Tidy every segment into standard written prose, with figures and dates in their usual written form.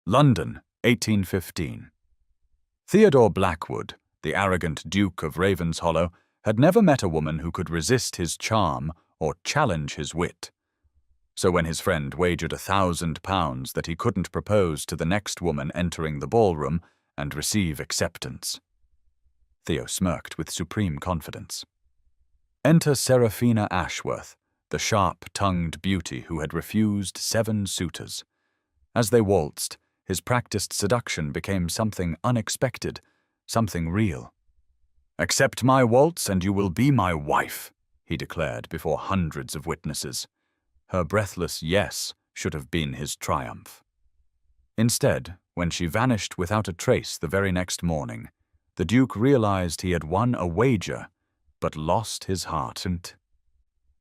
London, 1815. Theodore Blackwood, the arrogant Duke of Ravenshollow, had never met a woman who could resist his charm or challenge his wit. So when his friend wagered £1,000 that he couldn't propose to the next woman entering the ballroom and receive acceptance, Theo smirked with supreme confidence. Enter Seraphina Ashworth, the sharp-tongued beauty who had refused 7 suitors. As they waltzed, his practiced seduction became something unexpected, something real. "Accept my waltz and you will be my wife," he declared before hundreds of witnesses. Her breathless yes should have been his triumph. Instead, when she vanished without a trace the very next morning, the Duke realized he had won a wager, but lost his heart.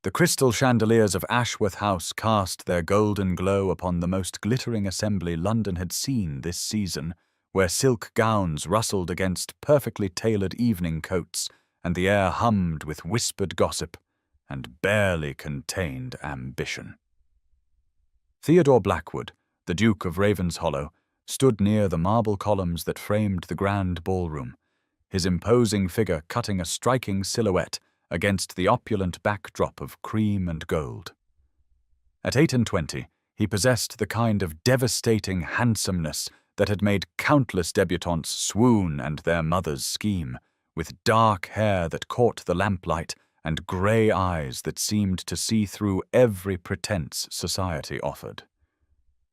The crystal chandeliers of Ashworth House cast their golden glow upon the most glittering assembly London had seen this season, where silk gowns rustled against perfectly tailored evening coats, and the air hummed with whispered gossip and barely contained ambition. Theodore Blackwood, the Duke of Ravenshollow, stood near the marble columns that framed the grand ballroom, his imposing figure cutting a striking silhouette against the opulent backdrop of cream and gold. At 28, he possessed the kind of devastating handsomeness that had made countless debutantes swoon and their mothers scheme, with dark hair that caught the lamplight and grey eyes that seemed to see through every pretense society offered.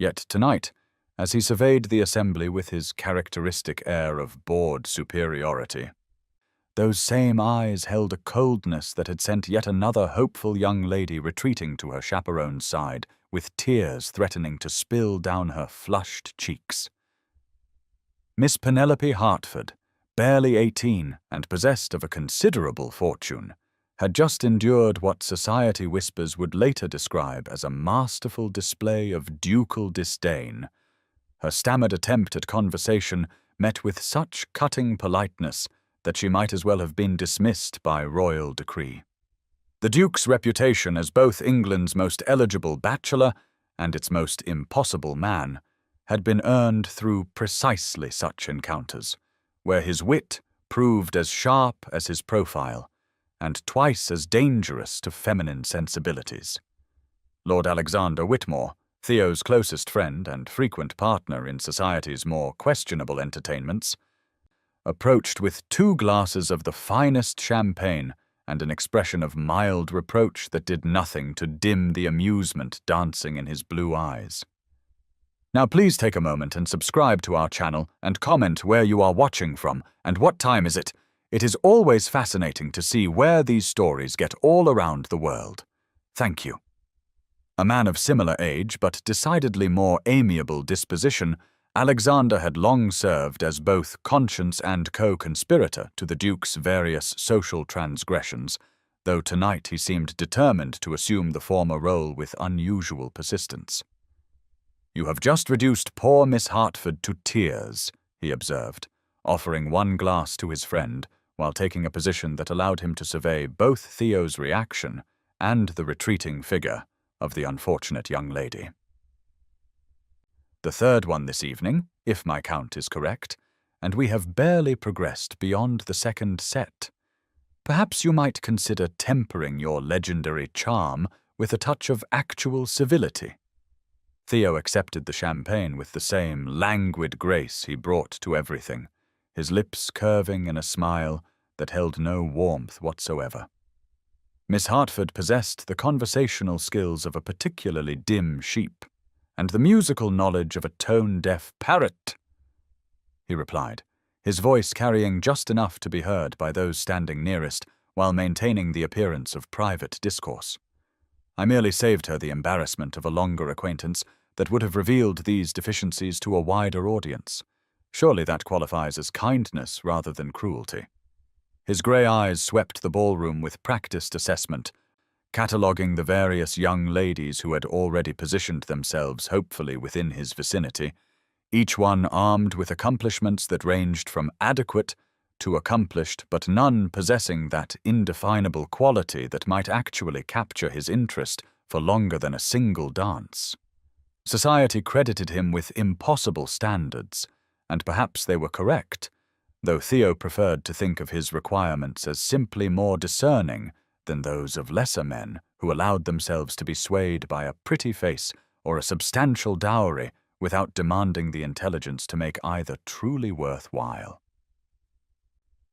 Yet tonight, as he surveyed the assembly with his characteristic air of bored superiority, those same eyes held a coldness that had sent yet another hopeful young lady retreating to her chaperone's side, with tears threatening to spill down her flushed cheeks. Miss Penelope Hertford, barely 18 and possessed of a considerable fortune, had just endured what society whispers would later describe as a masterful display of ducal disdain. Her stammered attempt at conversation met with such cutting politeness that she might as well have been dismissed by royal decree. The Duke's reputation as both England's most eligible bachelor and its most impossible man had been earned through precisely such encounters, where his wit proved as sharp as his profile, and twice as dangerous to feminine sensibilities. Lord Alexander Whitmore, Theo's closest friend and frequent partner in society's more questionable entertainments, approached with 2 glasses of the finest champagne and an expression of mild reproach that did nothing to dim the amusement dancing in his blue eyes. Now please take a moment and subscribe to our channel and comment where you are watching from and what time is it. It is always fascinating to see where these stories get all around the world. Thank you. A man of similar age but decidedly more amiable disposition, Alexander had long served as both conscience and co-conspirator to the Duke's various social transgressions, though tonight he seemed determined to assume the former role with unusual persistence. "You have just reduced poor Miss Hertford to tears," he observed, offering 1 glass to his friend while taking a position that allowed him to survey both Theo's reaction and the retreating figure of the unfortunate young lady. "The 3rd one this evening, if my count is correct, and we have barely progressed beyond the 2nd set. Perhaps you might consider tempering your legendary charm with a touch of actual civility." Theo accepted the champagne with the same languid grace he brought to everything, his lips curving in a smile that held no warmth whatsoever. Miss Hertford possessed the conversational skills of a particularly dim sheep, and the musical knowledge of a tone-deaf parrot, he replied, his voice carrying just enough to be heard by those standing nearest while maintaining the appearance of private discourse. "I merely saved her the embarrassment of a longer acquaintance that would have revealed these deficiencies to a wider audience. Surely that qualifies as kindness rather than cruelty." His grey eyes swept the ballroom with practiced assessment, cataloguing the various young ladies who had already positioned themselves hopefully within his vicinity, each one armed with accomplishments that ranged from adequate to accomplished, but none possessing that indefinable quality that might actually capture his interest for longer than a single dance. Society credited him with impossible standards, and perhaps they were correct, though Theo preferred to think of his requirements as simply more discerning than those of lesser men who allowed themselves to be swayed by a pretty face or a substantial dowry without demanding the intelligence to make either truly worthwhile.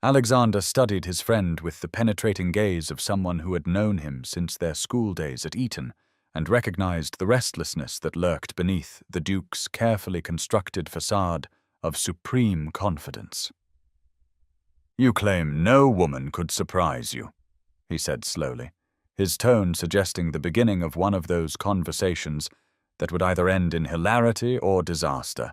Alexander studied his friend with the penetrating gaze of someone who had known him since their school days at Eton, and recognized the restlessness that lurked beneath the Duke's carefully constructed facade of supreme confidence. "You claim no woman could surprise you," he said slowly, his tone suggesting the beginning of one of those conversations that would either end in hilarity or disaster.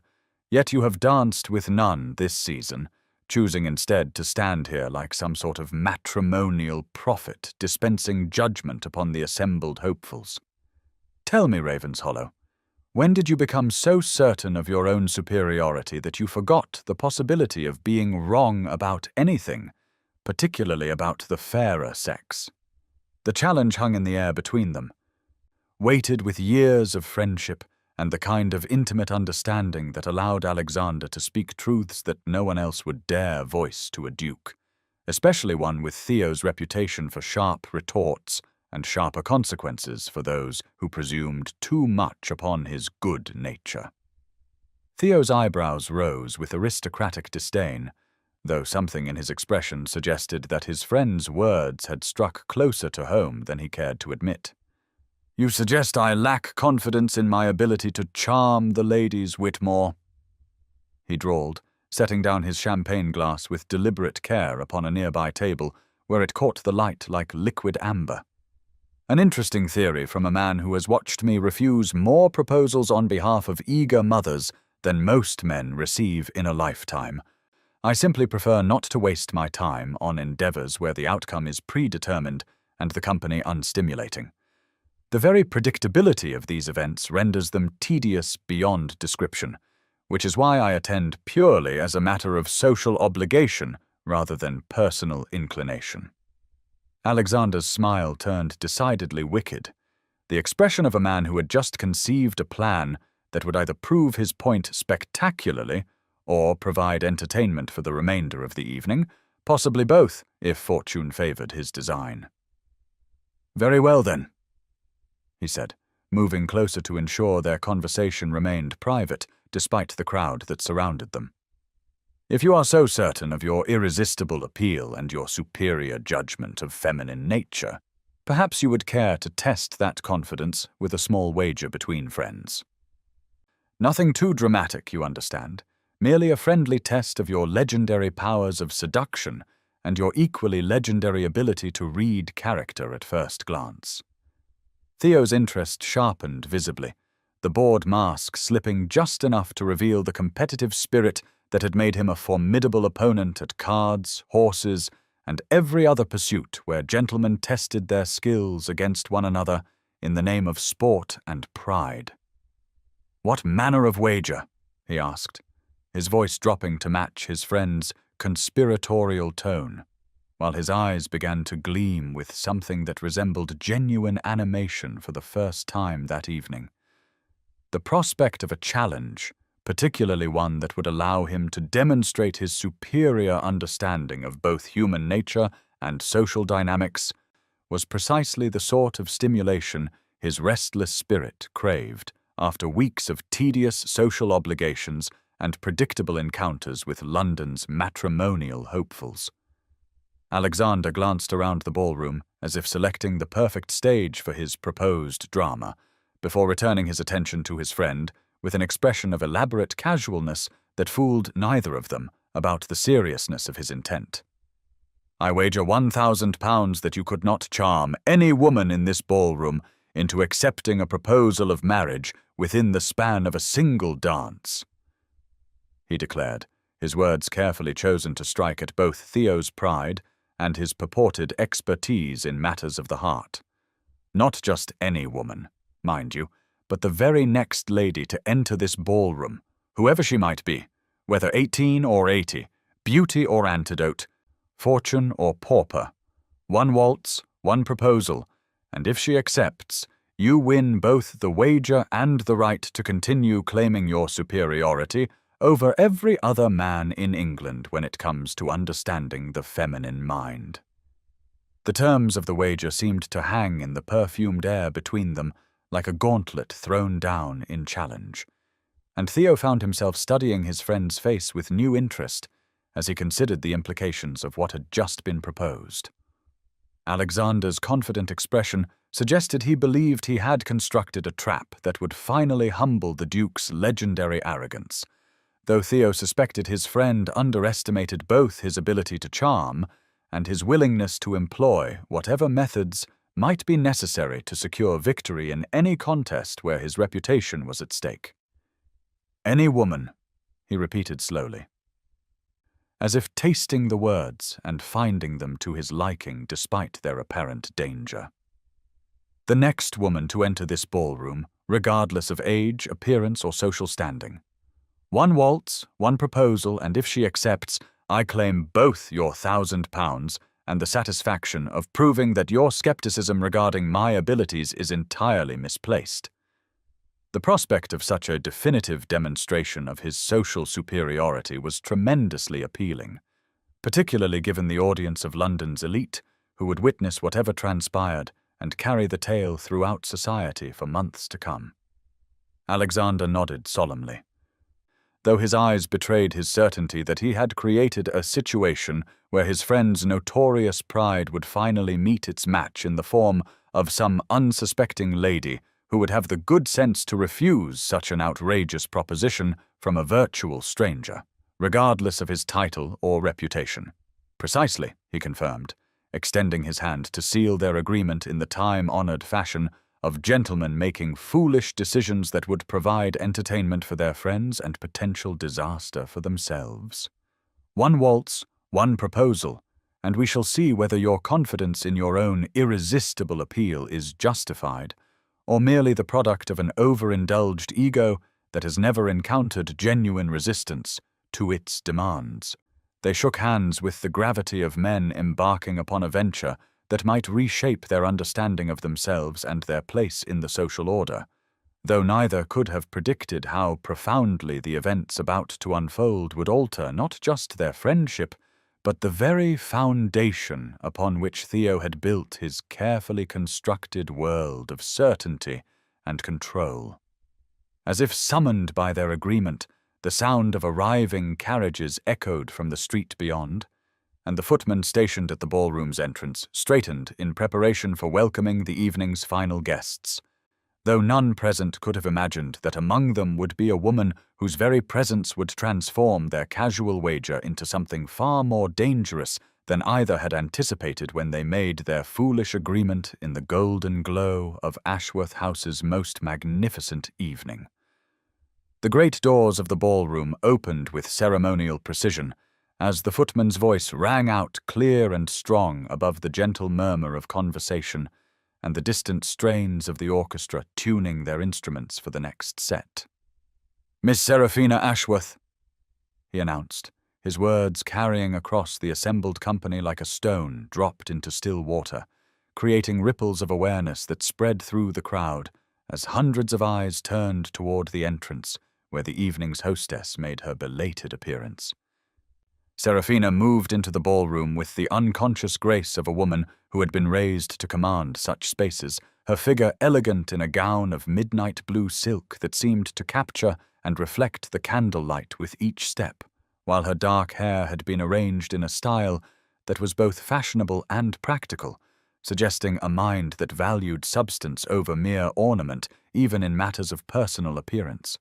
"Yet you have danced with none this season, choosing instead to stand here like some sort of matrimonial prophet dispensing judgment upon the assembled hopefuls. Tell me, Ravenshollow, when did you become so certain of your own superiority that you forgot the possibility of being wrong about anything, particularly about the fairer sex?" The challenge hung in the air between them, weighted with years of friendship and the kind of intimate understanding that allowed Alexander to speak truths that no one else would dare voice to a duke, especially one with Theo's reputation for sharp retorts and sharper consequences for those who presumed too much upon his good nature. Theo's eyebrows rose with aristocratic disdain, though something in his expression suggested that his friend's words had struck closer to home than he cared to admit. "You suggest I lack confidence in my ability to charm the ladies, Whitmore," he drawled, setting down his champagne glass with deliberate care upon a nearby table where it caught the light like liquid amber. "An interesting theory from a man who has watched me refuse more proposals on behalf of eager mothers than most men receive in a lifetime. I simply prefer not to waste my time on endeavors where the outcome is predetermined and the company unstimulating. The very predictability of these events renders them tedious beyond description, which is why I attend purely as a matter of social obligation rather than personal inclination." Alexander's smile turned decidedly wicked, the expression of a man who had just conceived a plan that would either prove his point spectacularly or provide entertainment for the remainder of the evening, possibly both, if fortune favored his design. "Very well, then," he said, moving closer to ensure their conversation remained private despite the crowd that surrounded them. "If you are so certain of your irresistible appeal and your superior judgment of feminine nature, perhaps you would care to test that confidence with a small wager between friends. Nothing too dramatic, you understand, merely a friendly test of your legendary powers of seduction and your equally legendary ability to read character at first glance." Theo's interest sharpened visibly, the board mask slipping just enough to reveal the competitive spirit that had made him a formidable opponent at cards, horses, and every other pursuit where gentlemen tested their skills against one another in the name of sport and pride. "What manner of wager?" he asked, his voice dropping to match his friend's conspiratorial tone, while his eyes began to gleam with something that resembled genuine animation for the first time that evening. The prospect of a challenge, particularly one that would allow him to demonstrate his superior understanding of both human nature and social dynamics, was precisely the sort of stimulation his restless spirit craved after weeks of tedious social obligations and predictable encounters with London's matrimonial hopefuls. Alexander glanced around the ballroom as if selecting the perfect stage for his proposed drama, before returning his attention to his friend with an expression of elaborate casualness that fooled neither of them about the seriousness of his intent. "I wager £1,000 that you could not charm any woman in this ballroom into accepting a proposal of marriage within the span of a single dance," he declared, his words carefully chosen to strike at both Theo's pride and his purported expertise in matters of the heart. "Not just any woman, mind you, but the very next lady to enter this ballroom, whoever she might be, whether 18 or 80, beauty or antidote, fortune or pauper. One waltz, one proposal, and if she accepts, You win both the wager and the right to continue claiming your superiority over every other man in England when it comes to understanding the feminine mind." The terms of the wager seemed to hang in the perfumed air between them like a gauntlet thrown down in challenge, and Theo found himself studying his friend's face with new interest as he considered the implications of what had just been proposed. Alexander's confident expression suggested he believed he had constructed a trap that would finally humble the Duke's legendary arrogance, though Theo suspected his friend underestimated both his ability to charm and his willingness to employ whatever methods might be necessary to secure victory in any contest where his reputation was at stake. "Any woman," he repeated slowly, as if tasting the words and finding them to his liking despite their apparent danger. "The next woman to enter this ballroom, regardless of age, appearance, or social standing. One waltz, one proposal, and if she accepts, I claim both your £1,000 and the satisfaction of proving that your skepticism regarding my abilities is entirely misplaced." The prospect of such a definitive demonstration of his social superiority was tremendously appealing, particularly given the audience of London's elite, who would witness whatever transpired and carry the tale throughout society for months to come. Alexander nodded solemnly, though his eyes betrayed his certainty that he had created a situation where his friend's notorious pride would finally meet its match in the form of some unsuspecting lady who would have the good sense to refuse such an outrageous proposition from a virtual stranger, regardless of his title or reputation. "Precisely," he confirmed, extending his hand to seal their agreement in the time-honored fashion of gentlemen making foolish decisions that would provide entertainment for their friends and potential disaster for themselves. "One waltz, one proposal, and we shall see whether your confidence in your own irresistible appeal is justified, or merely the product of an overindulged ego that has never encountered genuine resistance to its demands." They shook hands with the gravity of men embarking upon a venture that might reshape their understanding of themselves and their place in the social order, though neither could have predicted how profoundly the events about to unfold would alter not just their friendship, but the very foundation upon which Theo had built his carefully constructed world of certainty and control. As if summoned by their agreement, the sound of arriving carriages echoed from the street beyond, and the footman stationed at the ballroom's entrance straightened in preparation for welcoming the evening's final guests, though none present could have imagined that among them would be a woman whose very presence would transform their casual wager into something far more dangerous than either had anticipated when they made their foolish agreement in the golden glow of Ashworth House's most magnificent evening. The great doors of the ballroom opened with ceremonial precision, as the footman's voice rang out clear and strong above the gentle murmur of conversation and the distant strains of the orchestra tuning their instruments for the next set. "Miss Seraphina Ashworth," he announced, his words carrying across the assembled company like a stone dropped into still water, creating ripples of awareness that spread through the crowd as hundreds of eyes turned toward the entrance where the evening's hostess made her belated appearance. Seraphina moved into the ballroom with the unconscious grace of a woman who had been raised to command such spaces, her figure elegant in a gown of midnight blue silk that seemed to capture and reflect the candlelight with each step, while her dark hair had been arranged in a style that was both fashionable and practical, suggesting a mind that valued substance over mere ornament, even in matters of personal appearance.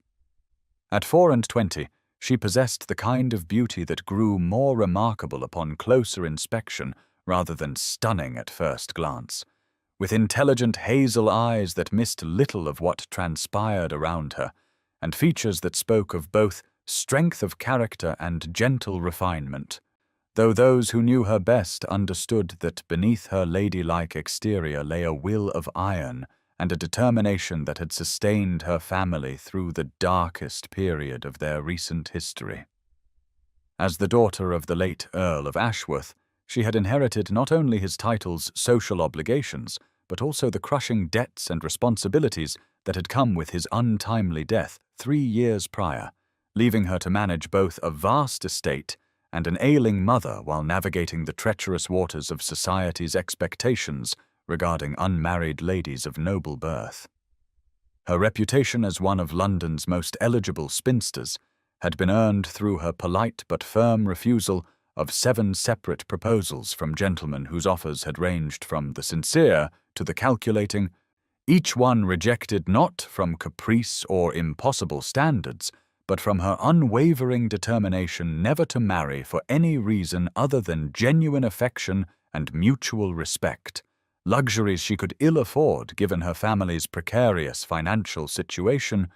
At 24, she possessed the kind of beauty that grew more remarkable upon closer inspection rather than stunning at first glance, with intelligent hazel eyes that missed little of what transpired around her, and features that spoke of both strength of character and gentle refinement, though those who knew her best understood that beneath her ladylike exterior lay a will of iron and a determination that had sustained her family through the darkest period of their recent history. As the daughter of the late Earl of Ashworth, she had inherited not only his title's social obligations, but also the crushing debts and responsibilities that had come with his untimely death 3 years prior, leaving her to manage both a vast estate and an ailing mother while navigating the treacherous waters of society's expectations regarding unmarried ladies of noble birth. Her reputation as one of London's most eligible spinsters had been earned through her polite but firm refusal of 7 separate proposals from gentlemen whose offers had ranged from the sincere to the calculating, each one rejected not from caprice or impossible standards, but from her unwavering determination never to marry for any reason other than genuine affection and mutual respect, luxuries she could ill afford given her family's precarious financial situation,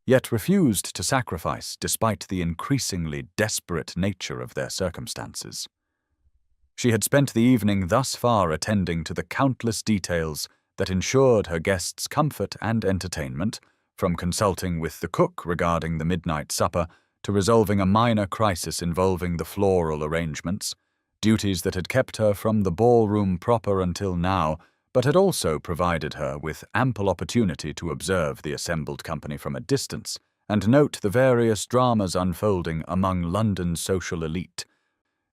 yet refused to sacrifice despite the increasingly desperate nature of their circumstances. She had spent the evening thus far attending to the countless details that ensured her guests' comfort and entertainment, from consulting with the cook regarding the midnight supper to resolving a minor crisis involving the floral arrangements, duties that had kept her from the ballroom proper until now, but had also provided her with ample opportunity to observe the assembled company from a distance and note the various dramas unfolding among London's social elite,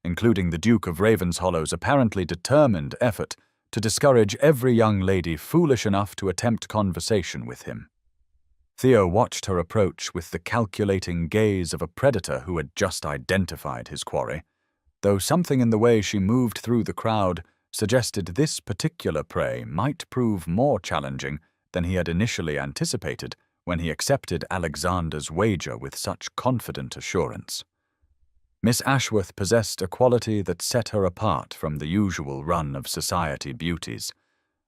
including the Duke of Ravenshollow's apparently determined effort to discourage every young lady foolish enough to attempt conversation with him. Theo watched her approach with the calculating gaze of a predator who had just identified his quarry, though something in the way she moved through the crowd suggested this particular prey might prove more challenging than he had initially anticipated when he accepted Alexander's wager with such confident assurance. Miss Ashworth possessed a quality that set her apart from the usual run of society beauties,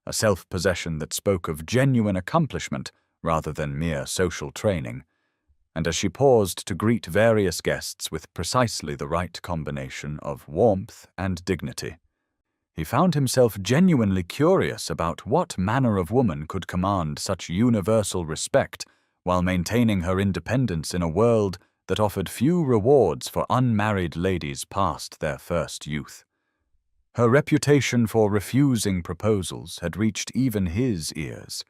a self-possession that spoke of genuine accomplishment rather than mere social training, and as she paused to greet various guests with precisely the right combination of warmth and dignity, he found himself genuinely curious about what manner of woman could command such universal respect while maintaining her independence in a world that offered few rewards for unmarried ladies past their first youth. Her reputation for refusing proposals had reached even his ears,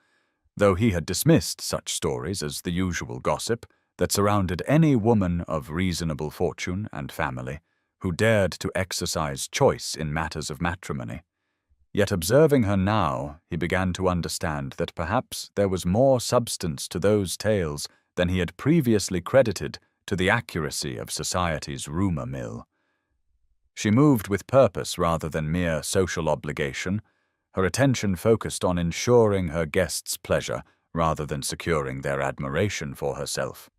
though he had dismissed such stories as the usual gossip that surrounded any woman of reasonable fortune and family who dared to exercise choice in matters of matrimony. Yet observing her now, he began to understand that perhaps there was more substance to those tales than he had previously credited to the accuracy of society's rumor mill. She moved with purpose rather than mere social obligation, her attention focused on ensuring her guests' pleasure rather than securing their admiration for herself.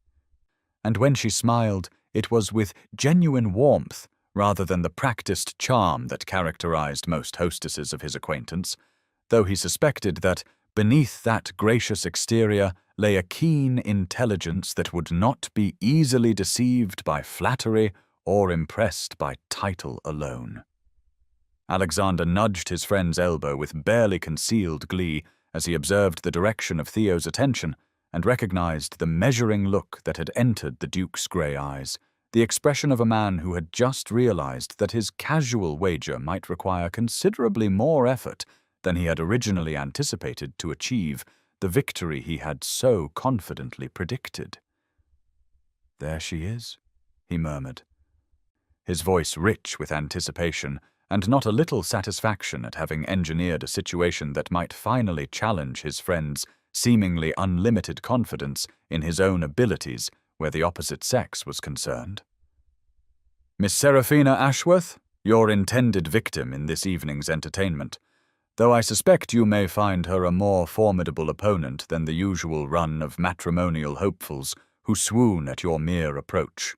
And when she smiled, it was with genuine warmth rather than the practiced charm that characterized most hostesses of his acquaintance, though he suspected that beneath that gracious exterior lay a keen intelligence that would not be easily deceived by flattery or impressed by title alone. Alexander nudged his friend's elbow with barely concealed glee as he observed the direction of Theo's attention and recognized the measuring look that had entered the Duke's grey eyes, the expression of a man who had just realized that his casual wager might require considerably more effort than he had originally anticipated to achieve the victory he had so confidently predicted. "There she is," he murmured, his voice rich with anticipation and not a little satisfaction at having engineered a situation that might finally challenge his friend's seemingly unlimited confidence in his own abilities where the opposite sex was concerned. "Miss Seraphina Ashworth, your intended victim in this evening's entertainment, though I suspect you may find her a more formidable opponent than the usual run of matrimonial hopefuls who swoon at your mere approach.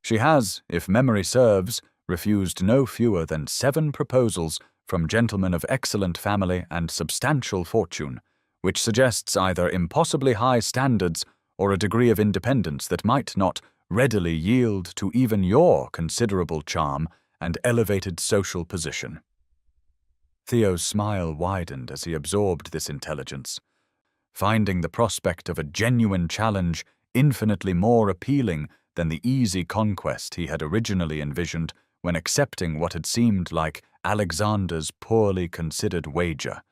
She has, if memory serves, refused no fewer than 7 proposals from gentlemen of excellent family and substantial fortune, which suggests either impossibly high standards or a degree of independence that might not readily yield to even your considerable charm and elevated social position." Theo's smile widened as he absorbed this intelligence, finding the prospect of a genuine challenge infinitely more appealing than the easy conquest he had originally envisioned when accepting what had seemed like Alexander's poorly considered wager,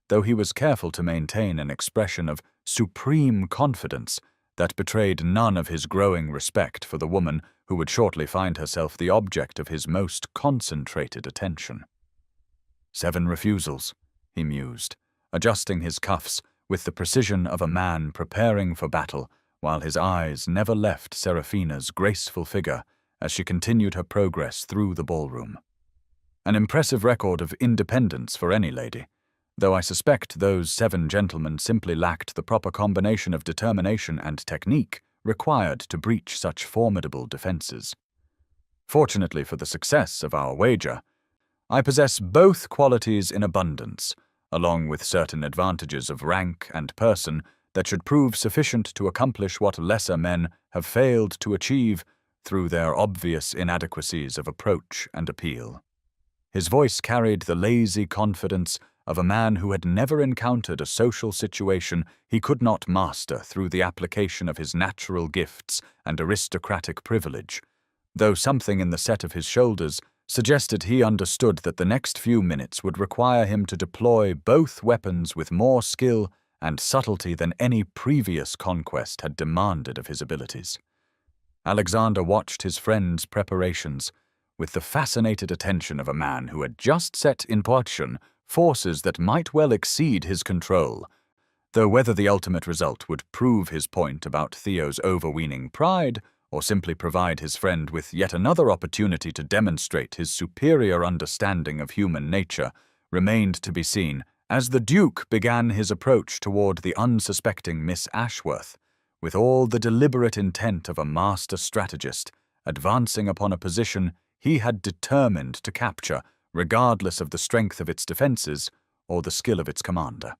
though he was careful to maintain an expression of supreme confidence that betrayed none of his growing respect for the woman who would shortly find herself the object of his most concentrated attention. 7 refusals, he mused, adjusting his cuffs with the precision of a man preparing for battle, while his eyes never left Seraphina's graceful figure as she continued her progress through the ballroom. An impressive record of independence for any lady, though I suspect those 7 gentlemen simply lacked the proper combination of determination and technique required to breach such formidable defenses. Fortunately for the success of our wager, I possess both qualities in abundance, along with certain advantages of rank and person that should prove sufficient to accomplish what lesser men have failed to achieve through their obvious inadequacies of approach and appeal. His voice carried the lazy confidence of a man who had never encountered a social situation he could not master through the application of his natural gifts and aristocratic privilege, though something in the set of his shoulders suggested he understood that the next few minutes would require him to deploy both weapons with more skill and subtlety than any previous conquest had demanded of his abilities. Alexander watched his friend's preparations with the fascinated attention of a man who had just set in motion forces that might well exceed his control, though whether the ultimate result would prove his point about Theo's overweening pride or simply provide his friend with yet another opportunity to demonstrate his superior understanding of human nature remained to be seen as the Duke began his approach toward the unsuspecting Miss Ashworth, with all the deliberate intent of a master strategist, advancing upon a position he had determined to capture, regardless of the strength of its defenses or the skill of its commander.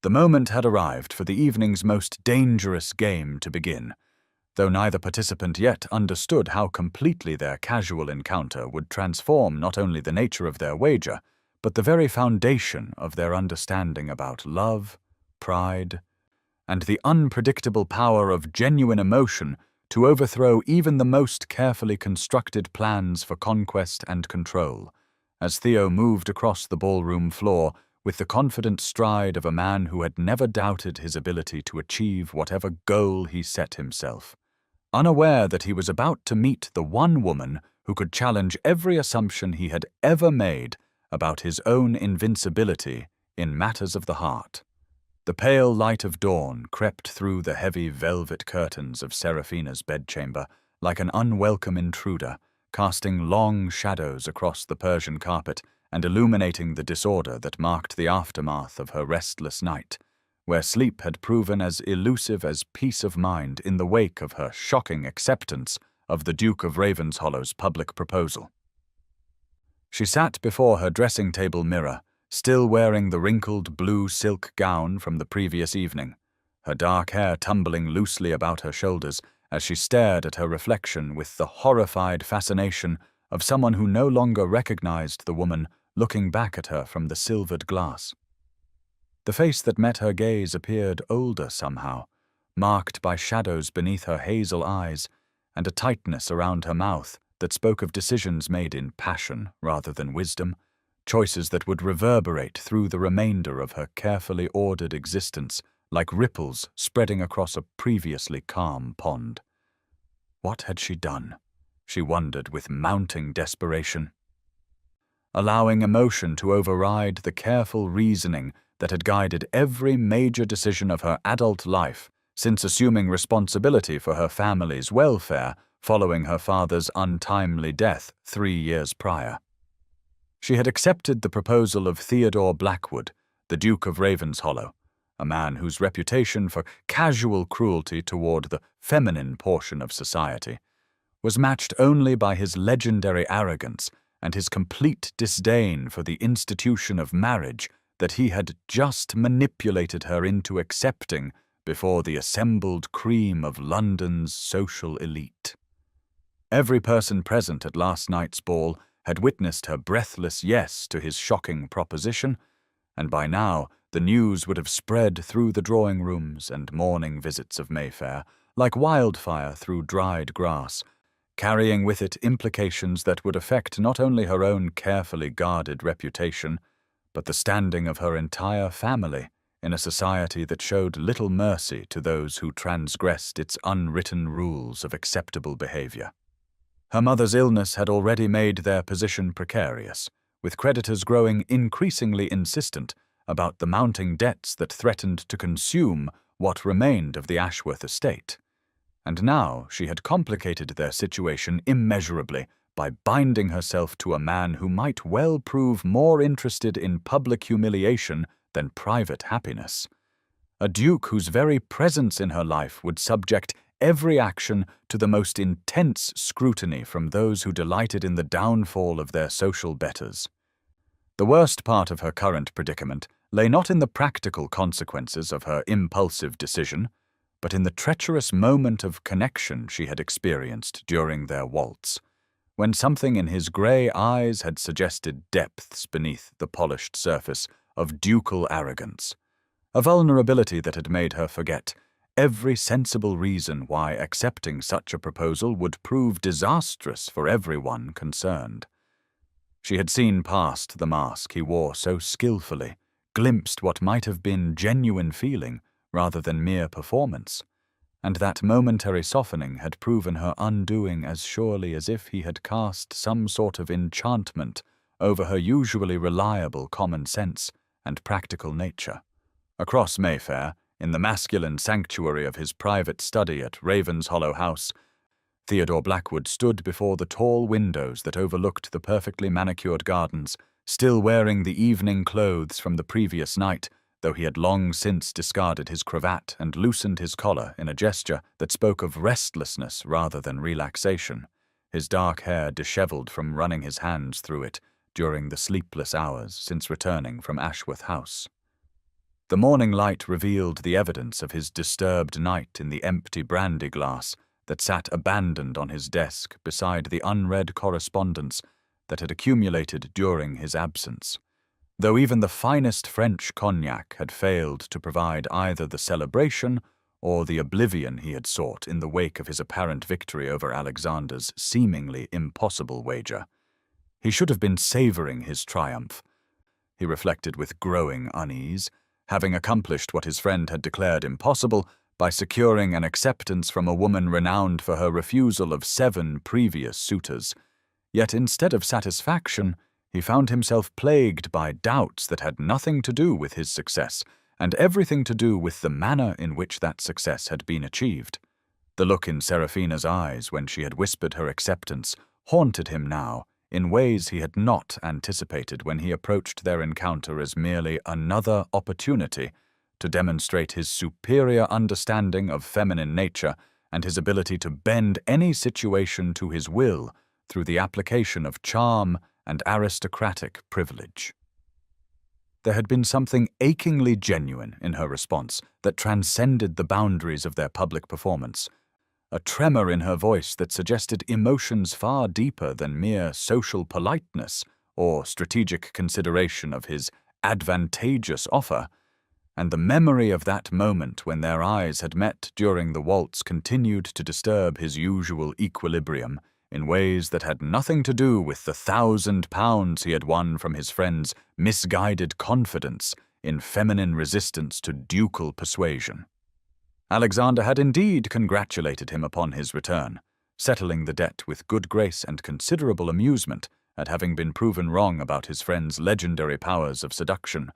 The moment had arrived for the evening's most dangerous game to begin, though neither participant yet understood how completely their casual encounter would transform not only the nature of their wager, but the very foundation of their understanding about love, pride, and the unpredictable power of genuine emotion to overthrow even the most carefully constructed plans for conquest and control, as Theo moved across the ballroom floor with the confident stride of a man who had never doubted his ability to achieve whatever goal he set himself, unaware that he was about to meet the one woman who could challenge every assumption he had ever made about his own invincibility in matters of the heart. The pale light of dawn crept through the heavy velvet curtains of Seraphina's bedchamber like an unwelcome intruder, casting long shadows across the Persian carpet and illuminating the disorder that marked the aftermath of her restless night, where sleep had proven as elusive as peace of mind in the wake of her shocking acceptance of the Duke of Ravenshallow's public proposal. She sat before her dressing-table mirror, still wearing the wrinkled blue silk gown from the previous evening, her dark hair tumbling loosely about her shoulders as she stared at her reflection with the horrified fascination of someone who no longer recognized the woman looking back at her from the silvered glass. The face that met her gaze appeared older somehow, marked by shadows beneath her hazel eyes and a tightness around her mouth that spoke of decisions made in passion rather than wisdom, choices that would reverberate through the remainder of her carefully ordered existence like ripples spreading across a previously calm pond. What had she done? She wondered with mounting desperation. Allowing emotion to override the careful reasoning that had guided every major decision of her adult life since assuming responsibility for her family's welfare following her father's untimely death 3 years prior. She had accepted the proposal of Theodore Blackwood, the Duke of Ravenshollow, a man whose reputation for casual cruelty toward the feminine portion of society was matched only by his legendary arrogance and his complete disdain for the institution of marriage that he had just manipulated her into accepting before the assembled cream of London's social elite. Every person present at last night's ball had witnessed her breathless yes to his shocking proposition, and by now the news would have spread through the drawing rooms and morning visits of Mayfair like wildfire through dried grass, carrying with it implications that would affect not only her own carefully guarded reputation, but the standing of her entire family in a society that showed little mercy to those who transgressed its unwritten rules of acceptable behavior. Her mother's illness had already made their position precarious, with creditors growing increasingly insistent about the mounting debts that threatened to consume what remained of the Ashworth estate. And now she had complicated their situation immeasurably by binding herself to a man who might well prove more interested in public humiliation than private happiness. A duke whose very presence in her life would subject every action to the most intense scrutiny from those who delighted in the downfall of their social betters. The worst part of her current predicament lay not in the practical consequences of her impulsive decision, but in the treacherous moment of connection she had experienced during their waltz, when something in his grey eyes had suggested depths beneath the polished surface of ducal arrogance, a vulnerability that had made her forget every sensible reason why accepting such a proposal would prove disastrous for everyone concerned. She had seen past the mask he wore so skillfully, glimpsed what might have been genuine feeling rather than mere performance, and that momentary softening had proven her undoing as surely as if he had cast some sort of enchantment over her usually reliable common sense and practical nature. Across Mayfair, in the masculine sanctuary of his private study at Ravenshollow House, Theodore Blackwood stood before the tall windows that overlooked the perfectly manicured gardens, still wearing the evening clothes from the previous night, though he had long since discarded his cravat and loosened his collar in a gesture that spoke of restlessness rather than relaxation, his dark hair dishevelled from running his hands through it during the sleepless hours since returning from Ashworth House. The morning light revealed the evidence of his disturbed night in the empty brandy glass that sat abandoned on his desk beside the unread correspondence that had accumulated during his absence, though even the finest French cognac had failed to provide either the celebration or the oblivion he had sought in the wake of his apparent victory over Alexander's seemingly impossible wager. He should have been savouring his triumph, he reflected with growing unease, having accomplished what his friend had declared impossible by securing an acceptance from a woman renowned for her refusal of 7 previous suitors. Yet instead of satisfaction, he found himself plagued by doubts that had nothing to do with his success, and everything to do with the manner in which that success had been achieved. The look in Seraphina's eyes when she had whispered her acceptance haunted him now, in ways he had not anticipated when he approached their encounter as merely another opportunity to demonstrate his superior understanding of feminine nature and his ability to bend any situation to his will through the application of charm and aristocratic privilege. There had been something achingly genuine in her response that transcended the boundaries of their public performance, a tremor in her voice that suggested emotions far deeper than mere social politeness or strategic consideration of his advantageous offer, and the memory of that moment when their eyes had met during the waltz continued to disturb his usual equilibrium in ways that had nothing to do with the £1,000 he had won from his friend's misguided confidence in feminine resistance to ducal persuasion. Alexander had indeed congratulated him upon his return, settling the debt with good grace and considerable amusement at having been proven wrong about his friend's legendary powers of seduction.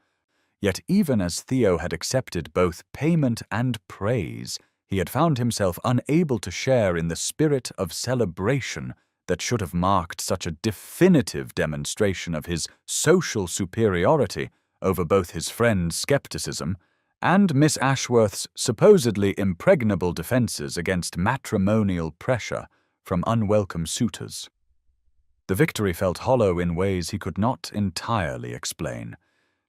Yet even as Theo had accepted both payment and praise, he had found himself unable to share in the spirit of celebration that should have marked such a definitive demonstration of his social superiority over both his friend's skepticism and Miss Ashworth's supposedly impregnable defenses against matrimonial pressure from unwelcome suitors. The victory felt hollow in ways he could not entirely explain,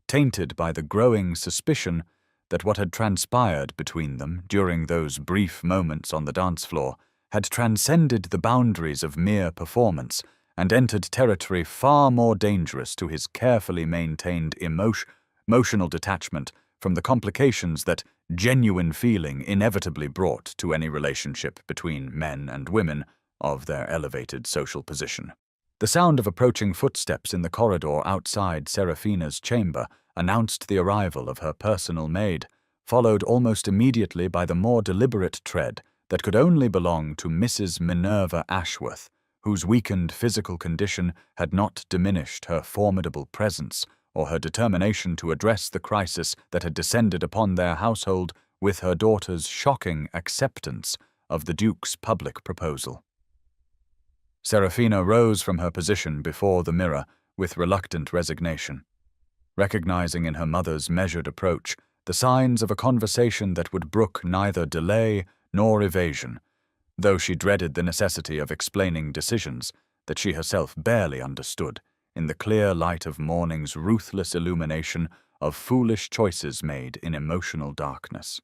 tainted by the growing suspicion that what had transpired between them during those brief moments on the dance floor had transcended the boundaries of mere performance and entered territory far more dangerous to his carefully maintained emotional detachment from the complications that genuine feeling inevitably brought to any relationship between men and women of their elevated social position. The sound of approaching footsteps in the corridor outside Serafina's chamber announced the arrival of her personal maid, followed almost immediately by the more deliberate tread that could only belong to Mrs. Minerva Ashworth, whose weakened physical condition had not diminished her formidable presence or her determination to address the crisis that had descended upon their household with her daughter's shocking acceptance of the Duke's public proposal. Serafina rose from her position before the mirror with reluctant resignation, recognizing in her mother's measured approach the signs of a conversation that would brook neither delay nor evasion, though she dreaded the necessity of explaining decisions that she herself barely understood in the clear light of morning's ruthless illumination of foolish choices made in emotional darkness.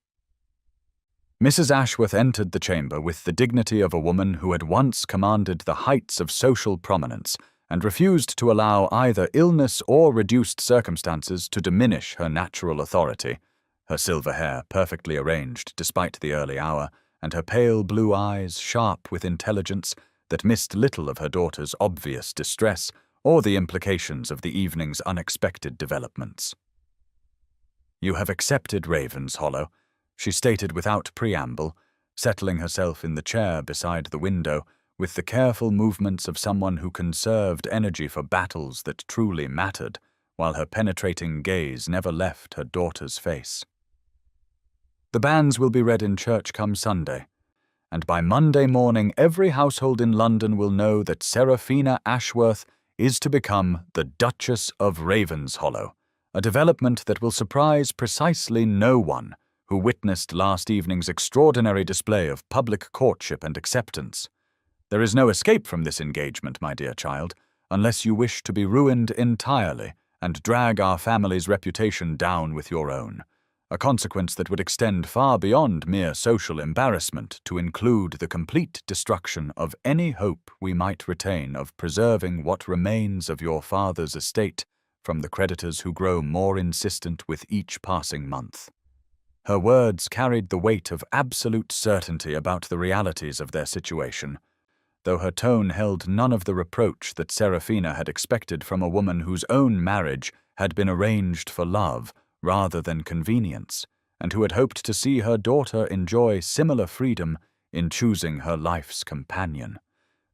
Mrs. Ashworth entered the chamber with the dignity of a woman who had once commanded the heights of social prominence and refused to allow either illness or reduced circumstances to diminish her natural authority, her silver hair perfectly arranged despite the early hour, and her pale blue eyes sharp with intelligence that missed little of her daughter's obvious distress or the implications of the evening's unexpected developments. "You have accepted Ravenshollow," she stated without preamble, settling herself in the chair beside the window with the careful movements of someone who conserved energy for battles that truly mattered, while her penetrating gaze never left her daughter's face. "The banns will be read in church come Sunday, and by Monday morning every household in London will know that Serafina Ashworth is to become the Duchess of Ravenshollow, a development that will surprise precisely no one who witnessed last evening's extraordinary display of public courtship and acceptance. There is no escape from this engagement, my dear child, unless you wish to be ruined entirely and drag our family's reputation down with your own, a consequence that would extend far beyond mere social embarrassment to include the complete destruction of any hope we might retain of preserving what remains of your father's estate from the creditors who grow more insistent with each passing month." Her words carried the weight of absolute certainty about the realities of their situation, though her tone held none of the reproach that Serafina had expected from a woman whose own marriage had been arranged for love rather than convenience, and who had hoped to see her daughter enjoy similar freedom in choosing her life's companion.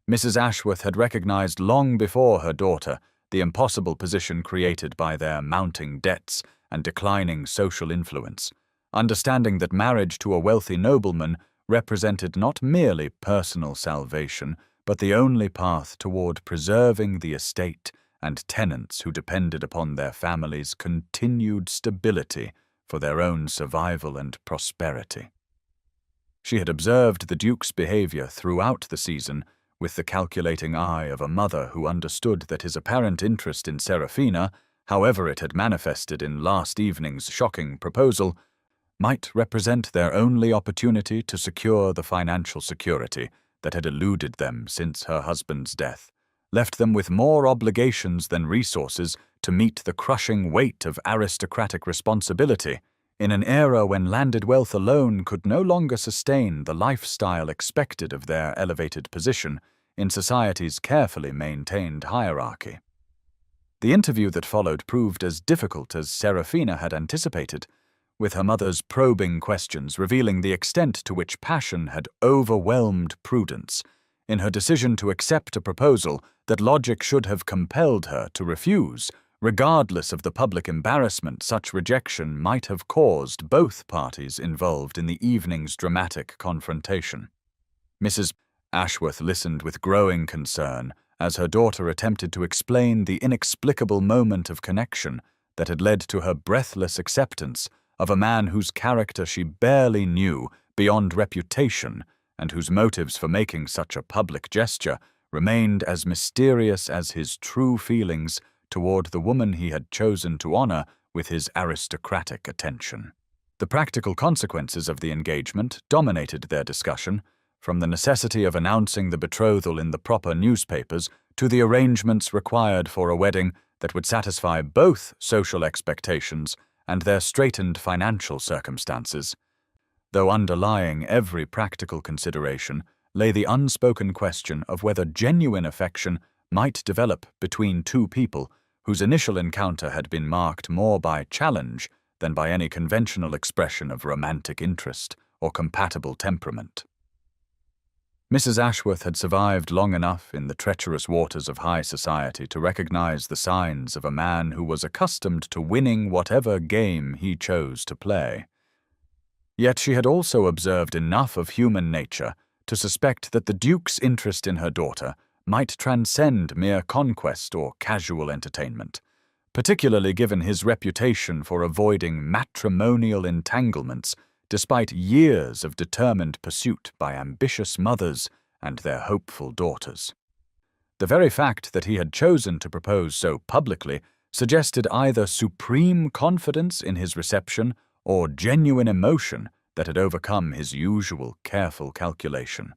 Mrs. Ashworth had recognized long before her daughter the impossible position created by their mounting debts and declining social influence, understanding that marriage to a wealthy nobleman represented not merely personal salvation, but the only path toward preserving the estate and tenants who depended upon their family's continued stability for their own survival and prosperity. She had observed the Duke's behavior throughout the season with the calculating eye of a mother who understood that his apparent interest in Serafina, however it had manifested in last evening's shocking proposal, might represent their only opportunity to secure the financial security that had eluded them since her husband's death, left them with more obligations than resources to meet the crushing weight of aristocratic responsibility, in an era when landed wealth alone could no longer sustain the lifestyle expected of their elevated position in society's carefully maintained hierarchy. The interview that followed proved as difficult as Serafina had anticipated, with her mother's probing questions revealing the extent to which passion had overwhelmed prudence in her decision to accept a proposal that logic should have compelled her to refuse, regardless of the public embarrassment such rejection might have caused both parties involved in the evening's dramatic confrontation. Mrs. Ashworth listened with growing concern as her daughter attempted to explain the inexplicable moment of connection that had led to her breathless acceptance of a man whose character she barely knew beyond reputation and whose motives for making such a public gesture remained as mysterious as his true feelings toward the woman he had chosen to honor with his aristocratic attention. The practical consequences of the engagement dominated their discussion, from the necessity of announcing the betrothal in the proper newspapers to the arrangements required for a wedding that would satisfy both social expectations and their straitened financial circumstances. Though underlying every practical consideration lay the unspoken question of whether genuine affection might develop between two people whose initial encounter had been marked more by challenge than by any conventional expression of romantic interest or compatible temperament. Mrs. Ashworth had survived long enough in the treacherous waters of high society to recognize the signs of a man who was accustomed to winning whatever game he chose to play. Yet she had also observed enough of human nature to suspect that the Duke's interest in her daughter might transcend mere conquest or casual entertainment, particularly given his reputation for avoiding matrimonial entanglements despite years of determined pursuit by ambitious mothers and their hopeful daughters. The very fact that he had chosen to propose so publicly suggested either supreme confidence in his reception or genuine emotion that had overcome his usual careful calculation.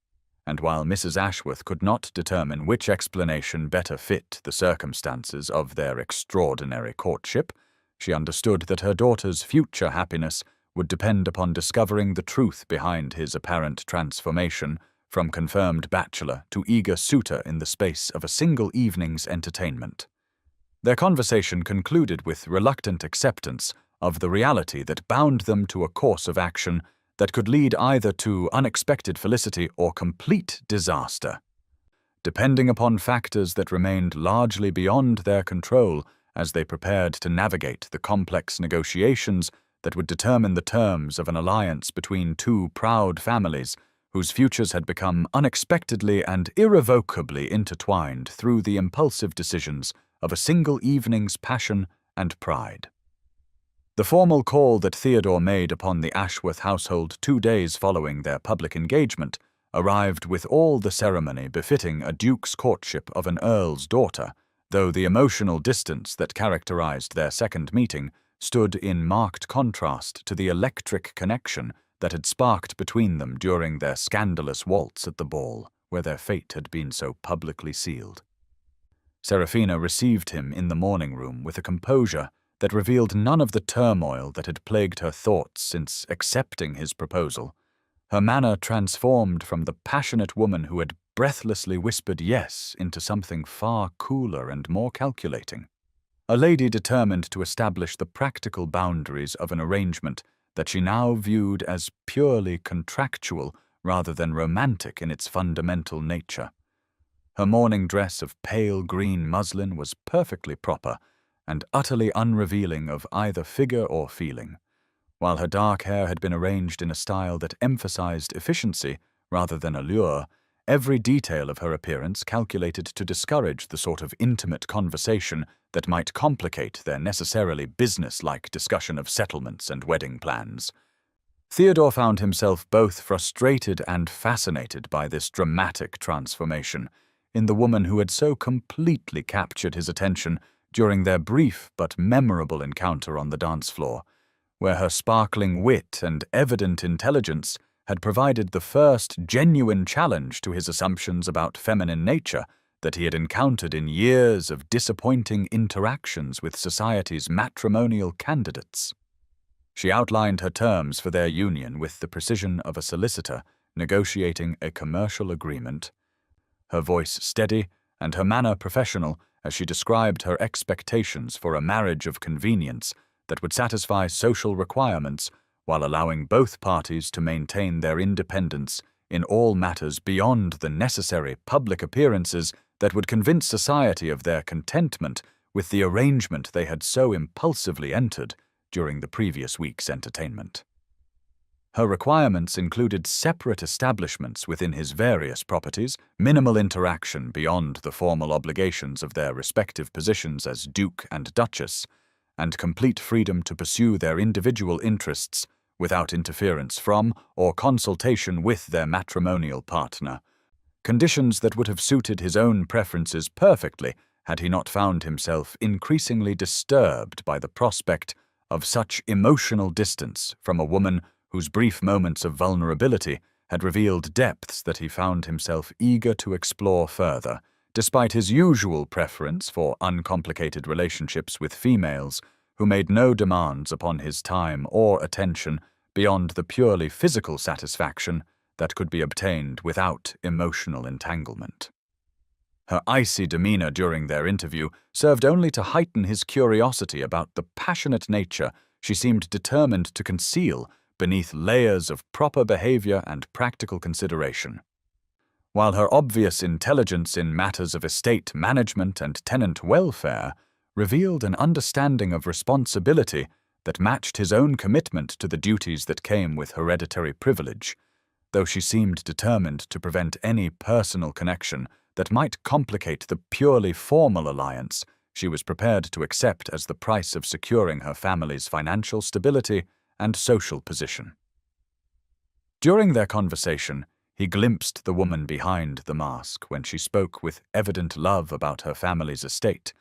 And while Mrs. Ashworth could not determine which explanation better fit the circumstances of their extraordinary courtship, she understood that her daughter's future happiness would depend upon discovering the truth behind his apparent transformation from confirmed bachelor to eager suitor in the space of a single evening's entertainment. Their conversation concluded with reluctant acceptance of the reality that bound them to a course of action that could lead either to unexpected felicity or complete disaster. Depending upon factors that remained largely beyond their control as they prepared to navigate the complex negotiations that would determine the terms of an alliance between two proud families whose futures had become unexpectedly and irrevocably intertwined through the impulsive decisions of a single evening's passion and pride. The formal call that Theodore made upon the Ashworth household 2 days following their public engagement arrived with all the ceremony befitting a duke's courtship of an earl's daughter, though the emotional distance that characterized their second meeting stood in marked contrast to the electric connection that had sparked between them during their scandalous waltz at the ball, where their fate had been so publicly sealed. Seraphina received him in the morning room with a composure that revealed none of the turmoil that had plagued her thoughts since accepting his proposal. Her manner transformed from the passionate woman who had breathlessly whispered yes into something far cooler and more calculating. A lady determined to establish the practical boundaries of an arrangement that she now viewed as purely contractual rather than romantic in its fundamental nature. Her morning dress of pale green muslin was perfectly proper and utterly unrevealing of either figure or feeling, while her dark hair had been arranged in a style that emphasized efficiency rather than allure. Every detail of her appearance calculated to discourage the sort of intimate conversation that might complicate their necessarily business-like discussion of settlements and wedding plans. Theodore found himself both frustrated and fascinated by this dramatic transformation in the woman who had so completely captured his attention during their brief but memorable encounter on the dance floor, where her sparkling wit and evident intelligence had provided the first genuine challenge to his assumptions about feminine nature that he had encountered in years of disappointing interactions with society's matrimonial candidates. She outlined her terms for their union with the precision of a solicitor negotiating a commercial agreement, her voice steady and her manner professional as she described her expectations for a marriage of convenience that would satisfy social requirements while allowing both parties to maintain their independence in all matters beyond the necessary public appearances that would convince society of their contentment with the arrangement they had so impulsively entered during the previous week's entertainment. Her requirements included separate establishments within his various properties, minimal interaction beyond the formal obligations of their respective positions as Duke and Duchess, and complete freedom to pursue their individual interests without interference from or consultation with their matrimonial partner, conditions that would have suited his own preferences perfectly had he not found himself increasingly disturbed by the prospect of such emotional distance from a woman whose brief moments of vulnerability had revealed depths that he found himself eager to explore further, despite his usual preference for uncomplicated relationships with females who made no demands upon his time or attention beyond the purely physical satisfaction that could be obtained without emotional entanglement. Her icy demeanor during their interview served only to heighten his curiosity about the passionate nature she seemed determined to conceal beneath layers of proper behavior and practical consideration. While her obvious intelligence in matters of estate management and tenant welfare revealed an understanding of responsibility that matched his own commitment to the duties that came with hereditary privilege, though she seemed determined to prevent any personal connection that might complicate the purely formal alliance she was prepared to accept as the price of securing her family's financial stability and social position. During their conversation, he glimpsed the woman behind the mask when she spoke with evident love about her family's estate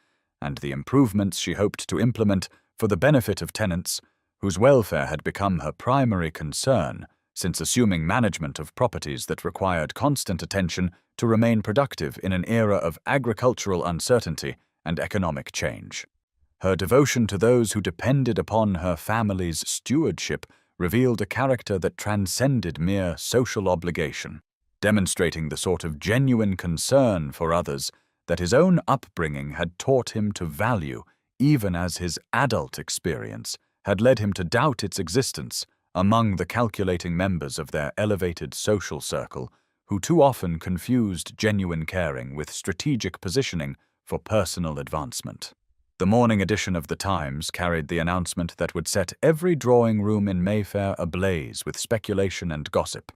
and the improvements she hoped to implement for the benefit of tenants whose welfare had become her primary concern since assuming management of properties that required constant attention to remain productive in an era of agricultural uncertainty and economic change. Her devotion to those who depended upon her family's stewardship revealed a character that transcended mere social obligation, demonstrating the sort of genuine concern for others that his own upbringing had taught him to value, even as his adult experience had led him to doubt its existence among the calculating members of their elevated social circle who too often confused genuine caring with strategic positioning for personal advancement. The morning edition of The Times carried the announcement that would set every drawing room in Mayfair ablaze with speculation and gossip,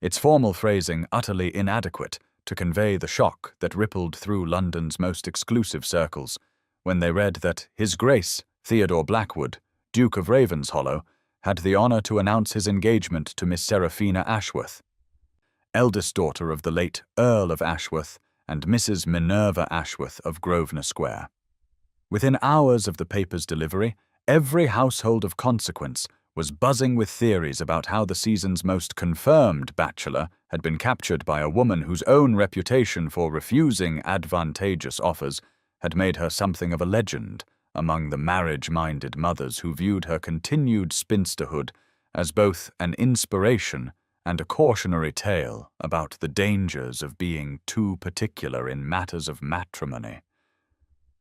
its formal phrasing utterly inadequate to convey the shock that rippled through London's most exclusive circles when they read that His Grace Theodore Blackwood, Duke of Ravenshollow, had the honour to announce his engagement to Miss Seraphina Ashworth, eldest daughter of the late Earl of Ashworth and Mrs. Minerva Ashworth of Grosvenor Square. Within hours of the paper's delivery, every household of consequence was buzzing with theories about how the season's most confirmed bachelor had been captured by a woman whose own reputation for refusing advantageous offers had made her something of a legend among the marriage-minded mothers who viewed her continued spinsterhood as both an inspiration and a cautionary tale about the dangers of being too particular in matters of matrimony.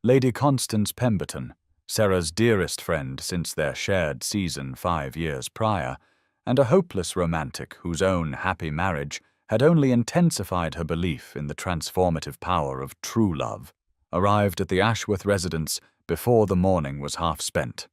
Lady Constance Pemberton, Sarah's dearest friend since their shared season 5 years prior, and a hopeless romantic whose own happy marriage had only intensified her belief in the transformative power of true love, arrived at the Ashworth residence before the morning was half spent.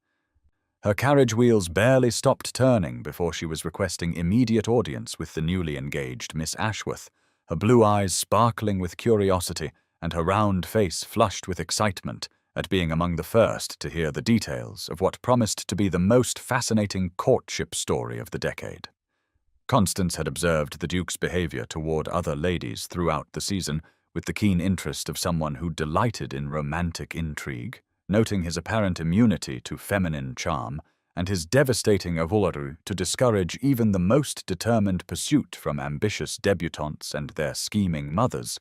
Her carriage wheels barely stopped turning before she was requesting immediate audience with the newly engaged Miss Ashworth, her blue eyes sparkling with curiosity and her round face flushed with excitement at being among the first to hear the details of what promised to be the most fascinating courtship story of the decade. Constance had observed the Duke's behavior toward other ladies throughout the season with the keen interest of someone who delighted in romantic intrigue, noting his apparent immunity to feminine charm and his devastating amour to discourage even the most determined pursuit from ambitious debutantes and their scheming mothers,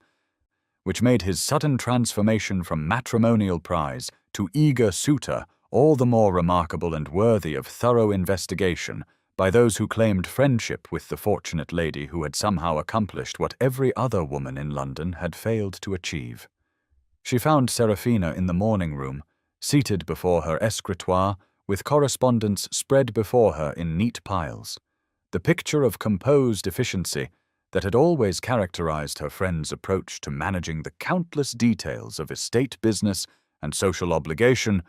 which made his sudden transformation from matrimonial prize to eager suitor all the more remarkable and worthy of thorough investigation by those who claimed friendship with the fortunate lady who had somehow accomplished what every other woman in London had failed to achieve. She found Seraphina in the morning room, seated before her escritoire with correspondence spread before her in neat piles, the picture of composed efficiency that had always characterized her friend's approach to managing the countless details of estate business and social obligation,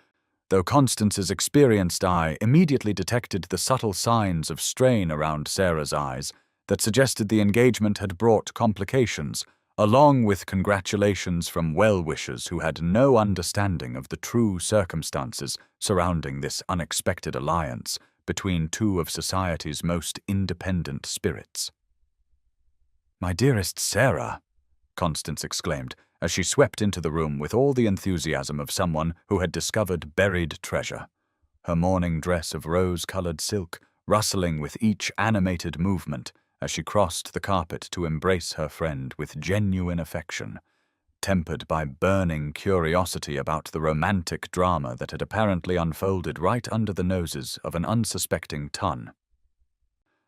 though Constance's experienced eye immediately detected the subtle signs of strain around Sarah's eyes that suggested the engagement had brought complications, along with congratulations from well-wishers who had no understanding of the true circumstances surrounding this unexpected alliance between two of society's most independent spirits. "My dearest Sarah," Constance exclaimed as she swept into the room with all the enthusiasm of someone who had discovered buried treasure, her morning dress of rose-colored silk rustling with each animated movement as she crossed the carpet to embrace her friend with genuine affection, tempered by burning curiosity about the romantic drama that had apparently unfolded right under the noses of an unsuspecting ton.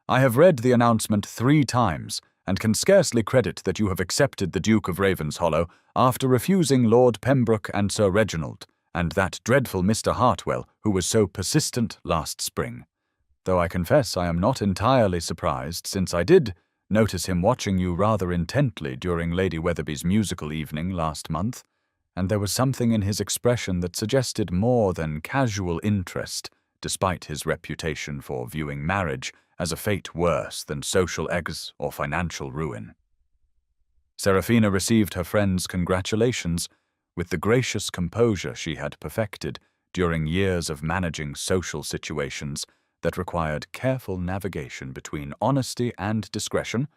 "I have read the announcement 3 times, and can scarcely credit that you have accepted the Duke of Ravenshollow after refusing Lord Pembroke and Sir Reginald, and that dreadful Mr. Hartwell, who was so persistent last spring. Though I confess I am not entirely surprised, since I did notice him watching you rather intently during Lady Weatherby's musical evening last month, and there was something in his expression that suggested more than casual interest, despite his reputation for viewing marriage as a fate worse than social eggs or financial ruin. Seraphina received her friend's congratulations with the gracious composure she had perfected during years of managing social situations that required careful navigation between honesty and discretion,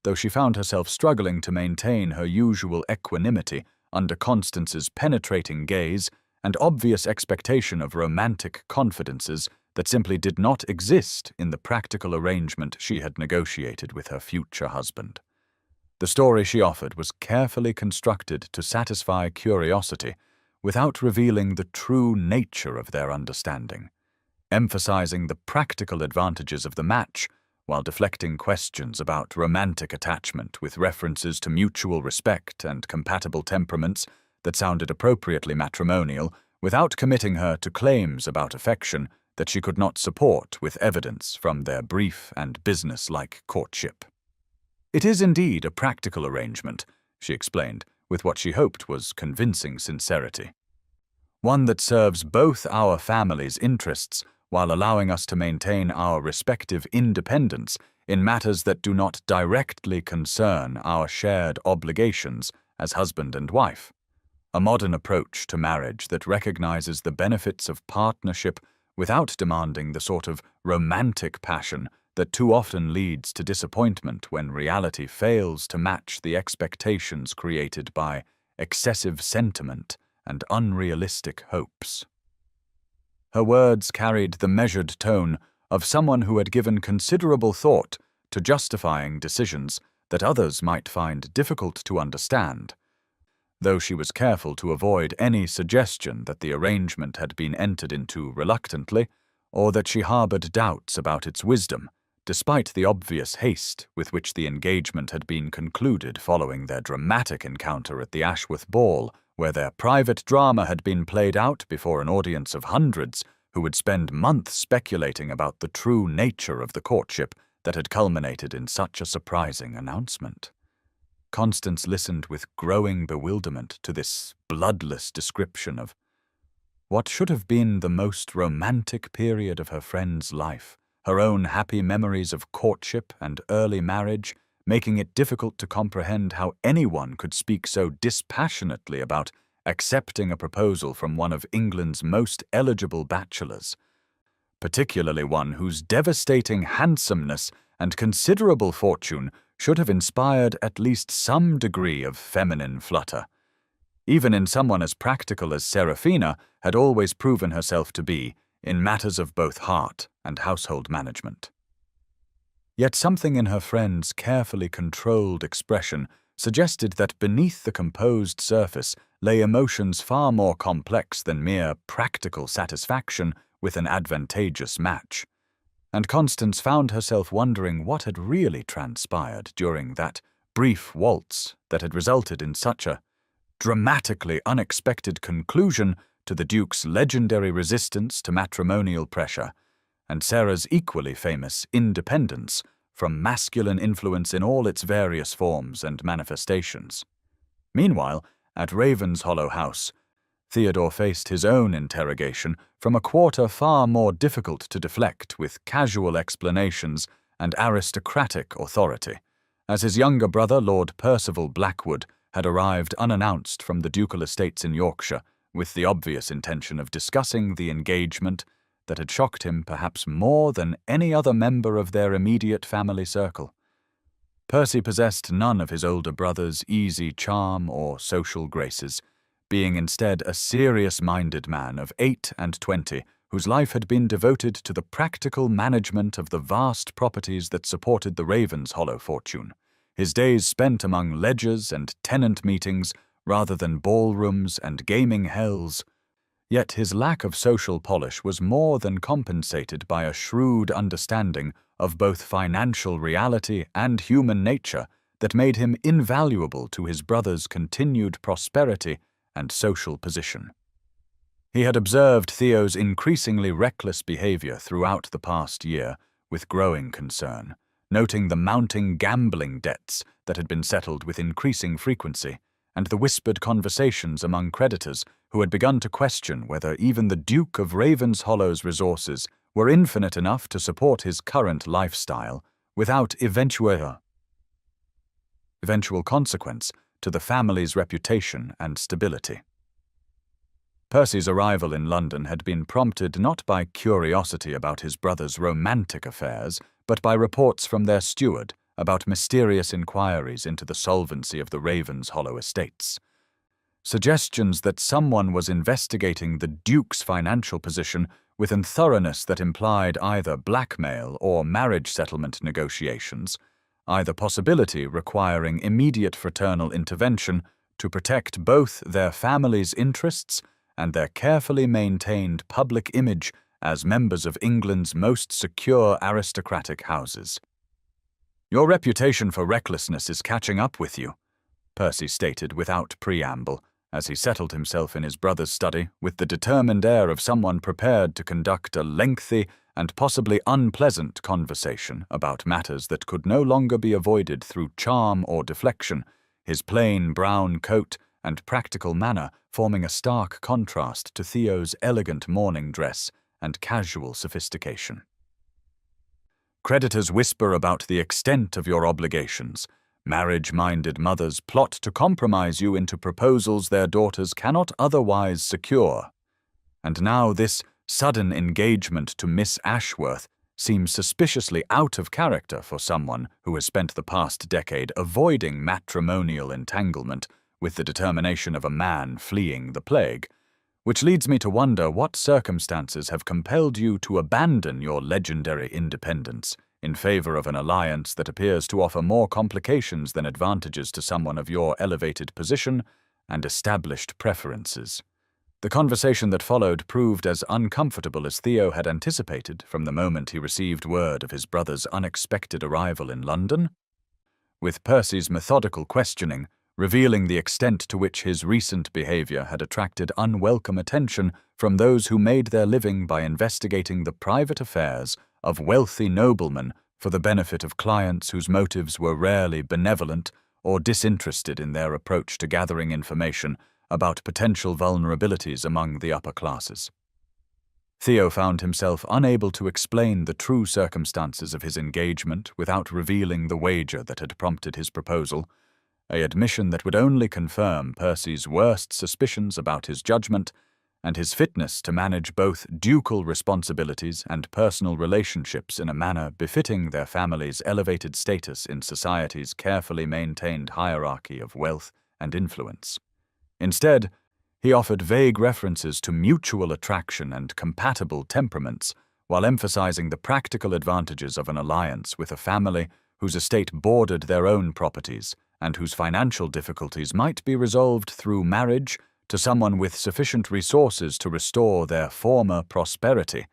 though she found herself struggling to maintain her usual equanimity under Constance's penetrating gaze and obvious expectation of romantic confidences that simply did not exist in the practical arrangement she had negotiated with her future husband. The story she offered was carefully constructed to satisfy curiosity without revealing the true nature of their understanding, emphasizing the practical advantages of the match while deflecting questions about romantic attachment with references to mutual respect and compatible temperaments that sounded appropriately matrimonial, without committing her to claims about affection that she could not support with evidence from their brief and business-like courtship. "It is indeed a practical arrangement," she explained, with what she hoped was convincing sincerity. "One that serves both our families' interests while allowing us to maintain our respective independence in matters that do not directly concern our shared obligations as husband and wife. A modern approach to marriage that recognizes the benefits of partnership without demanding the sort of romantic passion that too often leads to disappointment when reality fails to match the expectations created by excessive sentiment and unrealistic hopes." Her words carried the measured tone of someone who had given considerable thought to justifying decisions that others might find difficult to understand, though she was careful to avoid any suggestion that the arrangement had been entered into reluctantly, or that she harbored doubts about its wisdom, despite the obvious haste with which the engagement had been concluded following their dramatic encounter at the Ashworth ball, where their private drama had been played out before an audience of hundreds who would spend months speculating about the true nature of the courtship that had culminated in such a surprising announcement. Constance listened with growing bewilderment to this bloodless description of what should have been the most romantic period of her friend's life, her own happy memories of courtship and early marriage, making it difficult to comprehend how anyone could speak so dispassionately about accepting a proposal from one of England's most eligible bachelors, particularly one whose devastating handsomeness and considerable fortune should have inspired at least some degree of feminine flutter, even in someone as practical as Seraphina had always proven herself to be in matters of both heart and household management. Yet something in her friend's carefully controlled expression suggested that beneath the composed surface lay emotions far more complex than mere practical satisfaction with an advantageous match, and Constance found herself wondering what had really transpired during that brief waltz that had resulted in such a dramatically unexpected conclusion to the Duke's legendary resistance to matrimonial pressure, and Sarah's equally famous independence from masculine influence in all its various forms and manifestations. Meanwhile, at Ravenshollow House, Theodore faced his own interrogation from a quarter far more difficult to deflect with casual explanations and aristocratic authority, as his younger brother, Lord Percival Blackwood, had arrived unannounced from the ducal estates in Yorkshire with the obvious intention of discussing the engagement that had shocked him perhaps more than any other member of their immediate family circle. Percy possessed none of his older brother's easy charm or social graces, being instead a serious-minded man of 28 whose life had been devoted to the practical management of the vast properties that supported the Ravenshollow fortune, his days spent among ledgers and tenant meetings rather than ballrooms and gaming hells. Yet his lack of social polish was more than compensated by a shrewd understanding of both financial reality and human nature that made him invaluable to his brother's continued prosperity and social position. He had observed Theo's increasingly reckless behavior throughout the past year with growing concern, noting the mounting gambling debts that had been settled with increasing frequency, and the whispered conversations among creditors who had begun to question whether even the Duke of Ravenshollow's resources were infinite enough to support his current lifestyle without eventual consequence to the family's reputation and stability. Percy's arrival in London had been prompted not by curiosity about his brother's romantic affairs, but by reports from their steward about mysterious inquiries into the solvency of the Ravenshollow estates. Suggestions that someone was investigating the Duke's financial position with a thoroughness that implied either blackmail or marriage settlement negotiations, either possibility requiring immediate fraternal intervention to protect both their family's interests and their carefully maintained public image as members of England's most secure aristocratic houses. "Your reputation for recklessness is catching up with you," Percy stated without preamble, as he settled himself in his brother's study with the determined air of someone prepared to conduct a lengthy and possibly unpleasant conversation about matters that could no longer be avoided through charm or deflection, his plain brown coat and practical manner forming a stark contrast to Theo's elegant morning dress and casual sophistication. "Creditors whisper about the extent of your obligations. Marriage-minded mothers plot to compromise you into proposals their daughters cannot otherwise secure. And now this sudden engagement to Miss Ashworth seems suspiciously out of character for someone who has spent the past decade avoiding matrimonial entanglement with the determination of a man fleeing the plague, which leads me to wonder what circumstances have compelled you to abandon your legendary independence in favor of an alliance that appears to offer more complications than advantages to someone of your elevated position and established preferences." The conversation that followed proved as uncomfortable as Theo had anticipated from the moment he received word of his brother's unexpected arrival in London, with Percy's methodical questioning revealing the extent to which his recent behavior had attracted unwelcome attention from those who made their living by investigating the private affairs of wealthy noblemen for the benefit of clients whose motives were rarely benevolent or disinterested in their approach to gathering information about potential vulnerabilities among the upper classes. Theo found himself unable to explain the true circumstances of his engagement without revealing the wager that had prompted his proposal, an admission that would only confirm Percy's worst suspicions about his judgment and his fitness to manage both ducal responsibilities and personal relationships in a manner befitting their family's elevated status in society's carefully maintained hierarchy of wealth and influence. Instead, he offered vague references to mutual attraction and compatible temperaments, while emphasizing the practical advantages of an alliance with a family whose estate bordered their own properties and whose financial difficulties might be resolved through marriage to someone with sufficient resources to restore their former prosperity,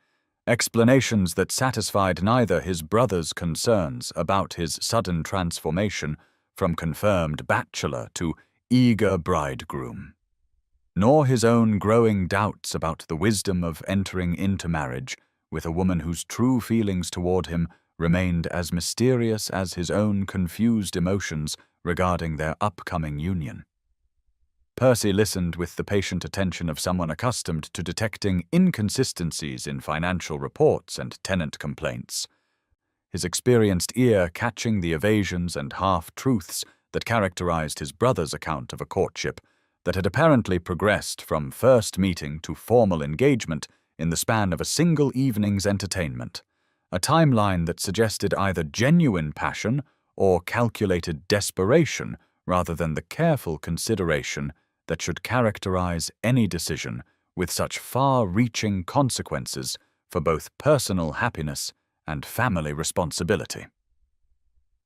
explanations that satisfied neither his brother's concerns about his sudden transformation from confirmed bachelor to eager bridegroom, nor his own growing doubts about the wisdom of entering into marriage with a woman whose true feelings toward him remained as mysterious as his own confused emotions regarding their upcoming union. Percy listened with the patient attention of someone accustomed to detecting inconsistencies in financial reports and tenant complaints, his experienced ear catching the evasions and half-truths that characterized his brother's account of a courtship that had apparently progressed from first meeting to formal engagement in the span of a single evening's entertainment, a timeline that suggested either genuine passion or calculated desperation rather than the careful consideration that should characterize any decision with such far-reaching consequences for both personal happiness and family responsibility.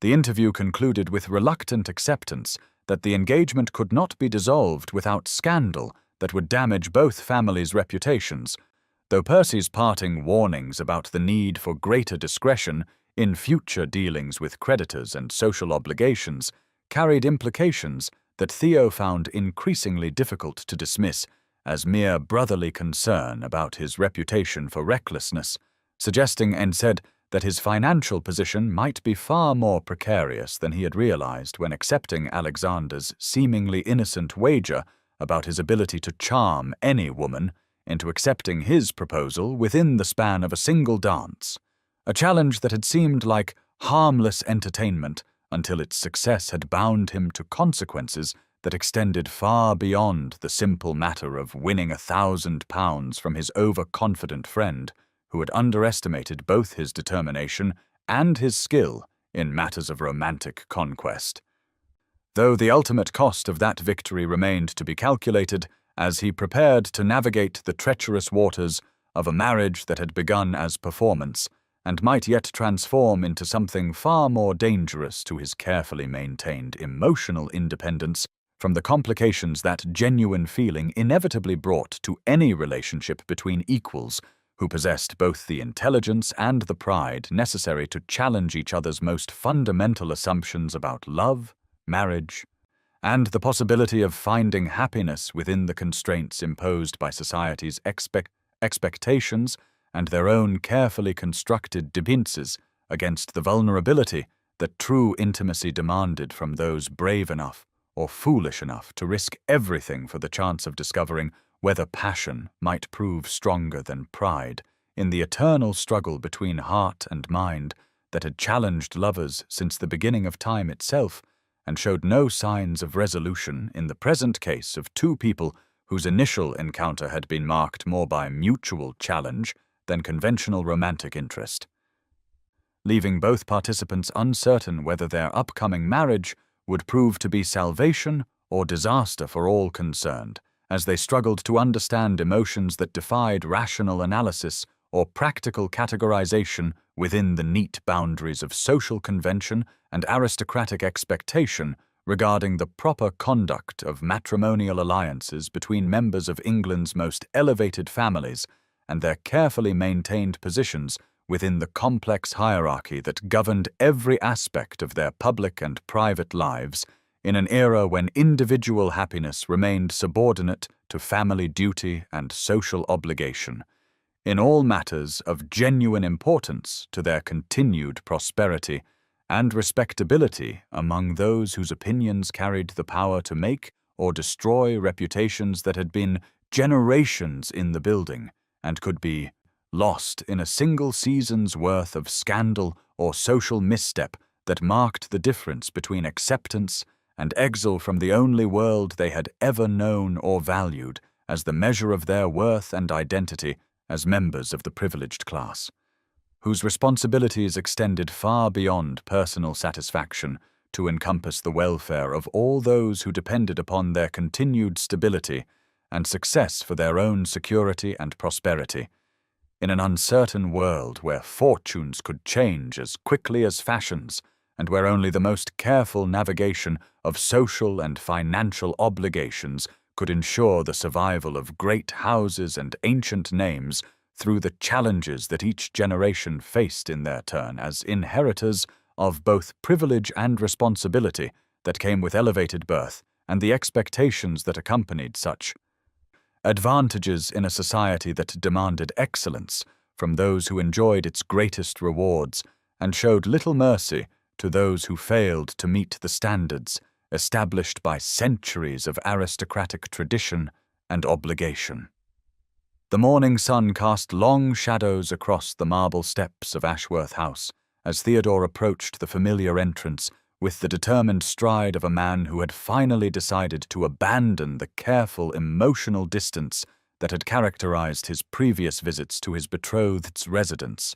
The interview concluded with reluctant acceptance that the engagement could not be dissolved without scandal that would damage both families' reputations, though Percy's parting warnings about the need for greater discretion in future dealings with creditors and social obligations carried implications that Theo found increasingly difficult to dismiss as mere brotherly concern about his reputation for recklessness, suggesting instead that his financial position might be far more precarious than he had realized when accepting Alexander's seemingly innocent wager about his ability to charm any woman into accepting his proposal within the span of a single dance, a challenge that had seemed like harmless entertainment until its success had bound him to consequences that extended far beyond the simple matter of winning £1,000 from his overconfident friend, who had underestimated both his determination and his skill in matters of romantic conquest. Though the ultimate cost of that victory remained to be calculated as he prepared to navigate the treacherous waters of a marriage that had begun as performance and might yet transform into something far more dangerous to his carefully maintained emotional independence from the complications that genuine feeling inevitably brought to any relationship between equals who possessed both the intelligence and the pride necessary to challenge each other's most fundamental assumptions about love, marriage, and the possibility of finding happiness within the constraints imposed by society's expectations and their own carefully constructed defenses against the vulnerability that true intimacy demanded from those brave enough or foolish enough to risk everything for the chance of discovering whether passion might prove stronger than pride in the eternal struggle between heart and mind that had challenged lovers since the beginning of time itself and showed no signs of resolution in the present case of two people whose initial encounter had been marked more by mutual challenge than conventional romantic interest, leaving both participants uncertain whether their upcoming marriage would prove to be salvation or disaster for all concerned, as they struggled to understand emotions that defied rational analysis or practical categorization within the neat boundaries of social convention and aristocratic expectation regarding the proper conduct of matrimonial alliances between members of England's most elevated families and their carefully maintained positions within the complex hierarchy that governed every aspect of their public and private lives in an era when individual happiness remained subordinate to family duty and social obligation, in all matters of genuine importance to their continued prosperity and respectability among those whose opinions carried the power to make or destroy reputations that had been generations in the building and could be lost in a single season's worth of scandal or social misstep that marked the difference between acceptance and exile from the only world they had ever known or valued as the measure of their worth and identity as members of the privileged class, whose responsibilities extended far beyond personal satisfaction to encompass the welfare of all those who depended upon their continued stability and success for their own security and prosperity. In an uncertain world where fortunes could change as quickly as fashions, and where only the most careful navigation of social and financial obligations could ensure the survival of great houses and ancient names through the challenges that each generation faced in their turn as inheritors of both privilege and responsibility that came with elevated birth and the expectations that accompanied such advantages in a society that demanded excellence from those who enjoyed its greatest rewards and showed little mercy to those who failed to meet the standards established by centuries of aristocratic tradition and obligation. The morning sun cast long shadows across the marble steps of Ashworth House as Theodore approached the familiar entrance with the determined stride of a man who had finally decided to abandon the careful emotional distance that had characterized his previous visits to his betrothed's residence,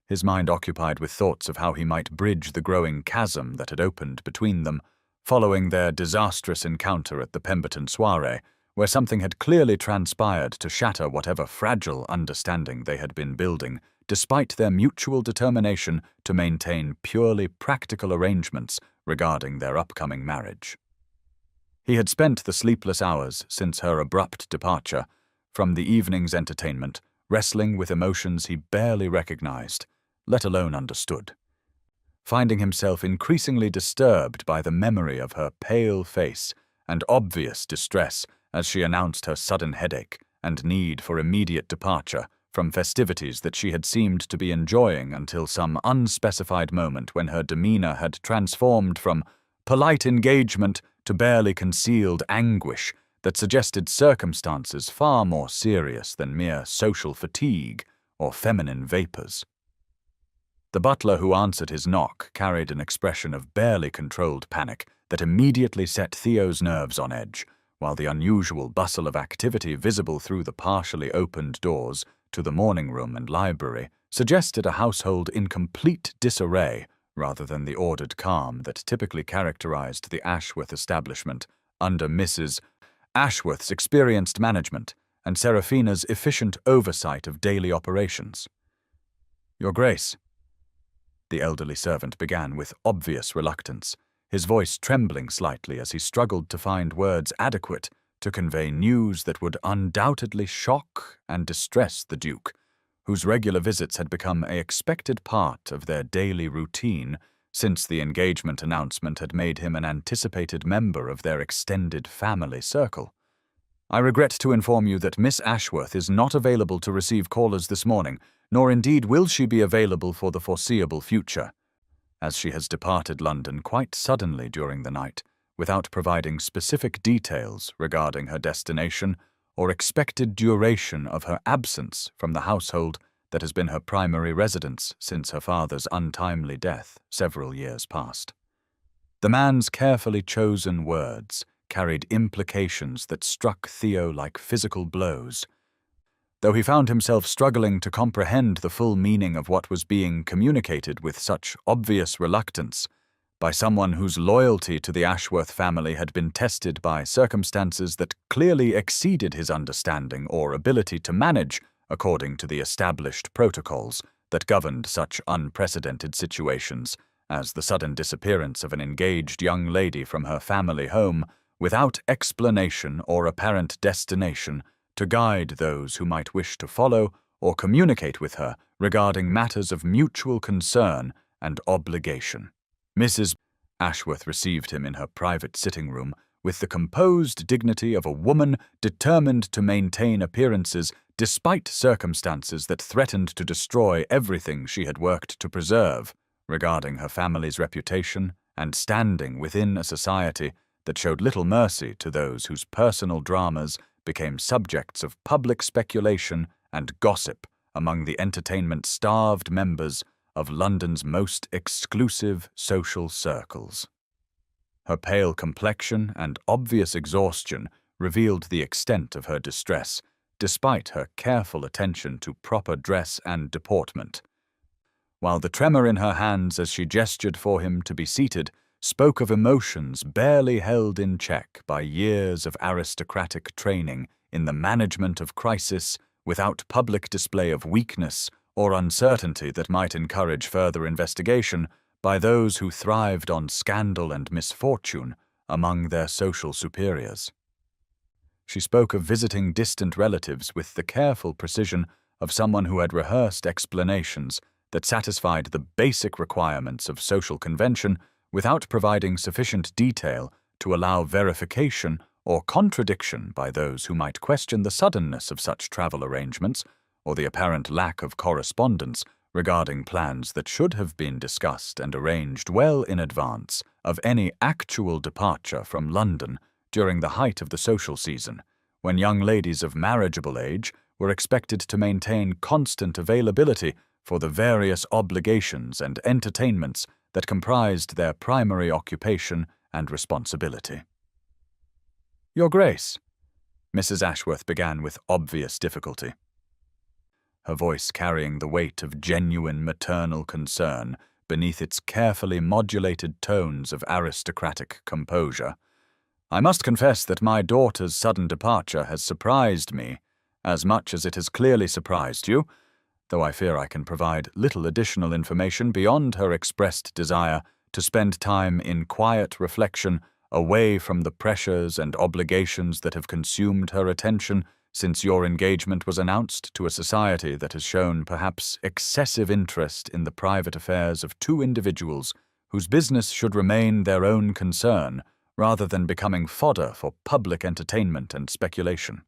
his mind occupied with thoughts of how he might bridge the growing chasm that had opened between them following their disastrous encounter at the Pemberton soiree, where something had clearly transpired to shatter whatever fragile understanding they had been building, despite their mutual determination to maintain purely practical arrangements regarding their upcoming marriage. He had spent the sleepless hours since her abrupt departure from the evening's entertainment wrestling with emotions he barely recognized, let alone understood. Finding himself increasingly disturbed by the memory of her pale face and obvious distress as she announced her sudden headache and need for immediate departure from festivities that she had seemed to be enjoying until some unspecified moment when her demeanor had transformed from polite engagement to barely concealed anguish that suggested circumstances far more serious than mere social fatigue or feminine vapors. The butler who answered his knock carried an expression of barely controlled panic that immediately set Theo's nerves on edge, while the unusual bustle of activity visible through the partially opened doors to the morning room and library suggested a household in complete disarray rather than the ordered calm that typically characterized the Ashworth establishment under Mrs. Ashworth's experienced management and Seraphina's efficient oversight of daily operations. "Your Grace," the elderly servant began with obvious reluctance, his voice trembling slightly as he struggled to find words adequate to convey news that would undoubtedly shock and distress the Duke, whose regular visits had become an expected part of their daily routine since the engagement announcement had made him an anticipated member of their extended family circle. "I regret to inform you that Miss Ashworth is not available to receive callers this morning, nor indeed will she be available for the foreseeable future, as she has departed London quite suddenly during the night, without providing specific details regarding her destination or expected duration of her absence from the household that has been her primary residence since her father's untimely death several years past." The man's carefully chosen words carried implications that struck Theo like physical blows. Though he found himself struggling to comprehend the full meaning of what was being communicated with such obvious reluctance by someone whose loyalty to the Ashworth family had been tested by circumstances that clearly exceeded his understanding or ability to manage according to the established protocols that governed such unprecedented situations as the sudden disappearance of an engaged young lady from her family home without explanation or apparent destination to guide those who might wish to follow or communicate with her regarding matters of mutual concern and obligation. Mrs. Ashworth received him in her private sitting room with the composed dignity of a woman determined to maintain appearances despite circumstances that threatened to destroy everything she had worked to preserve regarding her family's reputation and standing within a society that showed little mercy to those whose personal dramas became subjects of public speculation and gossip among the entertainment-starved members of London's most exclusive social circles. Her pale complexion and obvious exhaustion revealed the extent of her distress, despite her careful attention to proper dress and deportment, while the tremor in her hands as she gestured for him to be seated spoke of emotions barely held in check by years of aristocratic training in the management of crisis without public display of weakness or uncertainty that might encourage further investigation by those who thrived on scandal and misfortune among their social superiors. She spoke of visiting distant relatives with the careful precision of someone who had rehearsed explanations that satisfied the basic requirements of social convention without providing sufficient detail to allow verification or contradiction by those who might question the suddenness of such travel arrangements or the apparent lack of correspondence regarding plans that should have been discussed and arranged well in advance of any actual departure from London during the height of the social season, when young ladies of marriageable age were expected to maintain constant availability for the various obligations and entertainments that comprised their primary occupation and responsibility. "Your Grace," Mrs. Ashworth began with obvious difficulty, her voice carrying the weight of genuine maternal concern beneath its carefully modulated tones of aristocratic composure. "I must confess that my daughter's sudden departure has surprised me as much as it has clearly surprised you, though I fear I can provide little additional information beyond her expressed desire to spend time in quiet reflection away from the pressures and obligations that have consumed her attention since your engagement was announced to a society that has shown perhaps excessive interest in the private affairs of two individuals whose business should remain their own concern rather than becoming fodder for public entertainment and speculation.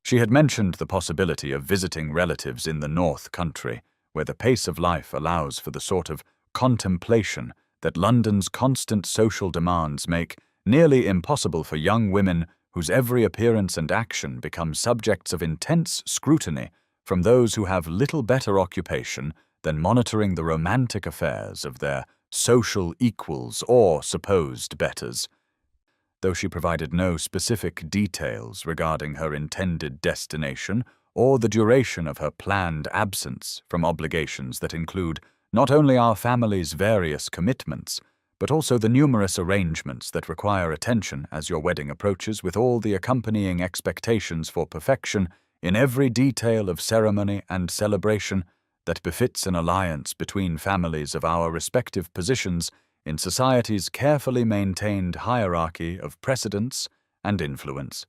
She had mentioned the possibility of visiting relatives in the North Country, where the pace of life allows for the sort of contemplation that London's constant social demands make nearly impossible for young women whose every appearance and action become subjects of intense scrutiny from those who have little better occupation than monitoring the romantic affairs of their social equals or supposed betters. Though she provided no specific details regarding her intended destination or the duration of her planned absence from obligations that include not only our family's various commitments, but also the numerous arrangements that require attention as your wedding approaches, with all the accompanying expectations for perfection in every detail of ceremony and celebration that befits an alliance between families of our respective positions in society's carefully maintained hierarchy of precedence and influence.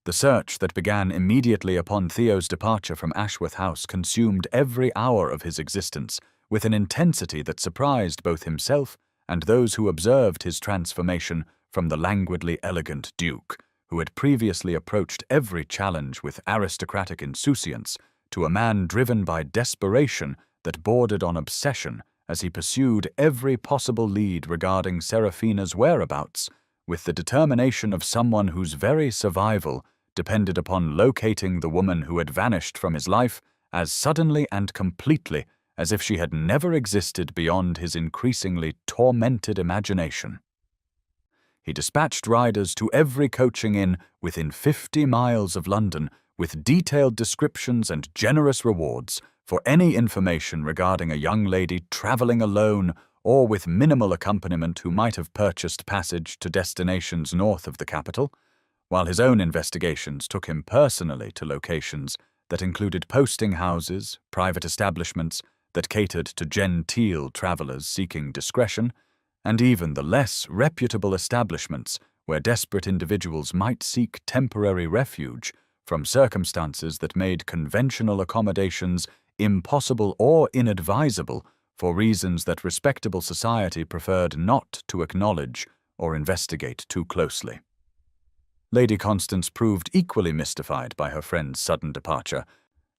The search that began immediately upon Theo's departure from Ashworth House consumed every hour of his existence with an intensity that surprised both himself and those who observed his transformation from the languidly elegant Duke, who had previously approached every challenge with aristocratic insouciance, to a man driven by desperation that bordered on obsession as he pursued every possible lead regarding Seraphina's whereabouts, with the determination of someone whose very survival depended upon locating the woman who had vanished from his life as suddenly and completely as if she had never existed beyond his increasingly tormented imagination. He dispatched riders to every coaching inn within 50 miles of London with detailed descriptions and generous rewards for any information regarding a young lady traveling alone or with minimal accompaniment who might have purchased passage to destinations north of the capital, while his own investigations took him personally to locations that included posting houses, private establishments that catered to genteel travelers seeking discretion, and even the less reputable establishments where desperate individuals might seek temporary refuge from circumstances that made conventional accommodations impossible or inadvisable for reasons that respectable society preferred not to acknowledge or investigate too closely. Lady Constance proved equally mystified by her friend's sudden departure,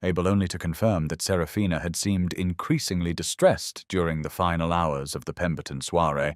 able only to confirm that Seraphina had seemed increasingly distressed during the final hours of the Pemberton soirée,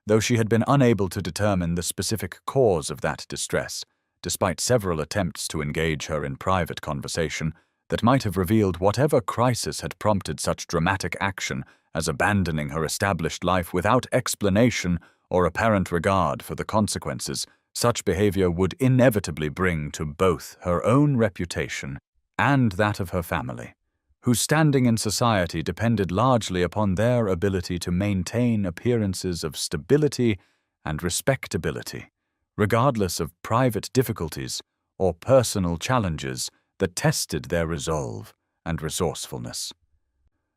though she had been unable to determine the specific cause of that distress, despite several attempts to engage her in private conversation that might have revealed whatever crisis had prompted such dramatic action as abandoning her established life without explanation or apparent regard for the consequences such behavior would inevitably bring to both her own reputation and that of her family, whose standing in society depended largely upon their ability to maintain appearances of stability and respectability, regardless of private difficulties or personal challenges that tested their resolve and resourcefulness.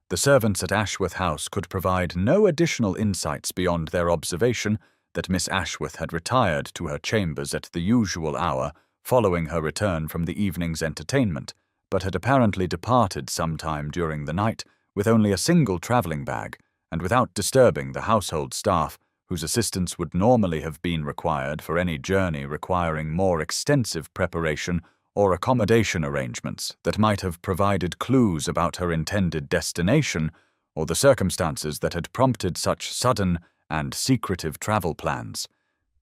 The servants at Ashworth House could provide no additional insights beyond their observation that Miss Ashworth had retired to her chambers at the usual hour following her return from the evening's entertainment, but had apparently departed sometime during the night with only a single travelling bag and without disturbing the household staff whose assistance would normally have been required for any journey requiring more extensive preparation or accommodation arrangements that might have provided clues about her intended destination or the circumstances that had prompted such sudden and secretive travel plans,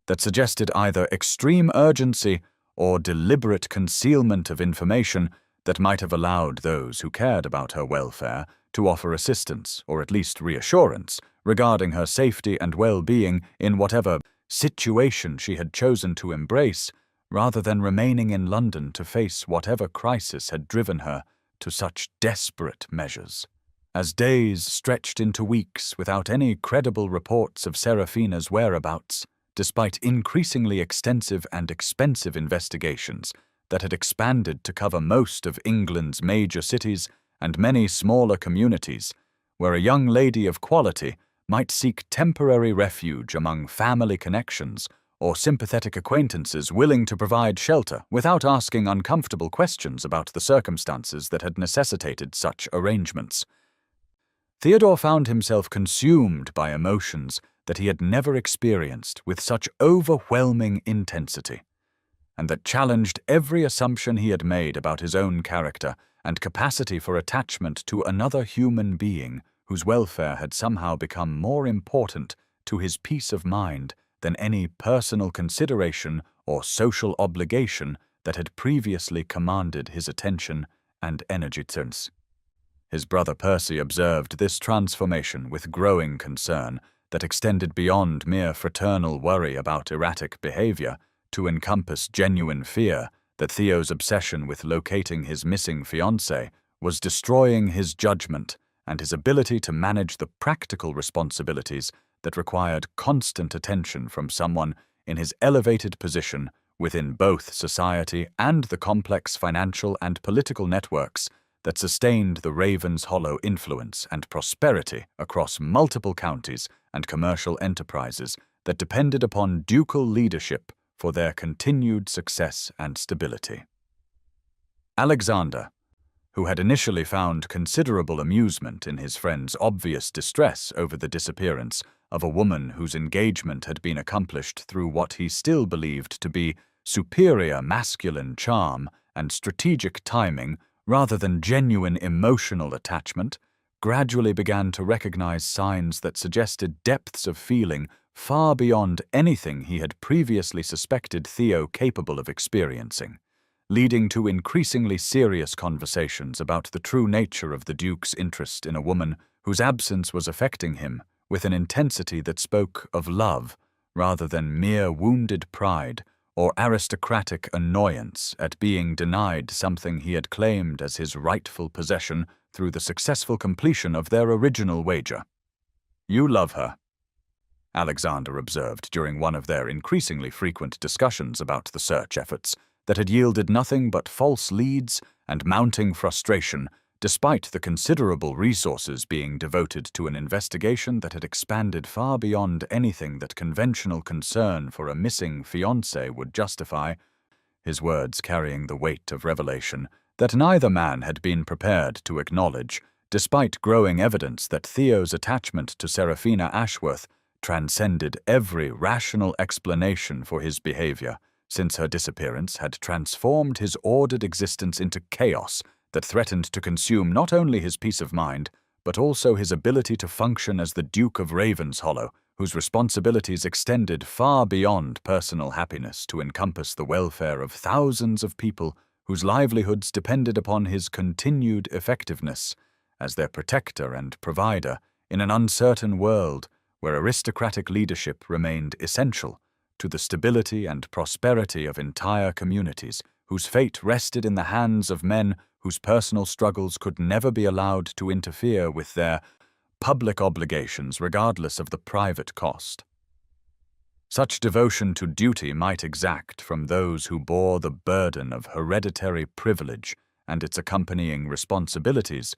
that suggested either extreme urgency or deliberate concealment of information that might have allowed those who cared about her welfare to offer assistance or at least reassurance regarding her safety and well-being in whatever situation she had chosen to embrace, rather than remaining in London to face whatever crisis had driven her to such desperate measures. As days stretched into weeks without any credible reports of Seraphina's whereabouts, despite increasingly extensive and expensive investigations that had expanded to cover most of England's major cities and many smaller communities, where a young lady of quality might seek temporary refuge among family connections or sympathetic acquaintances willing to provide shelter without asking uncomfortable questions about the circumstances that had necessitated such arrangements. Theodore found himself consumed by emotions that he had never experienced with such overwhelming intensity, and that challenged every assumption he had made about his own character and capacity for attachment to another human being whose welfare had somehow become more important to his peace of mind than any personal consideration or social obligation that had previously commanded his attention and energies. His brother Percy observed this transformation with growing concern that extended beyond mere fraternal worry about erratic behavior to encompass genuine fear that Theo's obsession with locating his missing fiancée was destroying his judgment and his ability to manage the practical responsibilities that required constant attention from someone in his elevated position within both society and the complex financial and political networks that sustained the Ravens Hollow influence and prosperity across multiple counties and commercial enterprises that depended upon ducal leadership for their continued success and stability. Alexander, who had initially found considerable amusement in his friend's obvious distress over the disappearance of a woman whose engagement had been accomplished through what he still believed to be superior masculine charm and strategic timing rather than genuine emotional attachment, gradually began to recognize signs that suggested depths of feeling far beyond anything he had previously suspected Theo capable of experiencing, leading to increasingly serious conversations about the true nature of the Duke's interest in a woman whose absence was affecting him with an intensity that spoke of love rather than mere wounded pride or aristocratic annoyance at being denied something he had claimed as his rightful possession through the successful completion of their original wager. "You love her," Alexander observed during one of their increasingly frequent discussions about the search efforts that had yielded nothing but false leads and mounting frustration, despite the considerable resources being devoted to an investigation that had expanded far beyond anything that conventional concern for a missing fiancé would justify, his words carrying the weight of revelation that neither man had been prepared to acknowledge, despite growing evidence that Theo's attachment to Seraphina Ashworth transcended every rational explanation for his behavior, since her disappearance had transformed his ordered existence into chaos that threatened to consume not only his peace of mind, but also his ability to function as the Duke of Ravenshollow, whose responsibilities extended far beyond personal happiness to encompass the welfare of thousands of people whose livelihoods depended upon his continued effectiveness as their protector and provider in an uncertain world where aristocratic leadership remained essential to the stability and prosperity of entire communities whose fate rested in the hands of men whose personal struggles could never be allowed to interfere with their public obligations regardless of the private cost. Such devotion to duty might exact from those who bore the burden of hereditary privilege and its accompanying responsibilities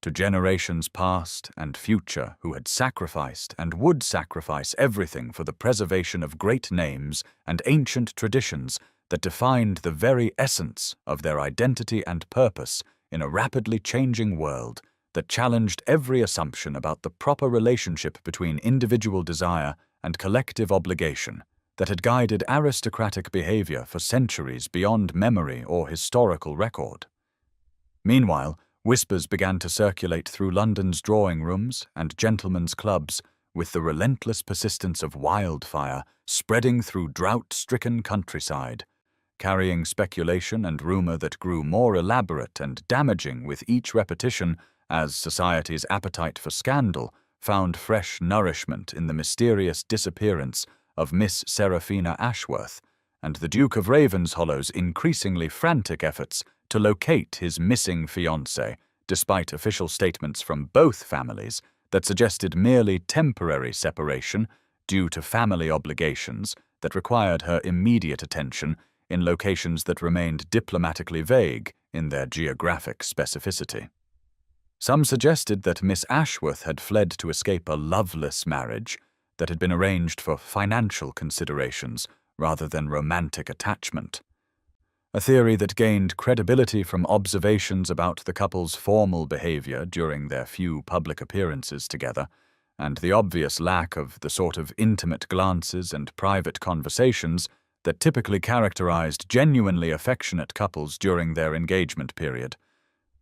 to generations past and future who had sacrificed and would sacrifice everything for the preservation of great names and ancient traditions that defined the very essence of their identity and purpose in a rapidly changing world that challenged every assumption about the proper relationship between individual desire and collective obligation that had guided aristocratic behavior for centuries beyond memory or historical record. Meanwhile, whispers began to circulate through London's drawing rooms and gentlemen's clubs with the relentless persistence of wildfire spreading through drought-stricken countryside, carrying speculation and rumor that grew more elaborate and damaging with each repetition as society's appetite for scandal found fresh nourishment in the mysterious disappearance of Miss Seraphina Ashworth and the Duke of Ravenshollow's increasingly frantic efforts to locate his missing fiancée, despite official statements from both families that suggested merely temporary separation due to family obligations that required her immediate attention in locations that remained diplomatically vague in their geographic specificity. Some suggested that Miss Ashworth had fled to escape a loveless marriage, that had been arranged for financial considerations rather than romantic attachment. A theory that gained credibility from observations about the couple's formal behavior during their few public appearances together, and the obvious lack of the sort of intimate glances and private conversations that typically characterized genuinely affectionate couples during their engagement period.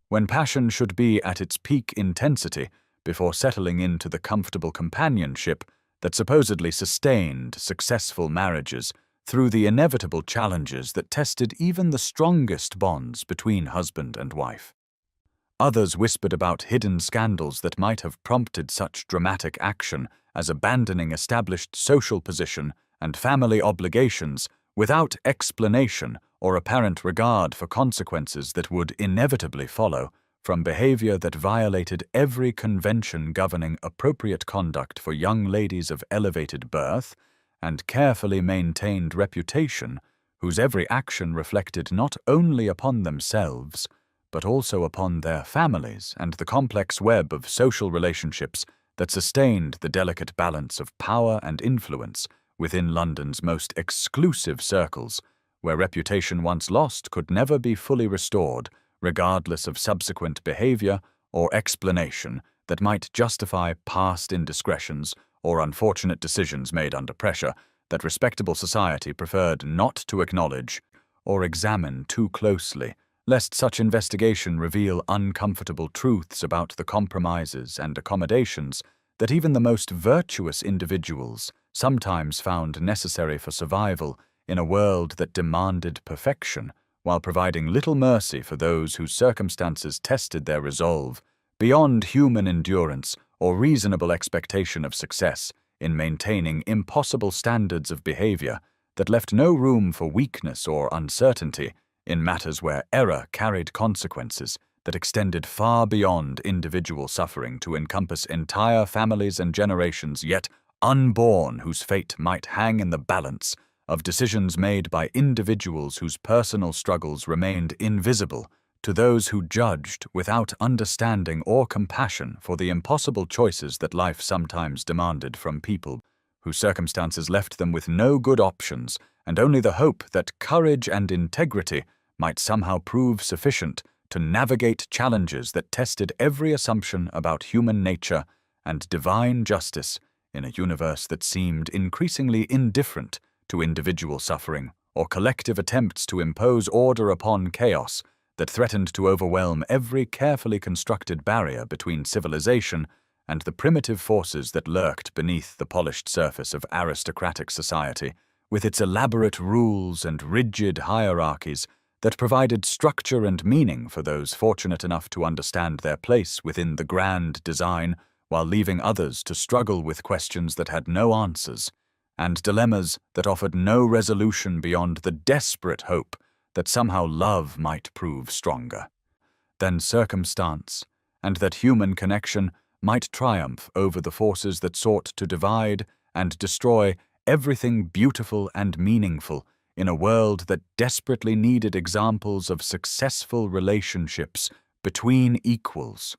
When passion should be at its peak intensity before settling into the comfortable companionship that supposedly sustained successful marriages through the inevitable challenges that tested even the strongest bonds between husband and wife. Others whispered about hidden scandals that might have prompted such dramatic action as abandoning established social position and family obligations without explanation or apparent regard for consequences that would inevitably follow from behavior that violated every convention governing appropriate conduct for young ladies of elevated birth and carefully maintained reputation, whose every action reflected not only upon themselves, but also upon their families and the complex web of social relationships that sustained the delicate balance of power and influence within London's most exclusive circles, where reputation once lost could never be fully restored, regardless of subsequent behavior or explanation that might justify past indiscretions or unfortunate decisions made under pressure that respectable society preferred not to acknowledge or examine too closely, lest such investigation reveal uncomfortable truths about the compromises and accommodations that even the most virtuous individuals sometimes found necessary for survival in a world that demanded perfection, while providing little mercy for those whose circumstances tested their resolve beyond human endurance or reasonable expectation of success in maintaining impossible standards of behavior that left no room for weakness or uncertainty in matters where error carried consequences that extended far beyond individual suffering to encompass entire families and generations yet unborn whose fate might hang in the balance of decisions made by individuals whose personal struggles remained invisible to those who judged without understanding or compassion for the impossible choices that life sometimes demanded from people whose circumstances left them with no good options and only the hope that courage and integrity might somehow prove sufficient to navigate challenges that tested every assumption about human nature and divine justice in a universe that seemed increasingly indifferent to individual suffering or collective attempts to impose order upon chaos that threatened to overwhelm every carefully constructed barrier between civilization and the primitive forces that lurked beneath the polished surface of aristocratic society, with its elaborate rules and rigid hierarchies that provided structure and meaning for those fortunate enough to understand their place within the grand design, while leaving others to struggle with questions that had no answers, and dilemmas that offered no resolution beyond the desperate hope that somehow love might prove stronger than circumstance, and that human connection might triumph over the forces that sought to divide and destroy everything beautiful and meaningful in a world that desperately needed examples of successful relationships between equals,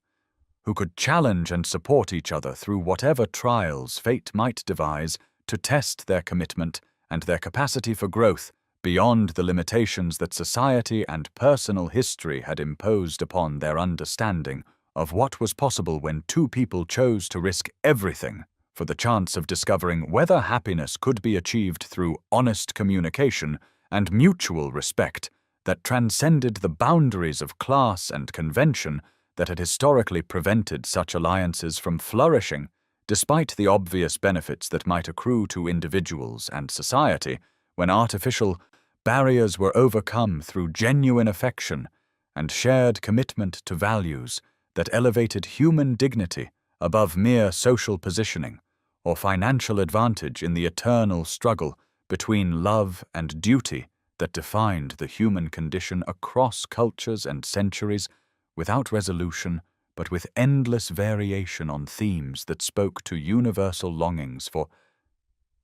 who could challenge and support each other through whatever trials fate might devise to test their commitment and their capacity for growth beyond the limitations that society and personal history had imposed upon their understanding of what was possible when two people chose to risk everything for the chance of discovering whether happiness could be achieved through honest communication and mutual respect that transcended the boundaries of class and convention that had historically prevented such alliances from flourishing, despite the obvious benefits that might accrue to individuals and society when artificial barriers were overcome through genuine affection and shared commitment to values that elevated human dignity above mere social positioning or financial advantage in the eternal struggle between love and duty that defined the human condition across cultures and centuries, without resolution but with endless variation on themes that spoke to universal longings for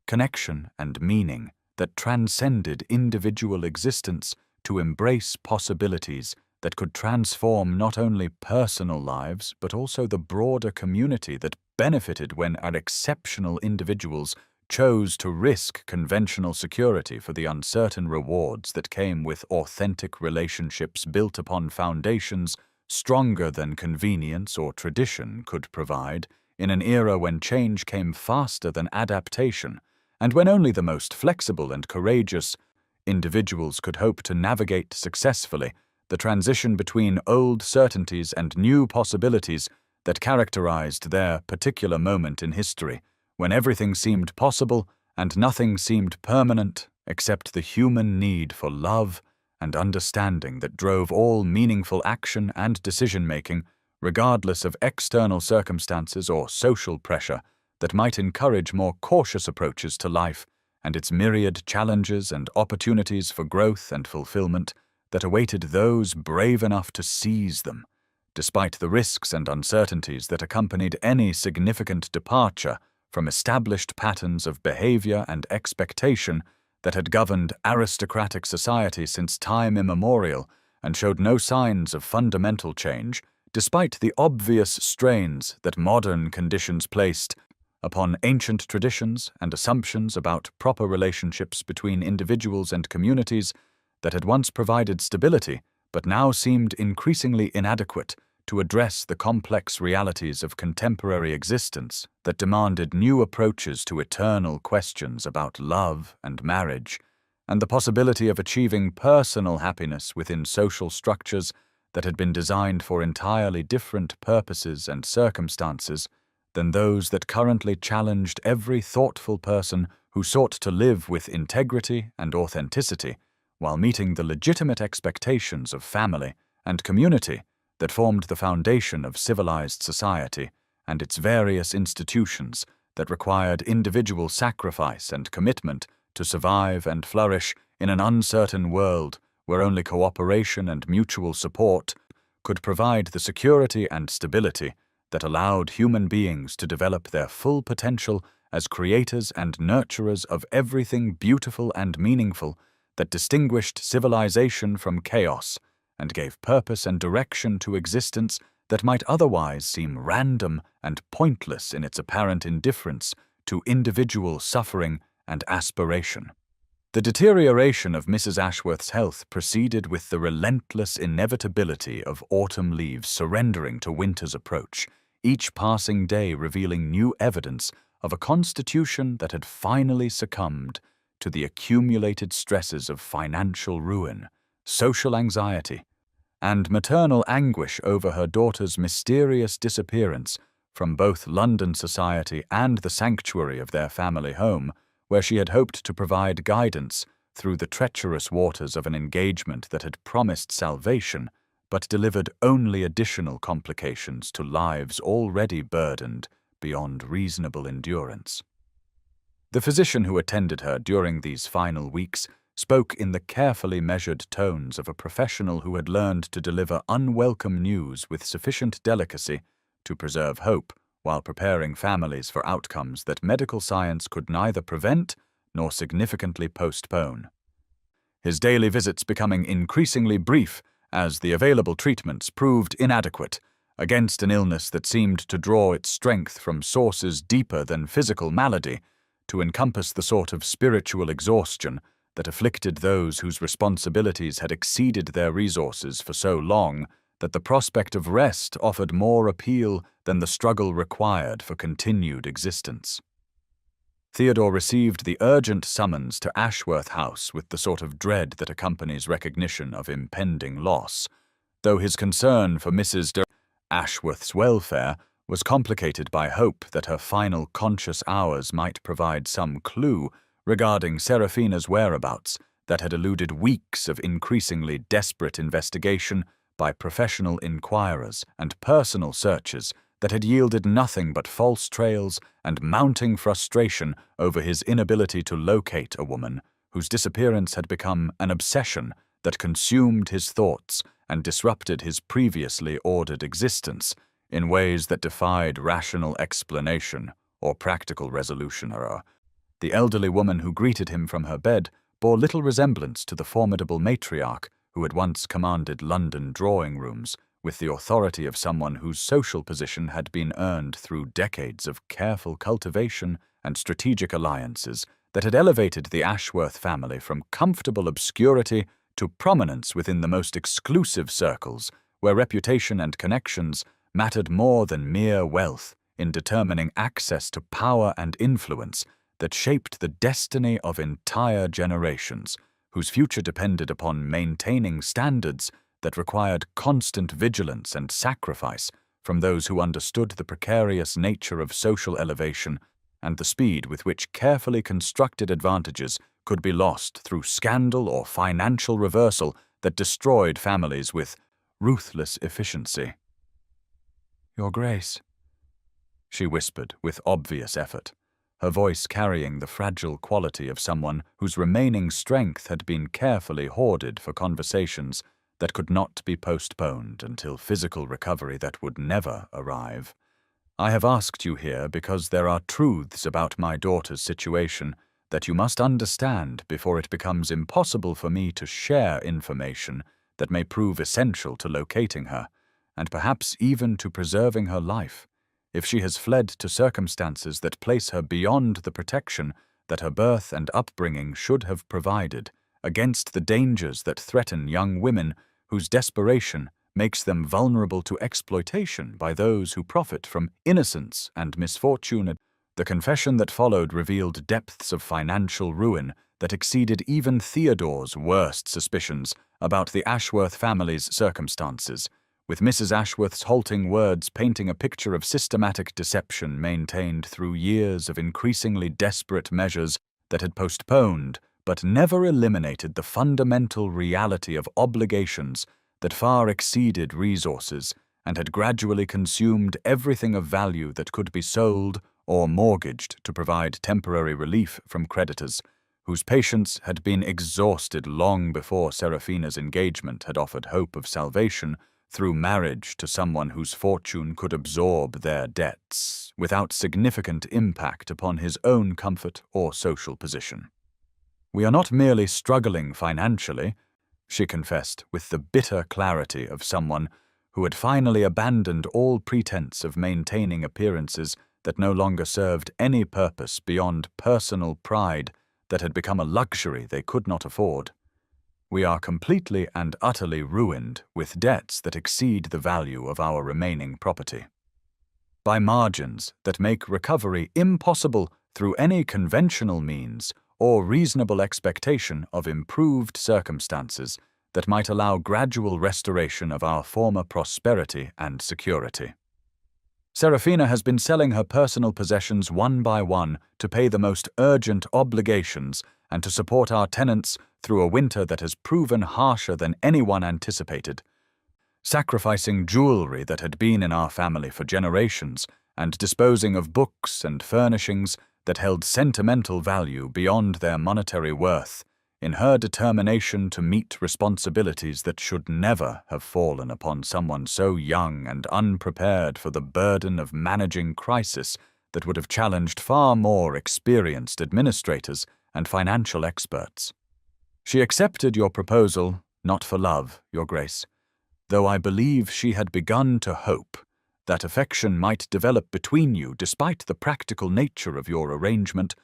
connection and meaning that transcended individual existence to embrace possibilities that could transform not only personal lives but also the broader community that benefited when exceptional individuals chose to risk conventional security for the uncertain rewards that came with authentic relationships built upon foundations stronger than convenience or tradition could provide, in an era when change came faster than adaptation, and when only the most flexible and courageous individuals could hope to navigate successfully the transition between old certainties and new possibilities that characterized their particular moment in history, when everything seemed possible and nothing seemed permanent except the human need for love and understanding that drove all meaningful action and decision-making, regardless of external circumstances or social pressure that might encourage more cautious approaches to life and its myriad challenges and opportunities for growth and fulfillment that awaited those brave enough to seize them, despite the risks and uncertainties that accompanied any significant departure from established patterns of behavior and expectation that had governed aristocratic society since time immemorial and showed no signs of fundamental change, despite the obvious strains that modern conditions placed upon ancient traditions and assumptions about proper relationships between individuals and communities that had once provided stability but now seemed increasingly inadequate to address the complex realities of contemporary existence that demanded new approaches to eternal questions about love and marriage, and the possibility of achieving personal happiness within social structures that had been designed for entirely different purposes and circumstances than those that currently challenged every thoughtful person who sought to live with integrity and authenticity while meeting the legitimate expectations of family and community that formed the foundation of civilized society and its various institutions that required individual sacrifice and commitment to survive and flourish in an uncertain world where only cooperation and mutual support could provide the security and stability that allowed human beings to develop their full potential as creators and nurturers of everything beautiful and meaningful that distinguished civilization from chaos and gave purpose and direction to existence that might otherwise seem random and pointless in its apparent indifference to individual suffering and aspiration. The deterioration of Mrs. Ashworth's health proceeded with the relentless inevitability of autumn leaves surrendering to winter's approach, each passing day revealing new evidence of a constitution that had finally succumbed to the accumulated stresses of financial ruin, social anxiety, and maternal anguish over her daughter's mysterious disappearance from both London society and the sanctuary of their family home, where she had hoped to provide guidance through the treacherous waters of an engagement that had promised salvation, but delivered only additional complications to lives already burdened beyond reasonable endurance. The physician who attended her during these final weeks spoke in the carefully measured tones of a professional who had learned to deliver unwelcome news with sufficient delicacy to preserve hope while preparing families for outcomes that medical science could neither prevent nor significantly postpone. His daily visits becoming increasingly brief as the available treatments proved inadequate against an illness that seemed to draw its strength from sources deeper than physical malady, to encompass the sort of spiritual exhaustion that afflicted those whose responsibilities had exceeded their resources for so long that the prospect of rest offered more appeal than the struggle required for continued existence. Theodore received the urgent summons to Ashworth House with the sort of dread that accompanies recognition of impending loss, though his concern for Mrs. Ashworth's welfare was complicated by hope that her final conscious hours might provide some clue regarding Seraphina's whereabouts that had eluded weeks of increasingly desperate investigation by professional inquirers and personal searches that had yielded nothing but false trails and mounting frustration over his inability to locate a woman whose disappearance had become an obsession that consumed his thoughts and disrupted his previously ordered existence in ways that defied rational explanation or practical resolution. The elderly woman who greeted him from her bed bore little resemblance to the formidable matriarch who had once commanded London drawing rooms with the authority of someone whose social position had been earned through decades of careful cultivation and strategic alliances that had elevated the Ashworth family from comfortable obscurity to prominence within the most exclusive circles, where reputation and connections mattered more than mere wealth in determining access to power and influence that shaped the destiny of entire generations, whose future depended upon maintaining standards that required constant vigilance and sacrifice from those who understood the precarious nature of social elevation and the speed with which carefully constructed advantages could be lost through scandal or financial reversal that destroyed families with ruthless efficiency. "Your Grace," she whispered with obvious effort, her voice carrying the fragile quality of someone whose remaining strength had been carefully hoarded for conversations that could not be postponed until physical recovery that would never arrive. "I have asked you here because there are truths about my daughter's situation that you must understand before it becomes impossible for me to share information that may prove essential to locating her, and perhaps even to preserving her life, if she has fled to circumstances that place her beyond the protection that her birth and upbringing should have provided, against the dangers that threaten young women whose desperation makes them vulnerable to exploitation by those who profit from innocence and misfortune." The confession that followed revealed depths of financial ruin that exceeded even Theodore's worst suspicions about the Ashworth family's circumstances, with Mrs. Ashworth's halting words painting a picture of systematic deception maintained through years of increasingly desperate measures that had postponed but never eliminated the fundamental reality of obligations that far exceeded resources and had gradually consumed everything of value that could be sold or mortgaged to provide temporary relief from creditors, whose patience had been exhausted long before Seraphina's engagement had offered hope of salvation through marriage to someone whose fortune could absorb their debts without significant impact upon his own comfort or social position. "We are not merely struggling financially," she confessed with the bitter clarity of someone who had finally abandoned all pretense of maintaining appearances that no longer served any purpose beyond personal pride that had become a luxury they could not afford. "We are completely and utterly ruined with debts that exceed the value of our remaining property, by margins that make recovery impossible through any conventional means or reasonable expectation of improved circumstances that might allow gradual restoration of our former prosperity and security. Seraphina has been selling her personal possessions one by one to pay the most urgent obligations and to support our tenants through a winter that has proven harsher than anyone anticipated, sacrificing jewelry that had been in our family for generations and disposing of books and furnishings that held sentimental value beyond their monetary worth, in her determination to meet responsibilities that should never have fallen upon someone so young and unprepared for the burden of managing crisis that would have challenged far more experienced administrators and financial experts. She accepted your proposal, not for love, Your Grace, though I believe she had begun to hope that affection might develop between you despite the practical nature of your arrangement,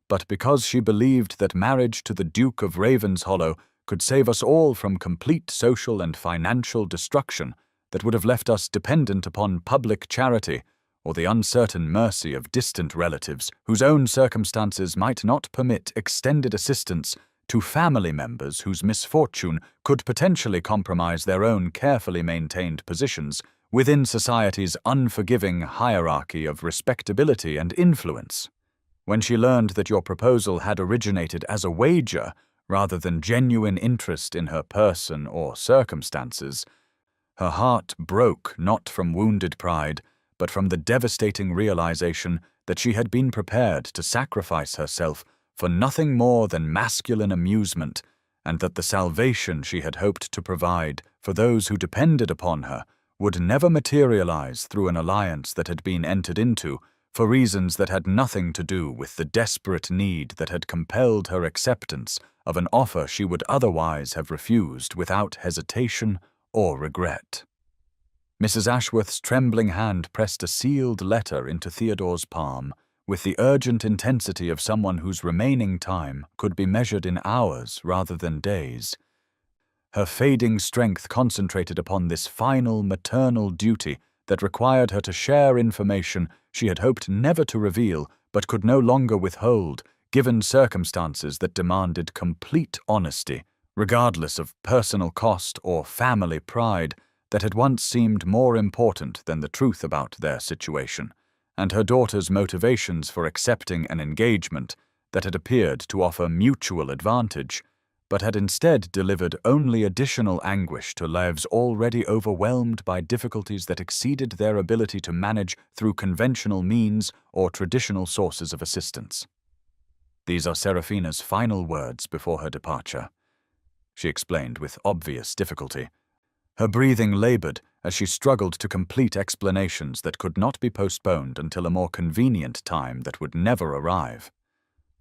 but because she believed that marriage to the Duke of Ravenshollow could save us all from complete social and financial destruction that would have left us dependent upon public charity or the uncertain mercy of distant relatives whose own circumstances might not permit extended assistance to family members whose misfortune could potentially compromise their own carefully maintained positions within society's unforgiving hierarchy of respectability and influence. When she learned that your proposal had originated as a wager rather than genuine interest in her person or circumstances, her heart broke not from wounded pride, but from the devastating realization that she had been prepared to sacrifice herself for nothing more than masculine amusement, and that the salvation she had hoped to provide for those who depended upon her would never materialize through an alliance that had been entered into for reasons that had nothing to do with the desperate need that had compelled her acceptance of an offer she would otherwise have refused without hesitation or regret. Mrs. Ashworth's trembling hand pressed a sealed letter into Theodore's palm, with the urgent intensity of someone whose remaining time could be measured in hours rather than days. Her fading strength concentrated upon this final maternal duty that required her to share information she had hoped never to reveal but could no longer withhold, given circumstances that demanded complete honesty, regardless of personal cost or family pride that had once seemed more important than the truth about their situation, and her daughter's motivations for accepting an engagement that had appeared to offer mutual advantage, but had instead delivered only additional anguish to lives already overwhelmed by difficulties that exceeded their ability to manage through conventional means or traditional sources of assistance. These are Seraphina's final words before her departure, she explained with obvious difficulty. Her breathing labored as she struggled to complete explanations that could not be postponed until a more convenient time that would never arrive.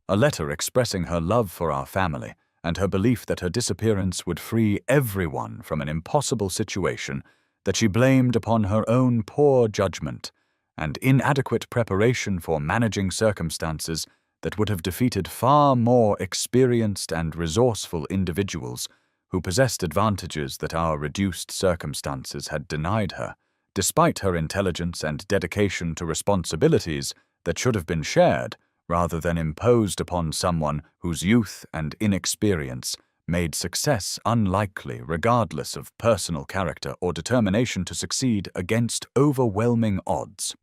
A letter expressing her love for our family and her belief that her disappearance would free everyone from an impossible situation that she blamed upon her own poor judgment and inadequate preparation for managing circumstances that would have defeated far more experienced and resourceful individuals who possessed advantages that our reduced circumstances had denied her, despite her intelligence and dedication to responsibilities that should have been shared rather than imposed upon someone whose youth and inexperience made success unlikely regardless of personal character or determination to succeed against overwhelming odds.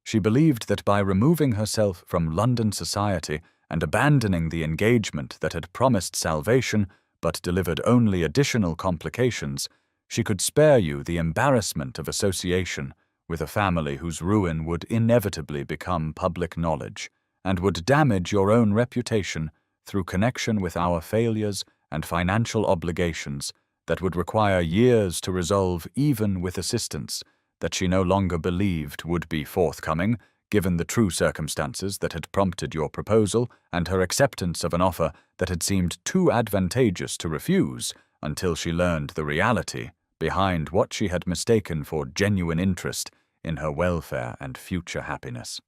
She believed that by removing herself from London society and abandoning the engagement that had promised salvation but delivered only additional complications, she could spare you the embarrassment of association with a family whose ruin would inevitably become public knowledge and would damage your own reputation through connection with our failures and financial obligations that would require years to resolve even with assistance that she no longer believed would be forthcoming, given the true circumstances that had prompted your proposal and her acceptance of an offer that had seemed too advantageous to refuse until she learned the reality behind what she had mistaken for genuine interest in her welfare and future happiness.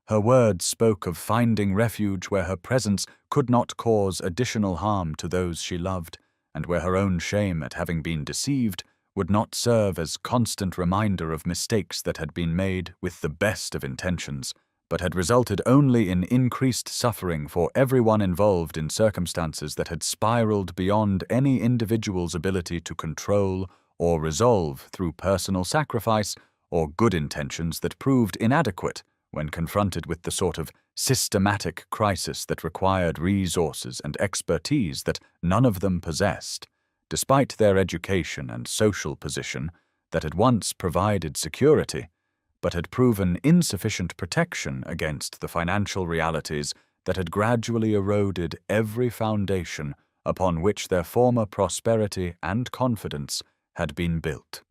Her words spoke of finding refuge where her presence could not cause additional harm to those she loved, and where her own shame at having been deceived would not serve as constant reminder of mistakes that had been made with the best of intentions, but had resulted only in increased suffering for everyone involved in circumstances that had spiraled beyond any individual's ability to control or resolve through personal sacrifice or good intentions that proved inadequate when confronted with the sort of systematic crisis that required resources and expertise that none of them possessed, despite their education and social position that had once provided security, but had proven insufficient protection against the financial realities that had gradually eroded every foundation upon which their former prosperity and confidence had been built,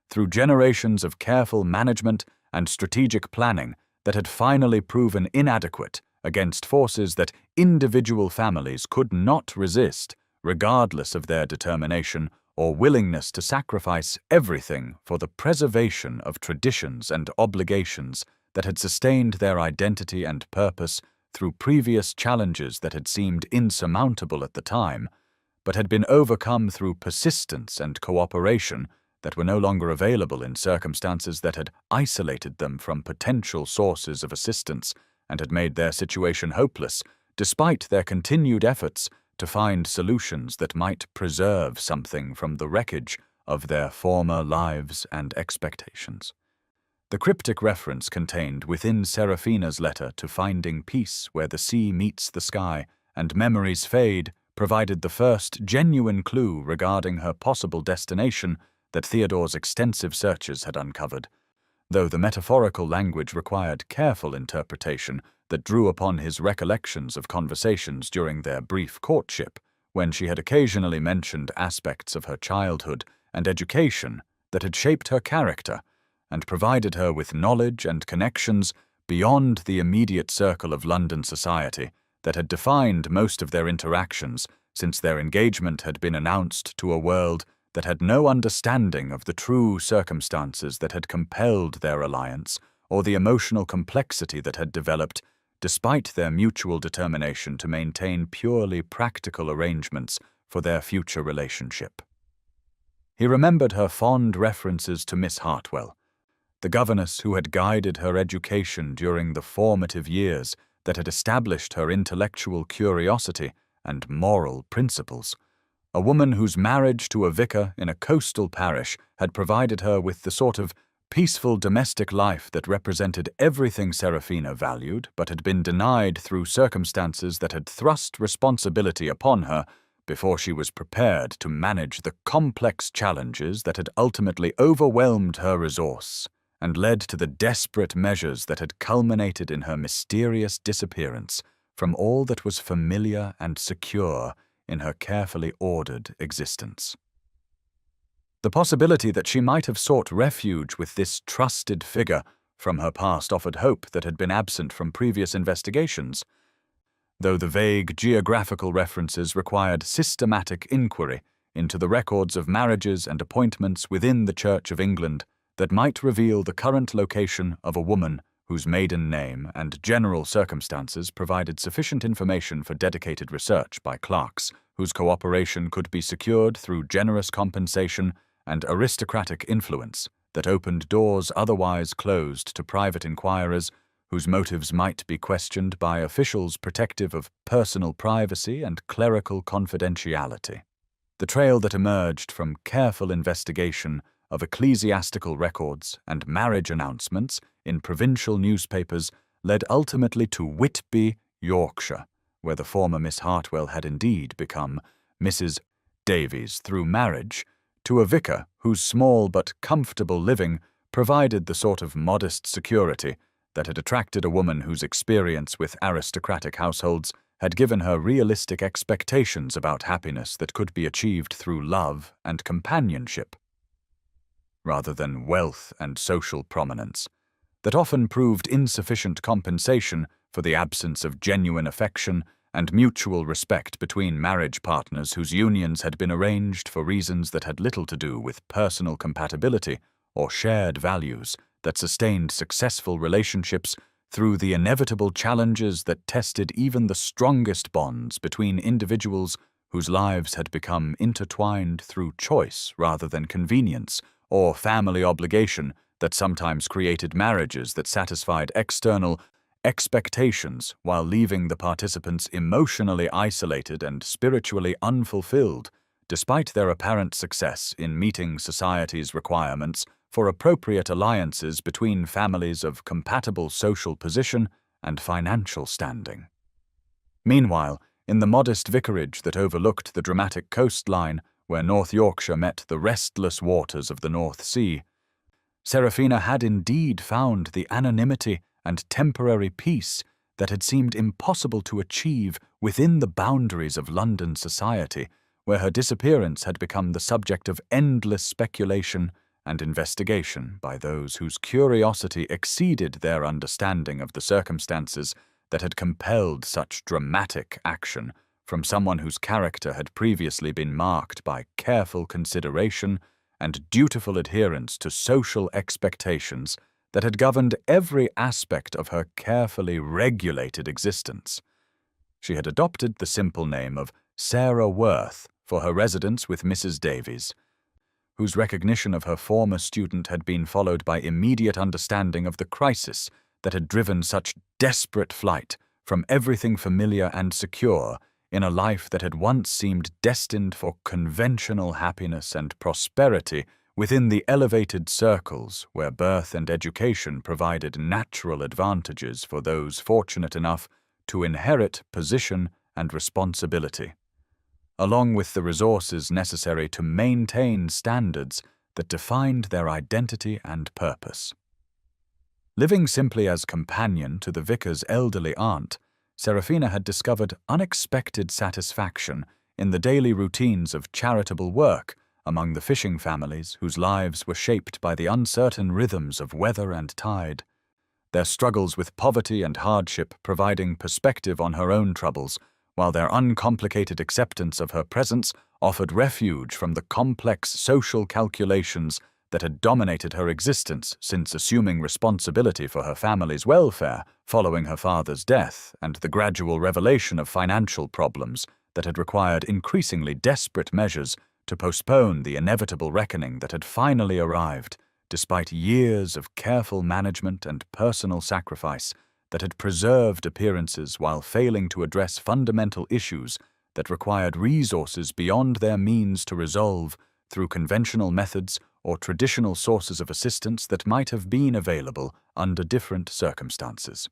through generations of careful management and strategic planning that had finally proven inadequate against forces that individual families could not resist, regardless of their determination or willingness to sacrifice everything for the preservation of traditions and obligations that had sustained their identity and purpose through previous challenges that had seemed insurmountable at the time, but had been overcome through persistence and cooperation that were no longer available in circumstances that had isolated them from potential sources of assistance and had made their situation hopeless, despite their continued efforts to find solutions that might preserve something from the wreckage of their former lives and expectations. The cryptic reference contained within Seraphina's letter to finding peace where the sea meets the sky and memories fade provided the first genuine clue regarding her possible destination that Theodore's extensive searches had uncovered, though the metaphorical language required careful interpretation that drew upon his recollections of conversations during their brief courtship, when she had occasionally mentioned aspects of her childhood and education that had shaped her character and provided her with knowledge and connections beyond the immediate circle of London society that had defined most of their interactions since their engagement had been announced to a world that had no understanding of the true circumstances that had compelled their alliance or the emotional complexity that had developed despite their mutual determination to maintain purely practical arrangements for their future relationship. He remembered her fond references to Miss Hartwell, the governess who had guided her education during the formative years that had established her intellectual curiosity and moral principles, a woman whose marriage to a vicar in a coastal parish had provided her with the sort of peaceful domestic life that represented everything Serafina valued but had been denied through circumstances that had thrust responsibility upon her before she was prepared to manage the complex challenges that had ultimately overwhelmed her resource and led to the desperate measures that had culminated in her mysterious disappearance from all that was familiar and secure in her carefully ordered existence. The possibility that she might have sought refuge with this trusted figure from her past offered hope that had been absent from previous investigations, though the vague geographical references required systematic inquiry into the records of marriages and appointments within the Church of England that might reveal the current location of a woman whose maiden name and general circumstances provided sufficient information for dedicated research by clerks whose cooperation could be secured through generous compensation and aristocratic influence that opened doors otherwise closed to private inquirers whose motives might be questioned by officials protective of personal privacy and clerical confidentiality. The trail that emerged from careful investigation of ecclesiastical records and marriage announcements in provincial newspapers led ultimately to Whitby, Yorkshire, where the former Miss Hartwell had indeed become Mrs. Davies through marriage to a vicar whose small but comfortable living provided the sort of modest security that had attracted a woman whose experience with aristocratic households had given her realistic expectations about happiness that could be achieved through love and companionship, rather than wealth and social prominence, that often proved insufficient compensation for the absence of genuine affection and mutual respect between marriage partners whose unions had been arranged for reasons that had little to do with personal compatibility or shared values that sustained successful relationships through the inevitable challenges that tested even the strongest bonds between individuals whose lives had become intertwined through choice rather than convenience or family obligation that sometimes created marriages that satisfied external expectations while leaving the participants emotionally isolated and spiritually unfulfilled, despite their apparent success in meeting society's requirements for appropriate alliances between families of compatible social position and financial standing. Meanwhile, in the modest vicarage that overlooked the dramatic coastline where North Yorkshire met the restless waters of the North Sea, Serafina had indeed found the anonymity and temporary peace that had seemed impossible to achieve within the boundaries of London society, where her disappearance had become the subject of endless speculation and investigation by those whose curiosity exceeded their understanding of the circumstances that had compelled such dramatic action from someone whose character had previously been marked by careful consideration and dutiful adherence to social expectations that had governed every aspect of her carefully regulated existence. She had adopted the simple name of Sarah Worth for her residence with Mrs. Davies, whose recognition of her former student had been followed by immediate understanding of the crisis that had driven such desperate flight from everything familiar and secure in a life that had once seemed destined for conventional happiness and prosperity within the elevated circles where birth and education provided natural advantages for those fortunate enough to inherit position and responsibility, along with the resources necessary to maintain standards that defined their identity and purpose. Living simply as companion to the vicar's elderly aunt, Serafina had discovered unexpected satisfaction in the daily routines of charitable work among the fishing families whose lives were shaped by the uncertain rhythms of weather and tide, their struggles with poverty and hardship providing perspective on her own troubles, while their uncomplicated acceptance of her presence offered refuge from the complex social calculations that had dominated her existence since assuming responsibility for her family's welfare following her father's death and the gradual revelation of financial problems that had required increasingly desperate measures to postpone the inevitable reckoning that had finally arrived, despite years of careful management and personal sacrifice that had preserved appearances while failing to address fundamental issues that required resources beyond their means to resolve through conventional methods or traditional sources of assistance that might have been available under different circumstances.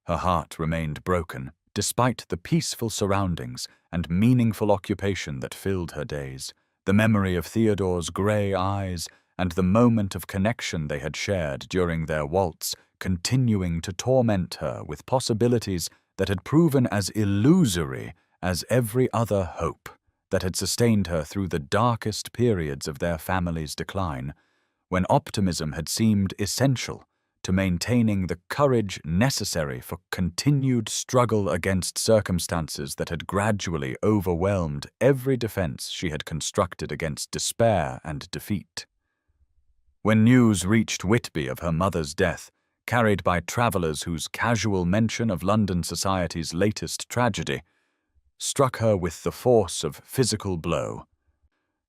Her heart remained broken, despite the peaceful surroundings and meaningful occupation that filled her days. The memory of Theodore's gray eyes and the moment of connection they had shared during their waltz continuing to torment her with possibilities that had proven as illusory as every other hope that had sustained her through the darkest periods of their family's decline, when optimism had seemed essential to maintaining the courage necessary for continued struggle against circumstances that had gradually overwhelmed every defense she had constructed against despair and defeat. When news reached Whitby of her mother's death, carried by travellers whose casual mention of London society's latest tragedy struck her with the force of physical blow,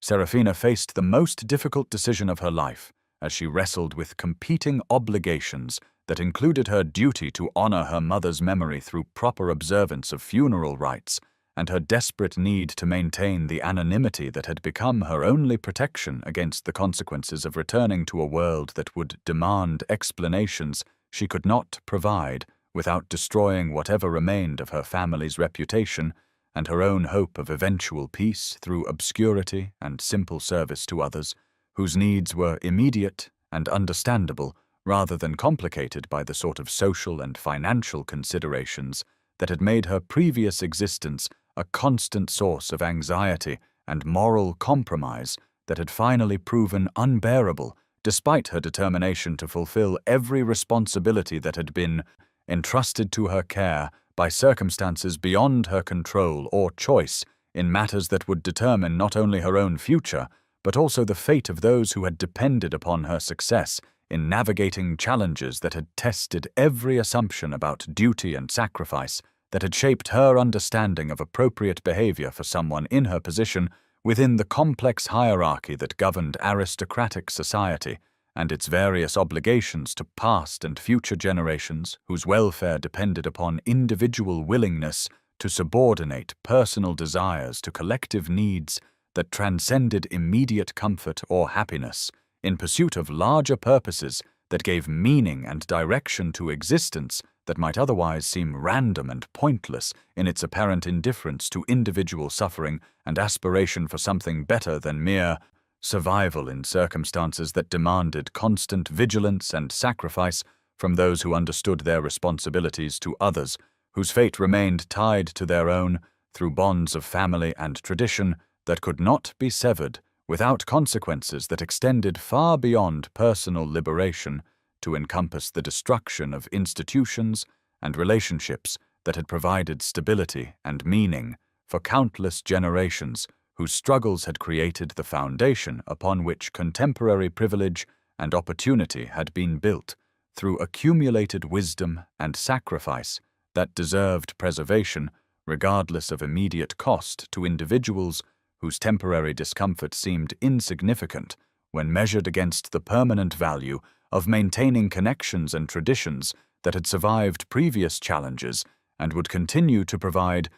Serafina faced the most difficult decision of her life as she wrestled with competing obligations that included her duty to honor her mother's memory through proper observance of funeral rites and her desperate need to maintain the anonymity that had become her only protection against the consequences of returning to a world that would demand explanations she could not provide without destroying whatever remained of her family's reputation and her own hope of eventual peace through obscurity and simple service to others, whose needs were immediate and understandable rather than complicated by the sort of social and financial considerations that had made her previous existence a constant source of anxiety and moral compromise that had finally proven unbearable despite her determination to fulfill every responsibility that had been entrusted to her care by circumstances beyond her control or choice in matters that would determine not only her own future, but also the fate of those who had depended upon her success in navigating challenges that had tested every assumption about duty and sacrifice that had shaped her understanding of appropriate behavior for someone in her position within the complex hierarchy that governed aristocratic society and its various obligations to past and future generations whose welfare depended upon individual willingness to subordinate personal desires to collective needs that transcended immediate comfort or happiness in pursuit of larger purposes that gave meaning and direction to existence that might otherwise seem random and pointless in its apparent indifference to individual suffering and aspiration for something better than mere survival in circumstances that demanded constant vigilance and sacrifice from those who understood their responsibilities to others, whose fate remained tied to their own through bonds of family and tradition that could not be severed without consequences that extended far beyond personal liberation to encompass the destruction of institutions and relationships that had provided stability and meaning for countless generations whose struggles had created the foundation upon which contemporary privilege and opportunity had been built through accumulated wisdom and sacrifice that deserved preservation regardless of immediate cost to individuals whose temporary discomfort seemed insignificant when measured against the permanent value of maintaining connections and traditions that had survived previous challenges and would continue to provide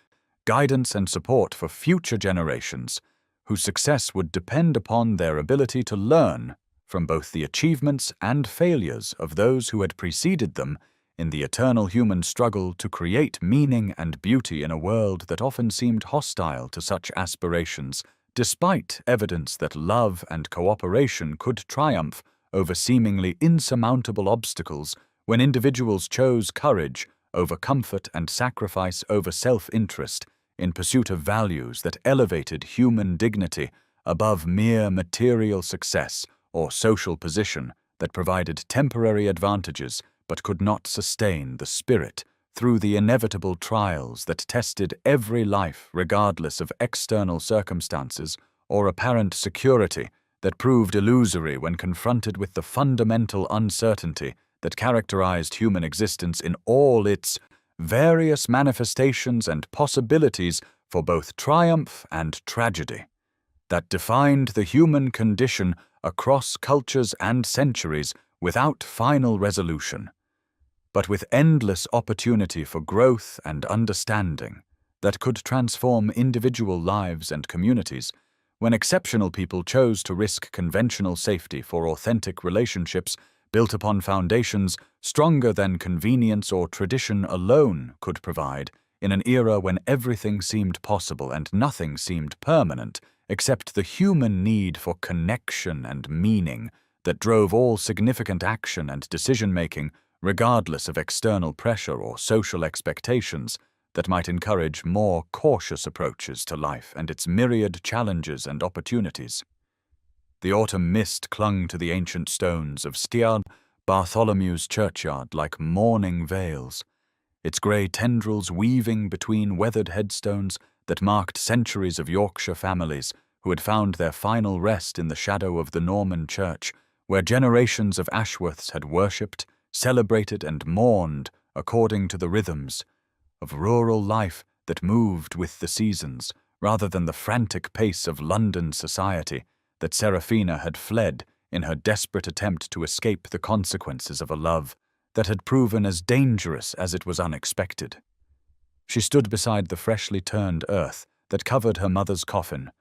guidance and support for future generations, whose success would depend upon their ability to learn from both the achievements and failures of those who had preceded them in the eternal human struggle to create meaning and beauty in a world that often seemed hostile to such aspirations, despite evidence that love and cooperation could triumph over seemingly insurmountable obstacles when individuals chose courage over comfort and sacrifice over self-interest in pursuit of values that elevated human dignity above mere material success or social position that provided temporary advantages but could not sustain the spirit through the inevitable trials that tested every life regardless of external circumstances or apparent security that proved illusory when confronted with the fundamental uncertainty that characterized human existence in all its various manifestations and possibilities for both triumph and tragedy, that defined the human condition across cultures and centuries without final resolution, but with endless opportunity for growth and understanding that could transform individual lives and communities when exceptional people chose to risk conventional safety for authentic relationships built upon foundations stronger than convenience or tradition alone could provide, in an era when everything seemed possible and nothing seemed permanent except the human need for connection and meaning that drove all significant action and decision-making, regardless of external pressure or social expectations that might encourage more cautious approaches to life and its myriad challenges and opportunities. The autumn mist clung to the ancient stones of Stian Bartholomew's churchyard like mourning veils, its grey tendrils weaving between weathered headstones that marked centuries of Yorkshire families who had found their final rest in the shadow of the Norman church, where generations of Ashworths had worshipped, celebrated and mourned according to the rhythms of rural life that moved with the seasons, rather than the frantic pace of London society that Seraphina had fled in her desperate attempt to escape the consequences of a love that had proven as dangerous as it was unexpected. She stood beside the freshly turned earth that covered her mother's coffin,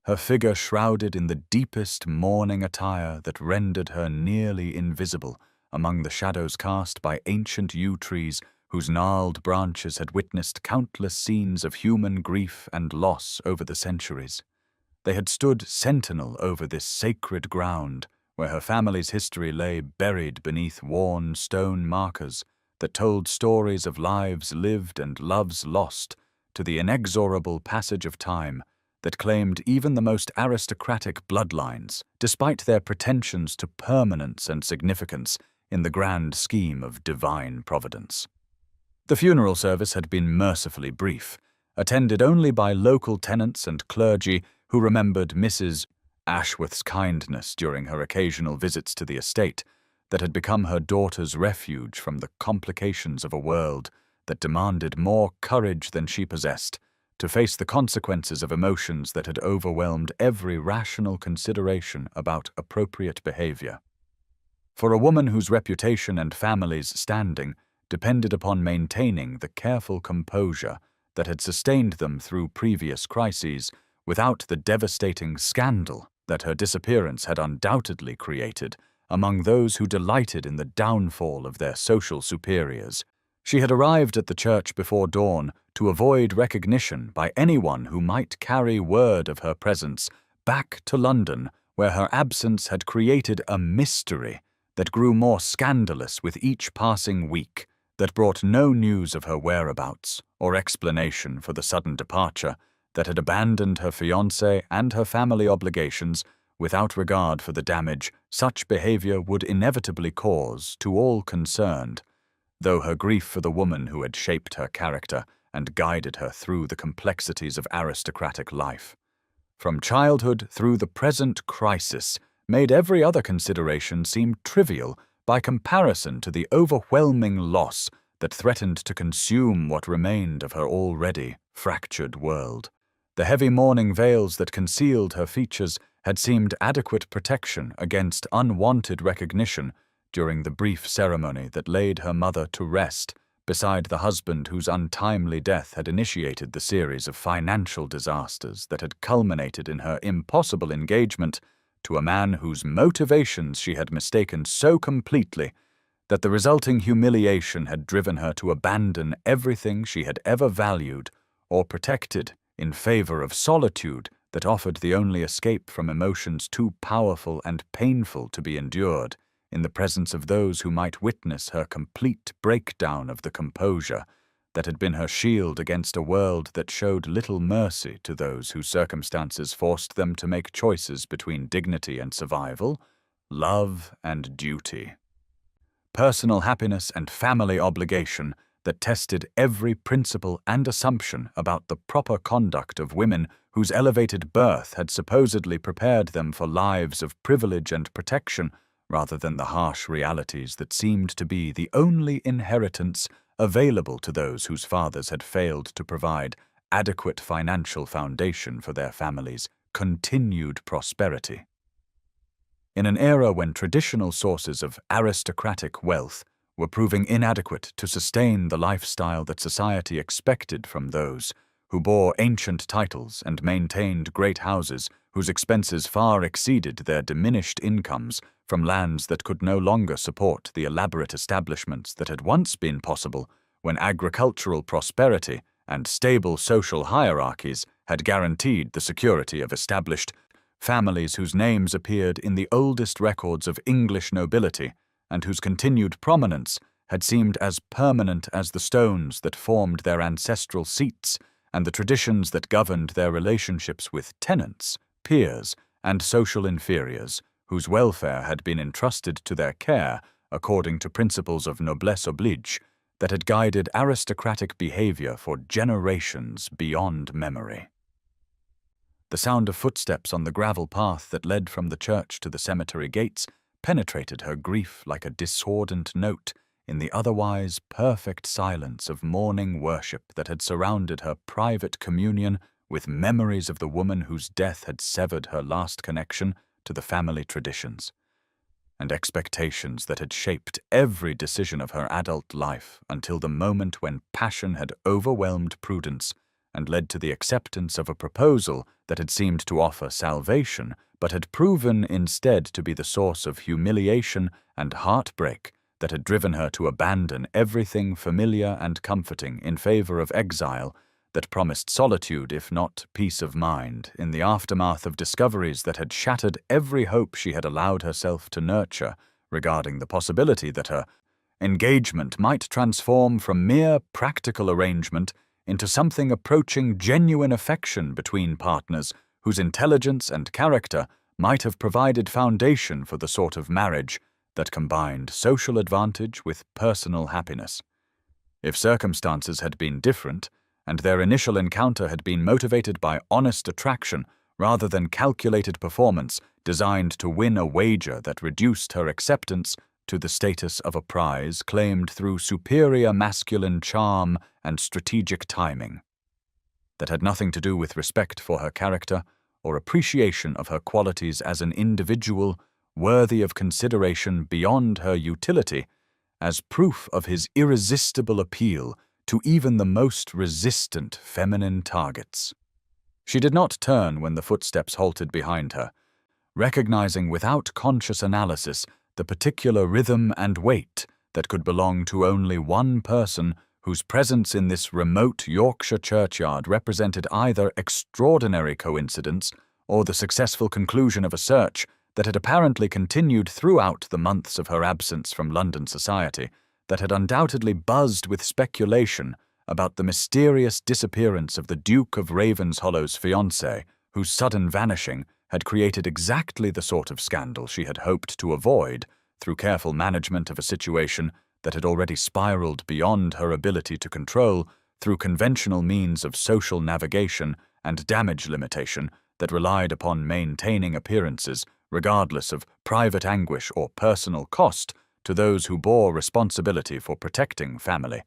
her figure shrouded in the deepest mourning attire that rendered her nearly invisible among the shadows cast by ancient yew trees whose gnarled branches had witnessed countless scenes of human grief and loss over the centuries. They had stood sentinel over this sacred ground where her family's history lay buried beneath worn stone markers that told stories of lives lived and loves lost to the inexorable passage of time that claimed even the most aristocratic bloodlines, despite their pretensions to permanence and significance in the grand scheme of divine providence. The funeral service had been mercifully brief, attended only by local tenants and clergy who remembered Mrs. Ashworth's kindness during her occasional visits to the estate that had become her daughter's refuge from the complications of a world that demanded more courage than she possessed to face the consequences of emotions that had overwhelmed every rational consideration about appropriate behavior. For a woman whose reputation and family's standing depended upon maintaining the careful composure that had sustained them through previous crises without the devastating scandal that her disappearance had undoubtedly created among those who delighted in the downfall of their social superiors, she had arrived at the church before dawn to avoid recognition by anyone who might carry word of her presence back to London, where her absence had created a mystery that grew more scandalous with each passing week, that brought no news of her whereabouts or explanation for the sudden departure that had abandoned her fiancé and her family obligations without regard for the damage such behavior would inevitably cause to all concerned, though her grief for the woman who had shaped her character and guided her through the complexities of aristocratic life, from childhood through the present crisis, made every other consideration seem trivial by comparison to the overwhelming loss that threatened to consume what remained of her already fractured world. The heavy mourning veils that concealed her features had seemed adequate protection against unwanted recognition during the brief ceremony that laid her mother to rest beside the husband whose untimely death had initiated the series of financial disasters that had culminated in her impossible engagement to a man whose motivations she had mistaken so completely that the resulting humiliation had driven her to abandon everything she had ever valued or protected in favor of solitude that offered the only escape from emotions too powerful and painful to be endured in the presence of those who might witness her complete breakdown of the composure that had been her shield against a world that showed little mercy to those whose circumstances forced them to make choices between dignity and survival, love and duty, personal happiness and family obligation that tested every principle and assumption about the proper conduct of women whose elevated birth had supposedly prepared them for lives of privilege and protection, rather than the harsh realities that seemed to be the only inheritance available to those whose fathers had failed to provide adequate financial foundation for their families' continued prosperity. In an era when traditional sources of aristocratic wealth were proving inadequate to sustain the lifestyle that society expected from those who bore ancient titles and maintained great houses whose expenses far exceeded their diminished incomes from lands that could no longer support the elaborate establishments that had once been possible when agricultural prosperity and stable social hierarchies had guaranteed the security of established families whose names appeared in the oldest records of English nobility and whose continued prominence had seemed as permanent as the stones that formed their ancestral seats and the traditions that governed their relationships with tenants, peers, and social inferiors, whose welfare had been entrusted to their care according to principles of noblesse oblige that had guided aristocratic behavior for generations beyond memory. The sound of footsteps on the gravel path that led from the church to the cemetery gates penetrated her grief like a discordant note in the otherwise perfect silence of morning worship that had surrounded her private communion with memories of the woman whose death had severed her last connection to the family traditions, and expectations that had shaped every decision of her adult life until the moment when passion had overwhelmed prudence and led to the acceptance of a proposal that had seemed to offer salvation, but had proven instead to be the source of humiliation and heartbreak that had driven her to abandon everything familiar and comforting in favor of exile that promised solitude if not peace of mind in the aftermath of discoveries that had shattered every hope she had allowed herself to nurture regarding the possibility that her engagement might transform from mere practical arrangement into something approaching genuine affection between partners whose intelligence and character might have provided foundation for the sort of marriage that combined social advantage with personal happiness. If circumstances had been different, and their initial encounter had been motivated by honest attraction rather than calculated performance designed to win a wager that reduced her acceptance to the status of a prize claimed through superior masculine charm and strategic timing, that had nothing to do with respect for her character or appreciation of her qualities as an individual worthy of consideration beyond her utility as proof of his irresistible appeal to even the most resistant feminine targets. She did not turn when the footsteps halted behind her, recognizing without conscious analysis the particular rhythm and weight that could belong to only one person whose presence in this remote Yorkshire churchyard represented either extraordinary coincidence or the successful conclusion of a search that had apparently continued throughout the months of her absence from London society, that had undoubtedly buzzed with speculation about the mysterious disappearance of the Duke of Ravenshollow's fiancée, whose sudden vanishing had created exactly the sort of scandal she had hoped to avoid through careful management of a situation that had already spiraled beyond her ability to control through conventional means of social navigation and damage limitation that relied upon maintaining appearances regardless of private anguish or personal cost to those who bore responsibility for protecting family.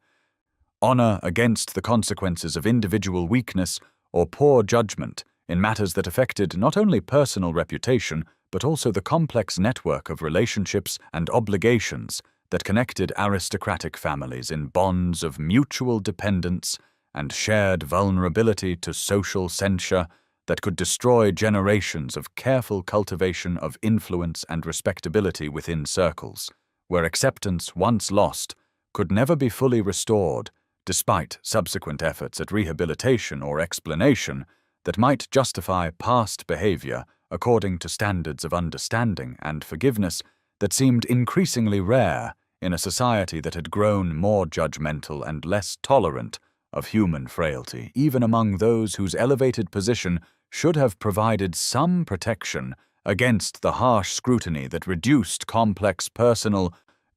Honor against the consequences of individual weakness or poor judgment in matters that affected not only personal reputation but also the complex network of relationships and obligations that connected aristocratic families in bonds of mutual dependence and shared vulnerability to social censure that could destroy generations of careful cultivation of influence and respectability within circles, where acceptance once lost could never be fully restored, despite subsequent efforts at rehabilitation or explanation that might justify past behavior according to standards of understanding and forgiveness that seemed increasingly rare in a society that had grown more judgmental and less tolerant of human frailty, even among those whose elevated position should have provided some protection against the harsh scrutiny that reduced complex personal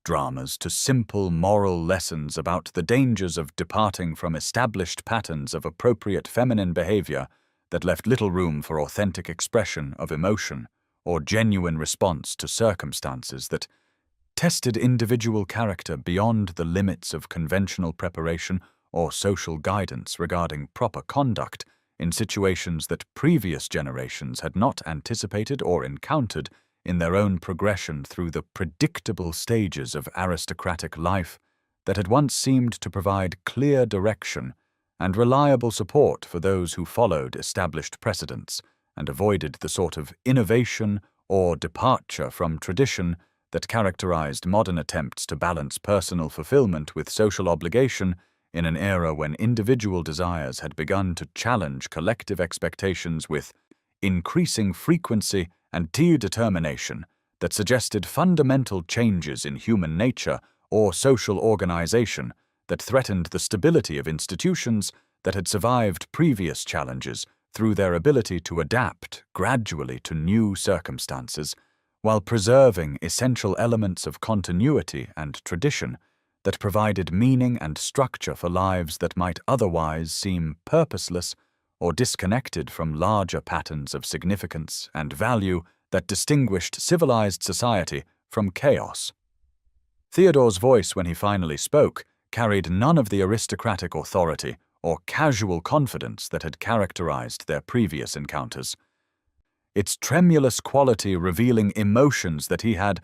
dramas to simple moral lessons about the dangers of departing from established patterns of appropriate feminine behavior that left little room for authentic expression of emotion or genuine response to circumstances that tested individual character beyond the limits of conventional preparation or social guidance regarding proper conduct in situations that previous generations had not anticipated or encountered in their own progression through the predictable stages of aristocratic life that had once seemed to provide clear direction and reliable support for those who followed established precedents and avoided the sort of innovation or departure from tradition that characterized modern attempts to balance personal fulfillment with social obligation in an era when individual desires had begun to challenge collective expectations with increasing frequency and determination that suggested fundamental changes in human nature or social organization that threatened the stability of institutions that had survived previous challenges through their ability to adapt gradually to new circumstances, while preserving essential elements of continuity and tradition that provided meaning and structure for lives that might otherwise seem purposeless or disconnected from larger patterns of significance and value that distinguished civilized society from chaos. Theodore's voice, when he finally spoke, carried none of the aristocratic authority or casual confidence that had characterized their previous encounters. Its tremulous quality revealing emotions that he had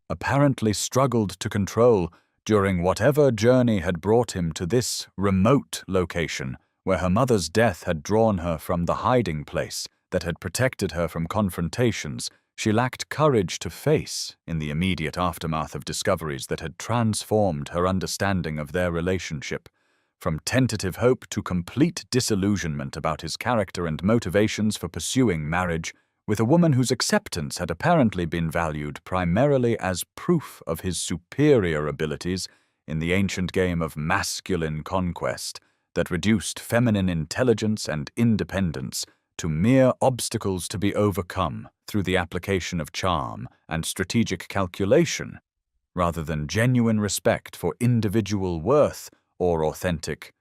apparently struggled to control during whatever journey had brought him to this remote location where her mother's death had drawn her from the hiding place that had protected her from confrontations she lacked courage to face in the immediate aftermath of discoveries that had transformed her understanding of their relationship, from tentative hope to complete disillusionment about his character and motivations for pursuing marriage with a woman whose acceptance had apparently been valued primarily as proof of his superior abilities in the ancient game of masculine conquest that reduced feminine intelligence and independence to mere obstacles to be overcome through the application of charm and strategic calculation, rather than genuine respect for individual worth or authentic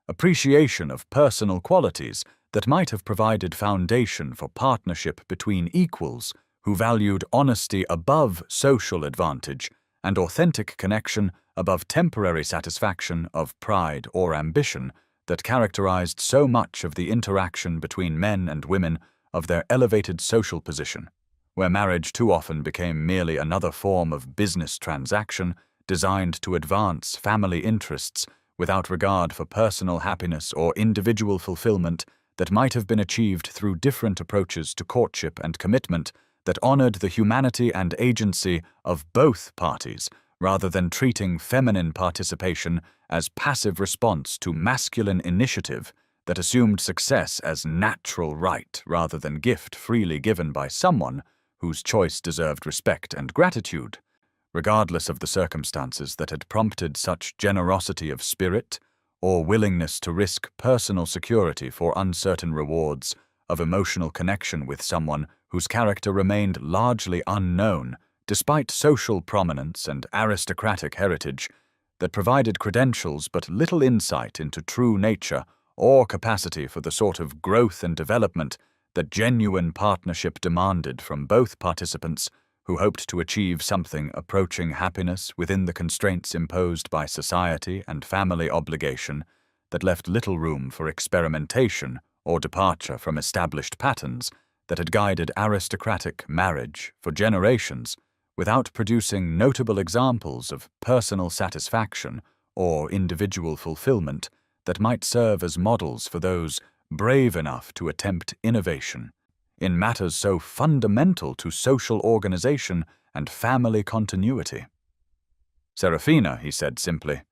appreciation of personal qualities that might have provided foundation for partnership between equals who valued honesty above social advantage and authentic connection above temporary satisfaction of pride or ambition that characterized so much of the interaction between men and women of their elevated social position, where marriage too often became merely another form of business transaction designed to advance family interests without regard for personal happiness or individual fulfillment that might have been achieved through different approaches to courtship and commitment that honored the humanity and agency of both parties, rather than treating feminine participation as passive response to masculine initiative that assumed success as natural right rather than gift freely given by someone whose choice deserved respect and gratitude, regardless of the circumstances that had prompted such generosity of spirit or willingness to risk personal security for uncertain rewards of emotional connection with someone whose character remained largely unknown despite social prominence and aristocratic heritage that provided credentials but little insight into true nature or capacity for the sort of growth and development that genuine partnership demanded from both participants who hoped to achieve something approaching happiness within the constraints imposed by society and family obligation that left little room for experimentation or departure from established patterns that had guided aristocratic marriage for generations without producing notable examples of personal satisfaction or individual fulfillment that might serve as models for those brave enough to attempt innovation in matters so fundamental to social organization and family continuity. Serafina, he said simply,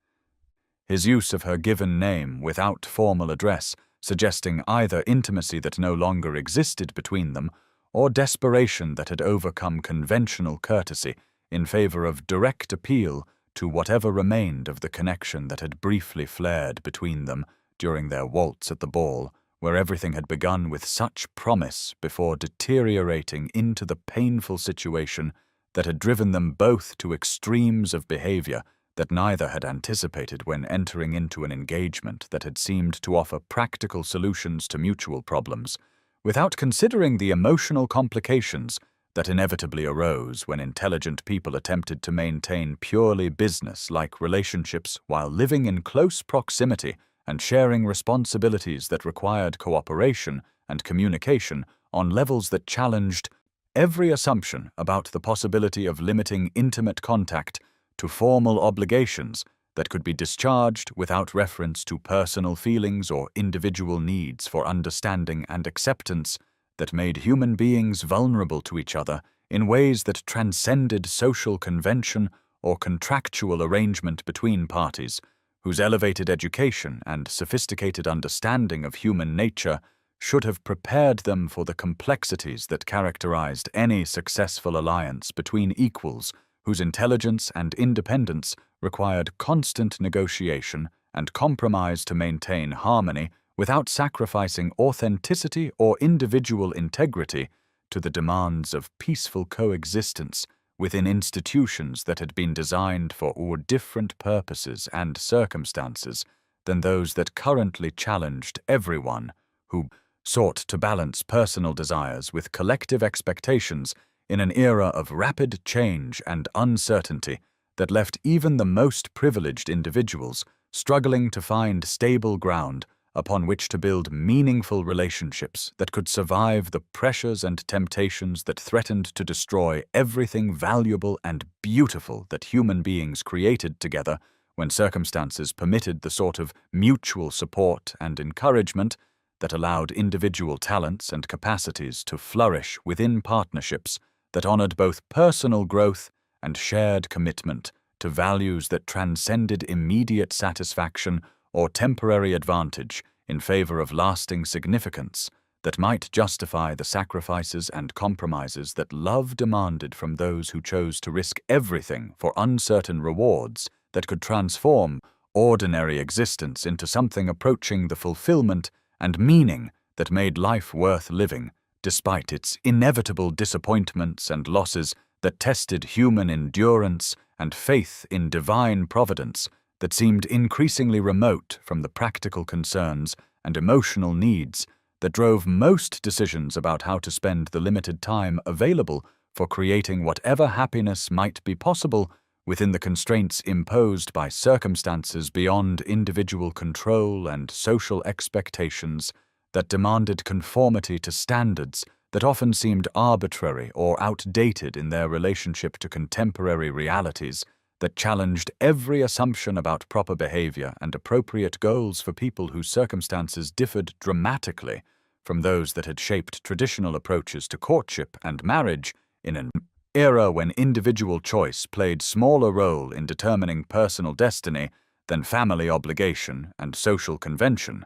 his use of her given name without formal address suggesting either intimacy that no longer existed between them or desperation that had overcome conventional courtesy in favor of direct appeal to whatever remained of the connection that had briefly flared between them during their waltz at the ball, where everything had begun with such promise before deteriorating into the painful situation that had driven them both to extremes of behavior that neither had anticipated when entering into an engagement that had seemed to offer practical solutions to mutual problems, without considering the emotional complications that inevitably arose when intelligent people attempted to maintain purely business-like relationships while living in close proximity and sharing responsibilities that required cooperation and communication on levels that challenged every assumption about the possibility of limiting intimate contact to formal obligations that could be discharged without reference to personal feelings or individual needs for understanding and acceptance that made human beings vulnerable to each other in ways that transcended social convention or contractual arrangement between parties, whose elevated education and sophisticated understanding of human nature should have prepared them for the complexities that characterized any successful alliance between equals whose intelligence and independence required constant negotiation and compromise to maintain harmony without sacrificing authenticity or individual integrity to the demands of peaceful coexistence within institutions that had been designed for different purposes and circumstances than those that currently challenged everyone who sought to balance personal desires with collective expectations in an era of rapid change and uncertainty that left even the most privileged individuals struggling to find stable ground upon which to build meaningful relationships that could survive the pressures and temptations that threatened to destroy everything valuable and beautiful that human beings created together when circumstances permitted the sort of mutual support and encouragement that allowed individual talents and capacities to flourish within partnerships that honored both personal growth and shared commitment to values that transcended immediate satisfaction or temporary advantage in favor of lasting significance that might justify the sacrifices and compromises that love demanded from those who chose to risk everything for uncertain rewards that could transform ordinary existence into something approaching the fulfillment and meaning that made life worth living, despite its inevitable disappointments and losses that tested human endurance and faith in divine providence that seemed increasingly remote from the practical concerns and emotional needs that drove most decisions about how to spend the limited time available for creating whatever happiness might be possible within the constraints imposed by circumstances beyond individual control and social expectations that demanded conformity to standards that often seemed arbitrary or outdated in their relationship to contemporary realities, that challenged every assumption about proper behavior and appropriate goals for people whose circumstances differed dramatically from those that had shaped traditional approaches to courtship and marriage in an era when individual choice played smaller role in determining personal destiny than family obligation and social convention,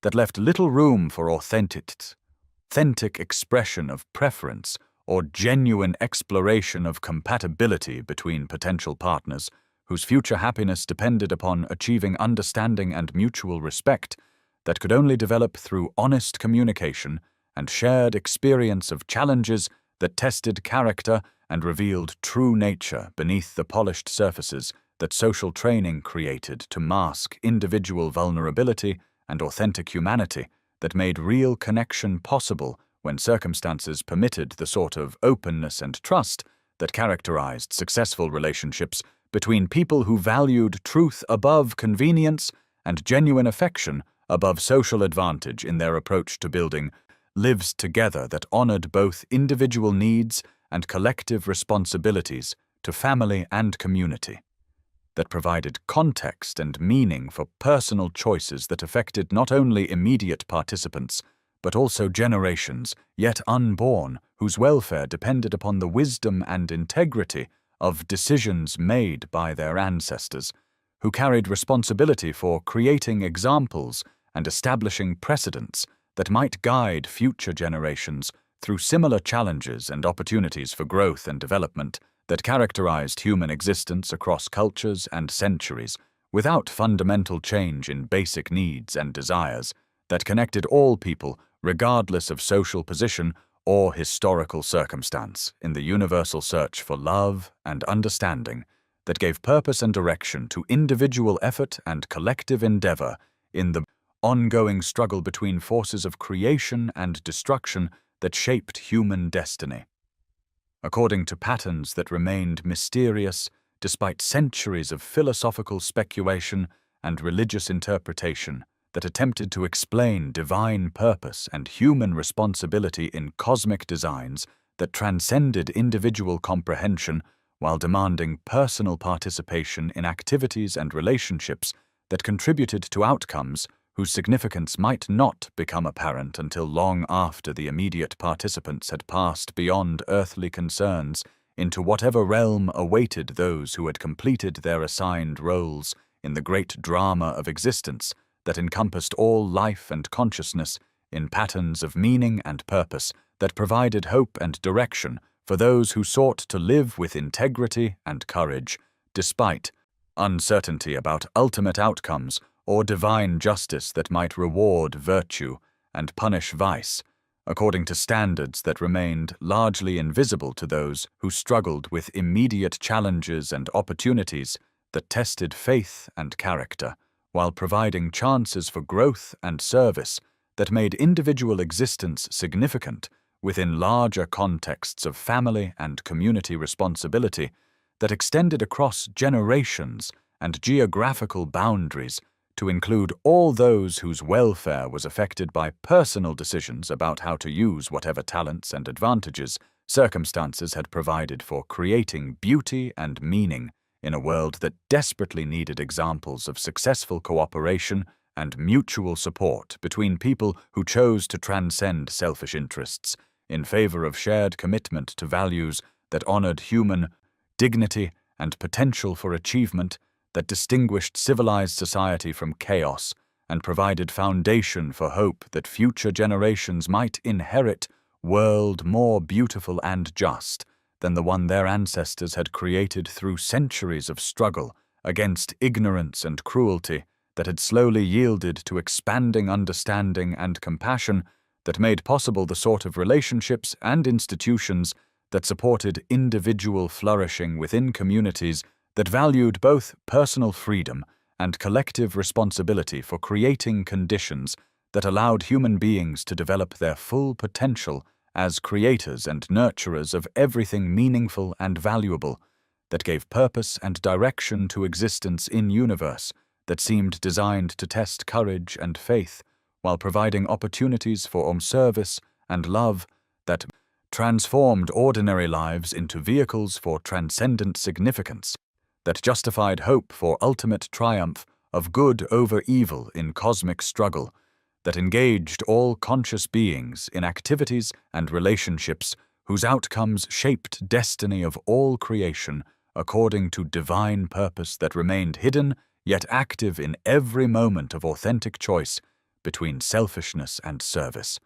that left little room for authentic expression of preference or genuine exploration of compatibility between potential partners whose future happiness depended upon achieving understanding and mutual respect that could only develop through honest communication and shared experience of challenges that tested character and revealed true nature beneath the polished surfaces that social training created to mask individual vulnerability and authentic humanity that made real connection possible when circumstances permitted the sort of openness and trust that characterized successful relationships between people who valued truth above convenience and genuine affection above social advantage in their approach to building lives together that honored both individual needs and collective responsibilities to family and community, that provided context and meaning for personal choices that affected not only immediate participants, but also generations yet unborn whose welfare depended upon the wisdom and integrity of decisions made by their ancestors, who carried responsibility for creating examples and establishing precedents that might guide future generations through similar challenges and opportunities for growth and development that characterized human existence across cultures and centuries without fundamental change in basic needs and desires, that connected all people regardless of social position or historical circumstance in the universal search for love and understanding that gave purpose and direction to individual effort and collective endeavor in the ongoing struggle between forces of creation and destruction that shaped human destiny. According to patterns that remained mysterious despite centuries of philosophical speculation and religious interpretation that attempted to explain divine purpose and human responsibility in cosmic designs that transcended individual comprehension while demanding personal participation in activities and relationships that contributed to outcomes whose significance might not become apparent until long after the immediate participants had passed beyond earthly concerns into whatever realm awaited those who had completed their assigned roles in the great drama of existence that encompassed all life and consciousness in patterns of meaning and purpose that provided hope and direction for those who sought to live with integrity and courage, despite uncertainty about ultimate outcomes or divine justice that might reward virtue and punish vice, according to standards that remained largely invisible to those who struggled with immediate challenges and opportunities that tested faith and character, while providing chances for growth and service that made individual existence significant within larger contexts of family and community responsibility that extended across generations and geographical boundaries to include all those whose welfare was affected by personal decisions about how to use whatever talents and advantages circumstances had provided for creating beauty and meaning in a world that desperately needed examples of successful cooperation and mutual support between people who chose to transcend selfish interests in favor of shared commitment to values that honored human dignity and potential for achievement, that distinguished civilized society from chaos and provided foundation for hope that future generations might inherit a world more beautiful and just than the one their ancestors had created through centuries of struggle against ignorance and cruelty that had slowly yielded to expanding understanding and compassion that made possible the sort of relationships and institutions that supported individual flourishing within communities that valued both personal freedom and collective responsibility for creating conditions that allowed human beings to develop their full potential as creators and nurturers of everything meaningful and valuable, that gave purpose and direction to existence in universe that seemed designed to test courage and faith, while providing opportunities for service and love that transformed ordinary lives into vehicles for transcendent significance, that justified hope for ultimate triumph of good over evil in cosmic struggle, that engaged all conscious beings in activities and relationships whose outcomes shaped destiny of all creation according to divine purpose that remained hidden yet active in every moment of authentic choice between selfishness and service,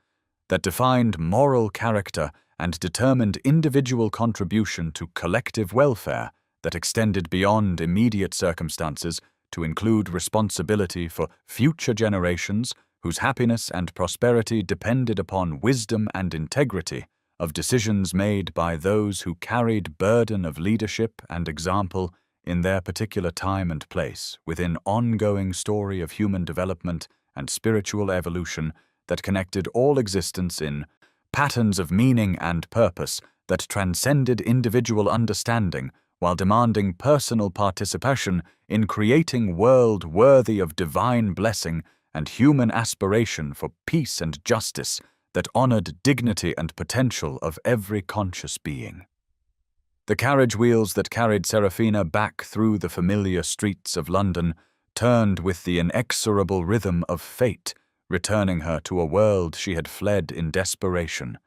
that defined moral character and determined individual contribution to collective welfare that extended beyond immediate circumstances to include responsibility for future generations whose happiness and prosperity depended upon wisdom and integrity of decisions made by those who carried burden of leadership and example in their particular time and place within ongoing story of human development and spiritual evolution that connected all existence in patterns of meaning and purpose that transcended individual understanding while demanding personal participation in creating world worthy of divine blessing and human aspiration for peace and justice that honored dignity and potential of every conscious being. The carriage wheels that carried Serafina back through the familiar streets of London turned with the inexorable rhythm of fate, returning her to a world she had fled in desperation,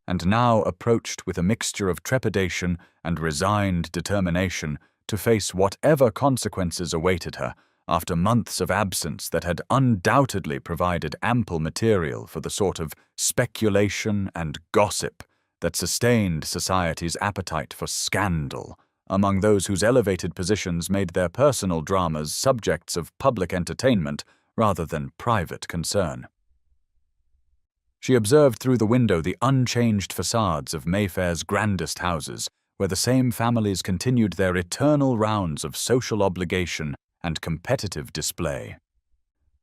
and now approached with a mixture of trepidation and resigned determination to face whatever consequences awaited her after months of absence that had undoubtedly provided ample material for the sort of speculation and gossip that sustained society's appetite for scandal among those whose elevated positions made their personal dramas subjects of public entertainment rather than private concern. She observed through the window the unchanged facades of Mayfair's grandest houses, where the same families continued their eternal rounds of social obligation and competitive display.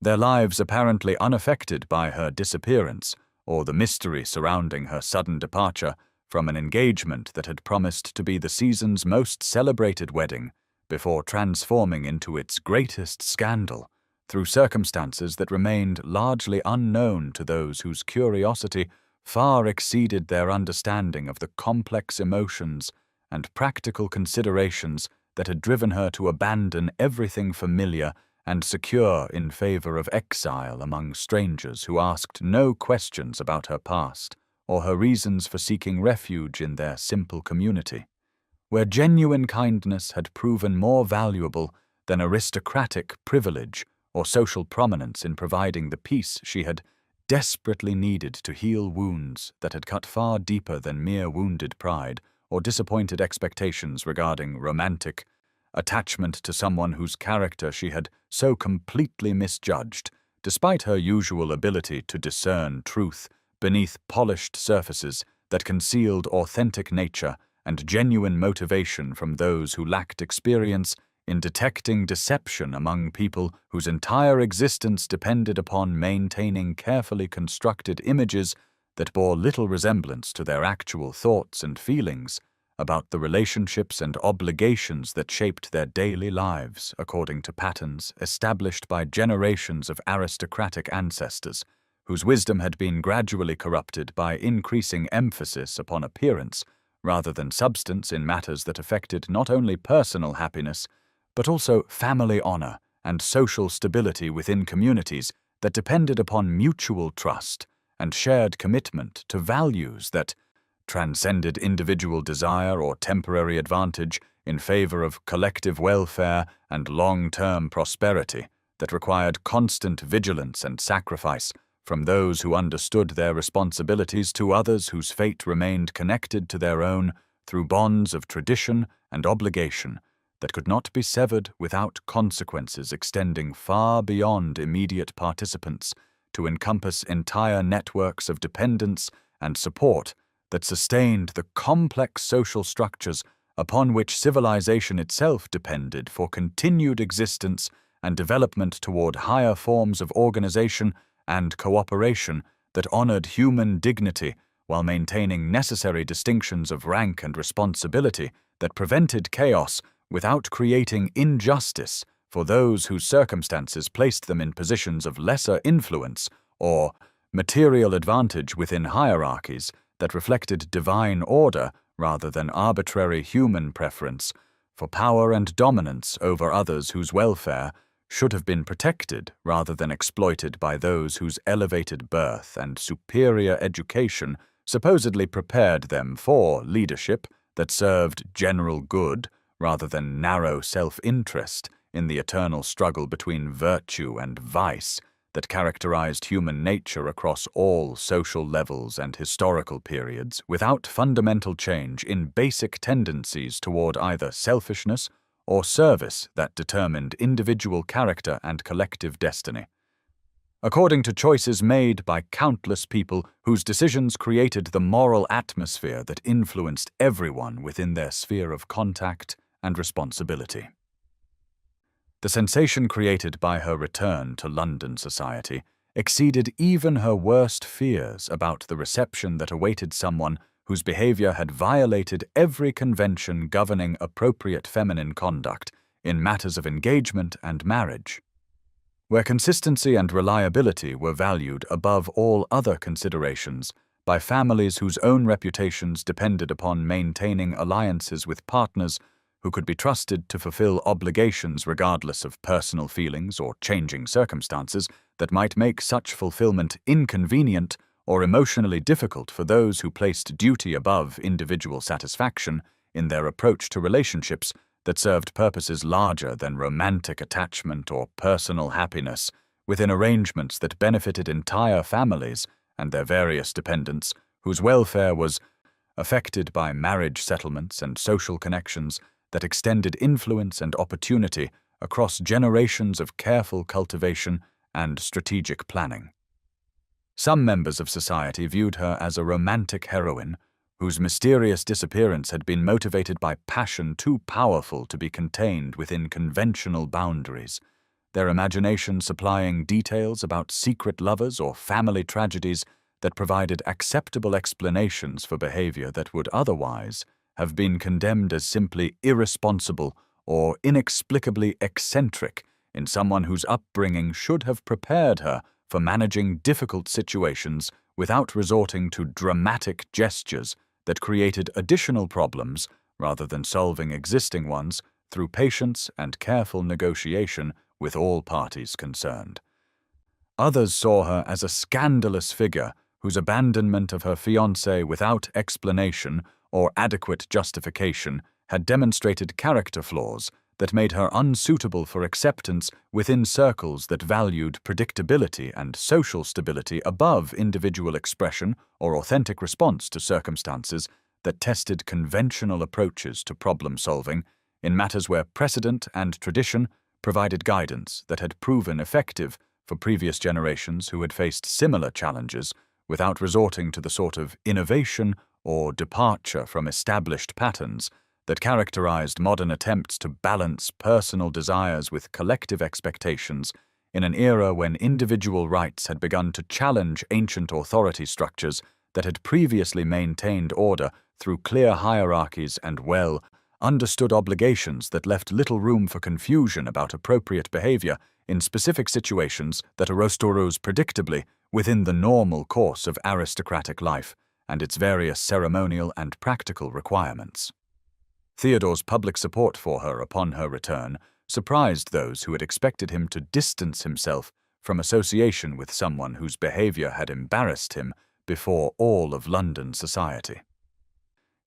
Their lives apparently unaffected by her disappearance, or the mystery surrounding her sudden departure from an engagement that had promised to be the season's most celebrated wedding, before transforming into its greatest scandal, through circumstances that remained largely unknown to those whose curiosity far exceeded their understanding of the complex emotions and practical considerations that had driven her to abandon everything familiar and secure in favor of exile among strangers who asked no questions about her past or her reasons for seeking refuge in their simple community, where genuine kindness had proven more valuable than aristocratic privilege or social prominence in providing the peace she had desperately needed to heal wounds that had cut far deeper than mere wounded pride or disappointed expectations regarding romantic attachment to someone whose character she had so completely misjudged, despite her usual ability to discern truth beneath polished surfaces that concealed authentic nature and genuine motivation from those who lacked experience in detecting deception among people whose entire existence depended upon maintaining carefully constructed images that bore little resemblance to their actual thoughts and feelings about the relationships and obligations that shaped their daily lives according to patterns established by generations of aristocratic ancestors, whose wisdom had been gradually corrupted by increasing emphasis upon appearance rather than substance in matters that affected not only personal happiness, but also family honor and social stability within communities that depended upon mutual trust and shared commitment to values that transcended individual desire or temporary advantage in favor of collective welfare and long-term prosperity that required constant vigilance and sacrifice from those who understood their responsibilities to others whose fate remained connected to their own through bonds of tradition and obligation that could not be severed without consequences extending far beyond immediate participants to encompass entire networks of dependence and support that sustained the complex social structures upon which civilization itself depended for continued existence and development toward higher forms of organization and cooperation that honored human dignity while maintaining necessary distinctions of rank and responsibility that prevented chaos without creating injustice for those whose circumstances placed them in positions of lesser influence or material advantage within hierarchies that reflected divine order rather than arbitrary human preference for power and dominance over others whose welfare should have been protected rather than exploited by those whose elevated birth and superior education supposedly prepared them for leadership that served general good rather than narrow self-interest in the eternal struggle between virtue and vice that characterized human nature across all social levels and historical periods without fundamental change in basic tendencies toward either selfishness or service that determined individual character and collective destiny. According to choices made by countless people whose decisions created the moral atmosphere that influenced everyone within their sphere of contact and responsibility. The sensation created by her return to London society exceeded even her worst fears about the reception that awaited someone whose behavior had violated every convention governing appropriate feminine conduct in matters of engagement and marriage. Where consistency and reliability were valued above all other considerations by families whose own reputations depended upon maintaining alliances with partners who could be trusted to fulfill obligations regardless of personal feelings or changing circumstances that might make such fulfillment inconvenient or emotionally difficult for those who placed duty above individual satisfaction in their approach to relationships that served purposes larger than romantic attachment or personal happiness, within arrangements that benefited entire families and their various dependents, whose welfare was affected by marriage settlements and social connections that extended influence and opportunity across generations of careful cultivation and strategic planning. Some members of society viewed her as a romantic heroine, whose mysterious disappearance had been motivated by passion too powerful to be contained within conventional boundaries, their imagination supplying details about secret lovers or family tragedies that provided acceptable explanations for behavior that would otherwise have been condemned as simply irresponsible or inexplicably eccentric in someone whose upbringing should have prepared her for managing difficult situations without resorting to dramatic gestures that created additional problems rather than solving existing ones through patience and careful negotiation with all parties concerned. Others saw her as a scandalous figure whose abandonment of her fiancé without explanation or adequate justification had demonstrated character flaws that made her unsuitable for acceptance within circles that valued predictability and social stability above individual expression or authentic response to circumstances that tested conventional approaches to problem solving in matters where precedent and tradition provided guidance that had proven effective for previous generations who had faced similar challenges without resorting to the sort of innovation or departure from established patterns that characterized modern attempts to balance personal desires with collective expectations in an era when individual rights had begun to challenge ancient authority structures that had previously maintained order through clear hierarchies and well-understood obligations that left little room for confusion about appropriate behavior in specific situations that arose predictably within the normal course of aristocratic life and its various ceremonial and practical requirements. Theodore's public support for her upon her return surprised those who had expected him to distance himself from association with someone whose behavior had embarrassed him before all of London society.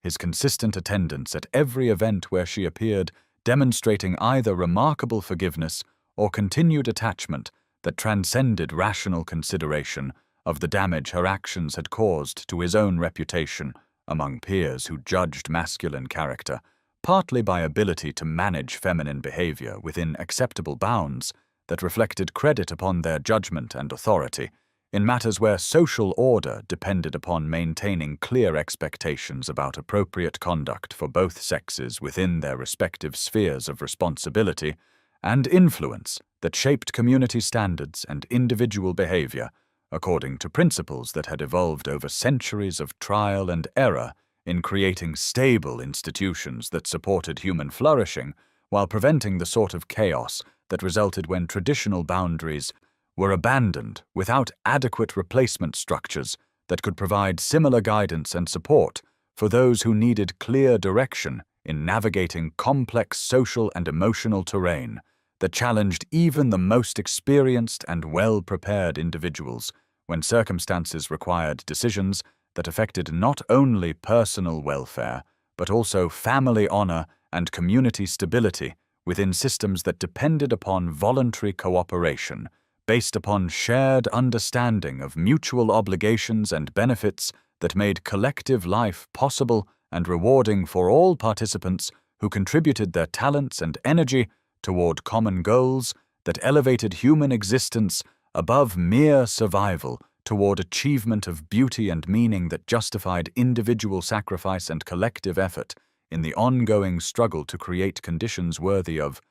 His consistent attendance at every event where she appeared demonstrating either remarkable forgiveness or continued attachment that transcended rational consideration of the damage her actions had caused to his own reputation among peers who judged masculine character, partly by ability to manage feminine behavior within acceptable bounds that reflected credit upon their judgment and authority, in matters where social order depended upon maintaining clear expectations about appropriate conduct for both sexes within their respective spheres of responsibility and influence that shaped community standards and individual behavior according to principles that had evolved over centuries of trial and error in creating stable institutions that supported human flourishing while preventing the sort of chaos that resulted when traditional boundaries were abandoned without adequate replacement structures that could provide similar guidance and support for those who needed clear direction in navigating complex social and emotional terrain that challenged even the most experienced and well-prepared individuals when circumstances required decisions that affected not only personal welfare, but also family honor and community stability within systems that depended upon voluntary cooperation, based upon shared understanding of mutual obligations and benefits that made collective life possible and rewarding for all participants who contributed their talents and energy toward common goals that elevated human existence above mere survival toward achievement of beauty and meaning that justified individual sacrifice and collective effort in the ongoing struggle to create conditions worthy of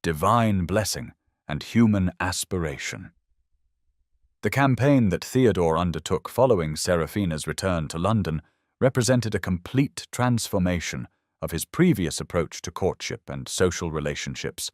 divine blessing and human aspiration. The campaign that Theodore undertook following Seraphina's return to London represented a complete transformation of his previous approach to courtship and social relationships,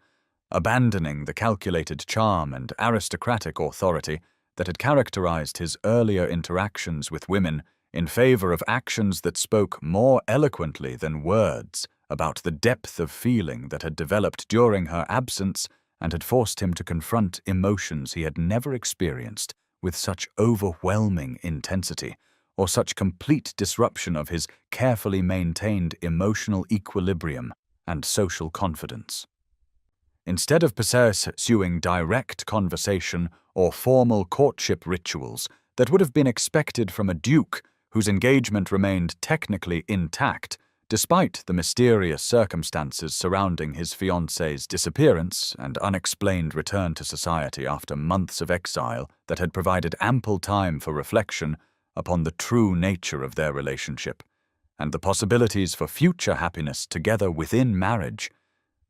abandoning the calculated charm and aristocratic authority that had characterized his earlier interactions with women in favor of actions that spoke more eloquently than words about the depth of feeling that had developed during her absence and had forced him to confront emotions he had never experienced with such overwhelming intensity or such complete disruption of his carefully maintained emotional equilibrium and social confidence. Instead of pursuing direct conversation or formal courtship rituals that would have been expected from a duke whose engagement remained technically intact Despite the mysterious circumstances surrounding his fiancée's disappearance and unexplained return to society after months of exile that had provided ample time for reflection upon the true nature of their relationship and the possibilities for future happiness together within marriage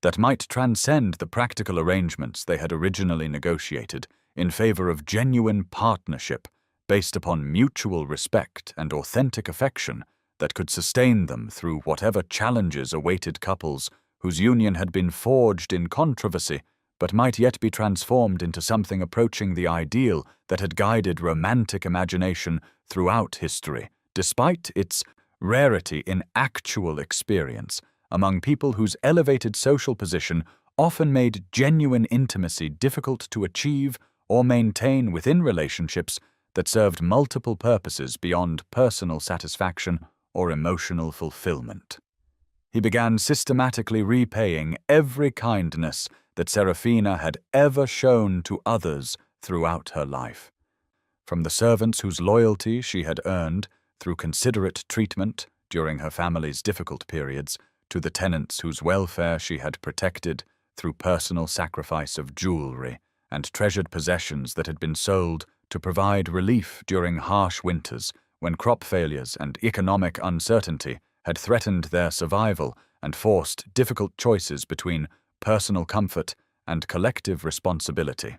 that might transcend the practical arrangements they had originally negotiated in favor of genuine partnership based upon mutual respect and authentic affection that could sustain them through whatever challenges awaited couples whose union had been forged in controversy but might yet be transformed into something approaching the ideal that had guided romantic imagination throughout history, despite its rarity in actual experience among people whose elevated social position often made genuine intimacy difficult to achieve or maintain within relationships that served multiple purposes beyond personal satisfaction or emotional fulfillment. He began systematically repaying every kindness that Serafina had ever shown to others throughout her life. From the servants whose loyalty she had earned through considerate treatment during her family's difficult periods, to the tenants whose welfare she had protected through personal sacrifice of jewelry and treasured possessions that had been sold to provide relief during harsh winters when crop failures and economic uncertainty had threatened their survival and forced difficult choices between personal comfort and collective responsibility.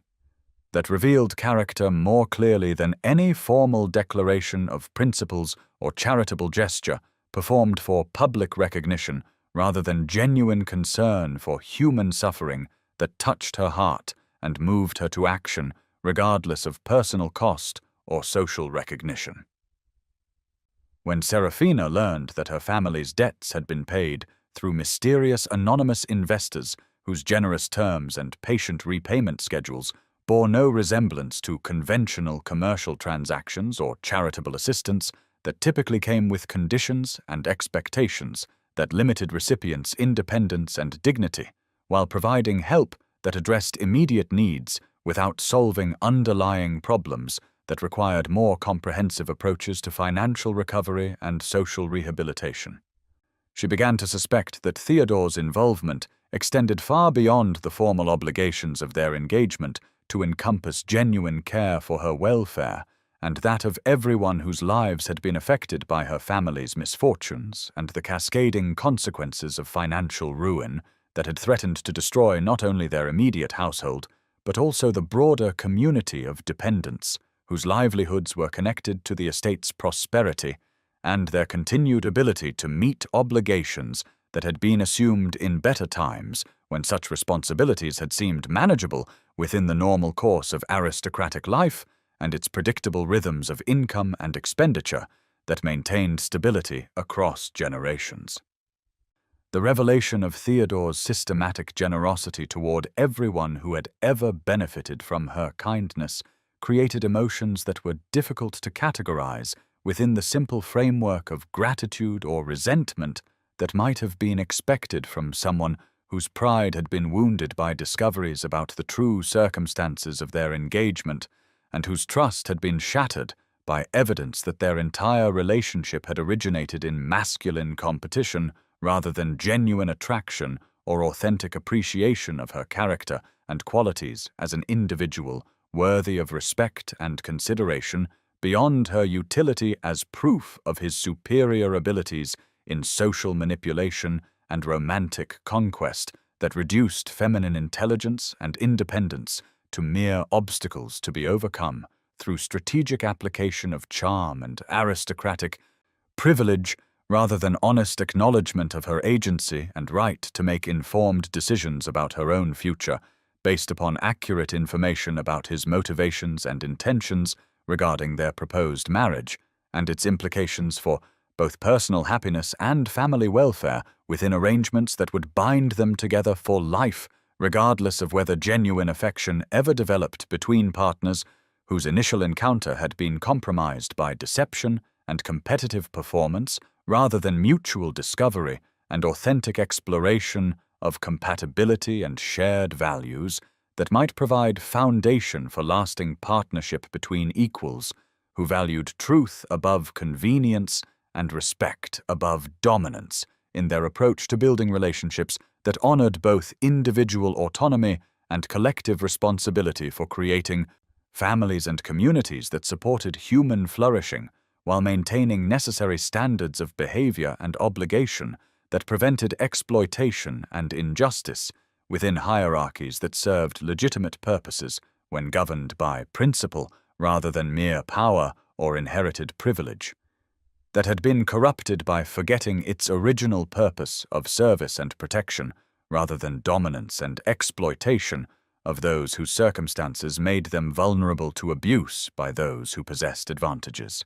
That revealed character more clearly than any formal declaration of principles or charitable gesture performed for public recognition rather than genuine concern for human suffering that touched her heart and moved her to action regardless of personal cost or social recognition. When Serafina learned that her family's debts had been paid through mysterious anonymous investors whose generous terms and patient repayment schedules bore no resemblance to conventional commercial transactions or charitable assistance that typically came with conditions and expectations that limited recipients' independence and dignity, while providing help that addressed immediate needs without solving underlying problems that required more comprehensive approaches to financial recovery and social rehabilitation. She began to suspect that Theodore's involvement extended far beyond the formal obligations of their engagement to encompass genuine care for her welfare and that of everyone whose lives had been affected by her family's misfortunes and the cascading consequences of financial ruin that had threatened to destroy not only their immediate household, but also the broader community of dependents whose livelihoods were connected to the estate's prosperity and their continued ability to meet obligations that had been assumed in better times when such responsibilities had seemed manageable within the normal course of aristocratic life and its predictable rhythms of income and expenditure that maintained stability across generations. The revelation of Theodore's systematic generosity toward everyone who had ever benefited from her kindness created emotions that were difficult to categorize within the simple framework of gratitude or resentment that might have been expected from someone whose pride had been wounded by discoveries about the true circumstances of their engagement and whose trust had been shattered by evidence that their entire relationship had originated in masculine competition rather than genuine attraction or authentic appreciation of her character and qualities as an individual worthy of respect and consideration beyond her utility as proof of his superior abilities in social manipulation and romantic conquest that reduced feminine intelligence and independence to mere obstacles to be overcome through strategic application of charm and aristocratic privilege rather than honest acknowledgement of her agency and right to make informed decisions about her own future based upon accurate information about his motivations and intentions regarding their proposed marriage and its implications for both personal happiness and family welfare within arrangements that would bind them together for life, regardless of whether genuine affection ever developed between partners whose initial encounter had been compromised by deception and competitive performance rather than mutual discovery and authentic exploration of compatibility and shared values that might provide foundation for lasting partnership between equals who valued truth above convenience and respect above dominance in their approach to building relationships that honored both individual autonomy and collective responsibility for creating families and communities that supported human flourishing while maintaining necessary standards of behavior and obligation that prevented exploitation and injustice within hierarchies that served legitimate purposes when governed by principle rather than mere power or inherited privilege, that had been corrupted by forgetting its original purpose of service and protection rather than dominance and exploitation of those whose circumstances made them vulnerable to abuse by those who possessed advantages.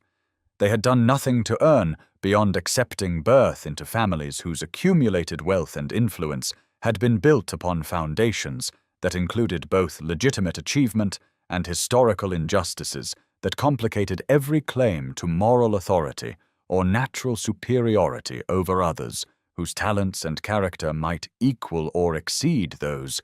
They had done nothing to earn beyond accepting birth into families whose accumulated wealth and influence had been built upon foundations that included both legitimate achievement and historical injustices that complicated every claim to moral authority or natural superiority over others whose talents and character might equal or exceed those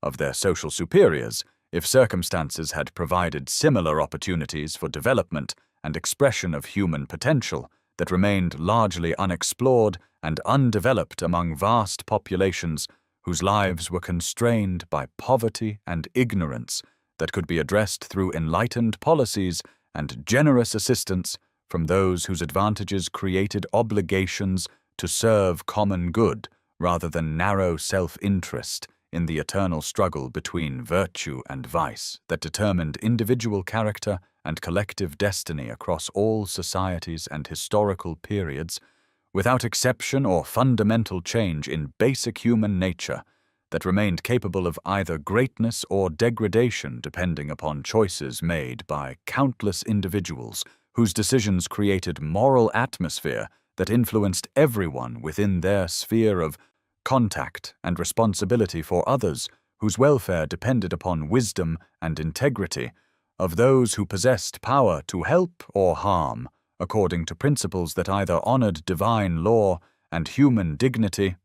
of their social superiors if circumstances had provided similar opportunities for development and expression of human potential that remained largely unexplored and undeveloped among vast populations whose lives were constrained by poverty and ignorance that could be addressed through enlightened policies and generous assistance from those whose advantages created obligations to serve common good rather than narrow self-interest in the eternal struggle between virtue and vice that determined individual character and collective destiny across all societies and historical periods, without exception or fundamental change in basic human nature, that remained capable of either greatness or degradation depending upon choices made by countless individuals whose decisions created moral atmosphere that influenced everyone within their sphere of contact and responsibility for others whose welfare depended upon wisdom and integrity of those who possessed power to help or harm according to principles that either honored divine law and human dignity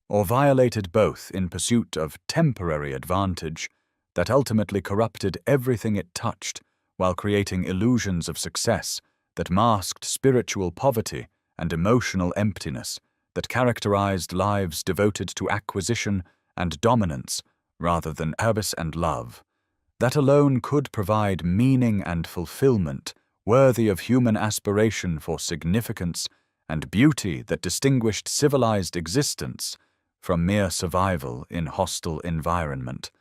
or violated both in pursuit of temporary advantage that ultimately corrupted everything it touched while creating illusions of success that masked spiritual poverty and emotional emptiness that characterized lives devoted to acquisition and dominance rather than service and love. That alone could provide meaning and fulfillment worthy of human aspiration for significance and beauty that distinguished civilized existence from mere survival in hostile environment,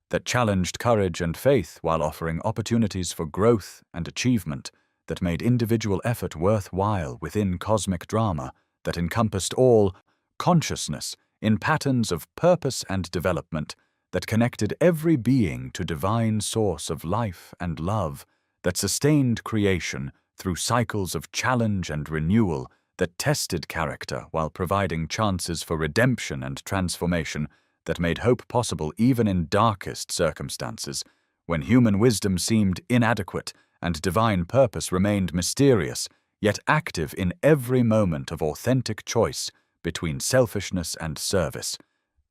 that challenged courage and faith while offering opportunities for growth and achievement, that made individual effort worthwhile within cosmic drama, that encompassed all consciousness in patterns of purpose and development, that connected every being to divine source of life and love, that sustained creation through cycles of challenge and renewal, that tested character while providing chances for redemption and transformation, that made hope possible even in darkest circumstances, when human wisdom seemed inadequate and divine purpose remained mysterious, yet active in every moment of authentic choice between selfishness and service,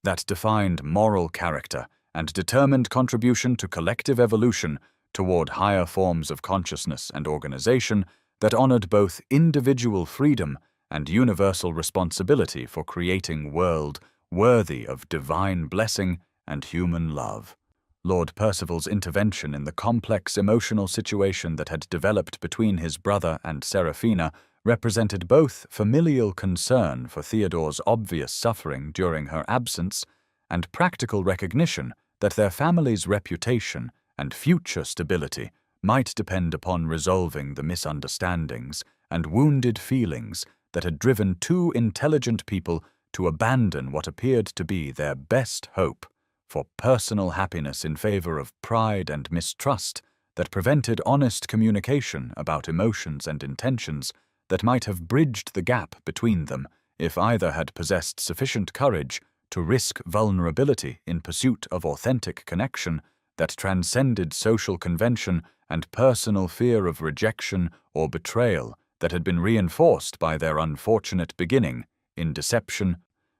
that defined moral character and determined contribution to collective evolution toward higher forms of consciousness and organization, that honored both individual freedom and universal responsibility for creating world worthy of divine blessing and human love. Lord Percival's intervention in the complex emotional situation that had developed between his brother and Seraphina represented both familial concern for Theodore's obvious suffering during her absence and practical recognition that their family's reputation and future stability might depend upon resolving the misunderstandings and wounded feelings that had driven two intelligent people to abandon what appeared to be their best hope for personal happiness in favor of pride and mistrust that prevented honest communication about emotions and intentions that might have bridged the gap between them if either had possessed sufficient courage to risk vulnerability in pursuit of authentic connection that transcended social convention and personal fear of rejection or betrayal that had been reinforced by their unfortunate beginning in deception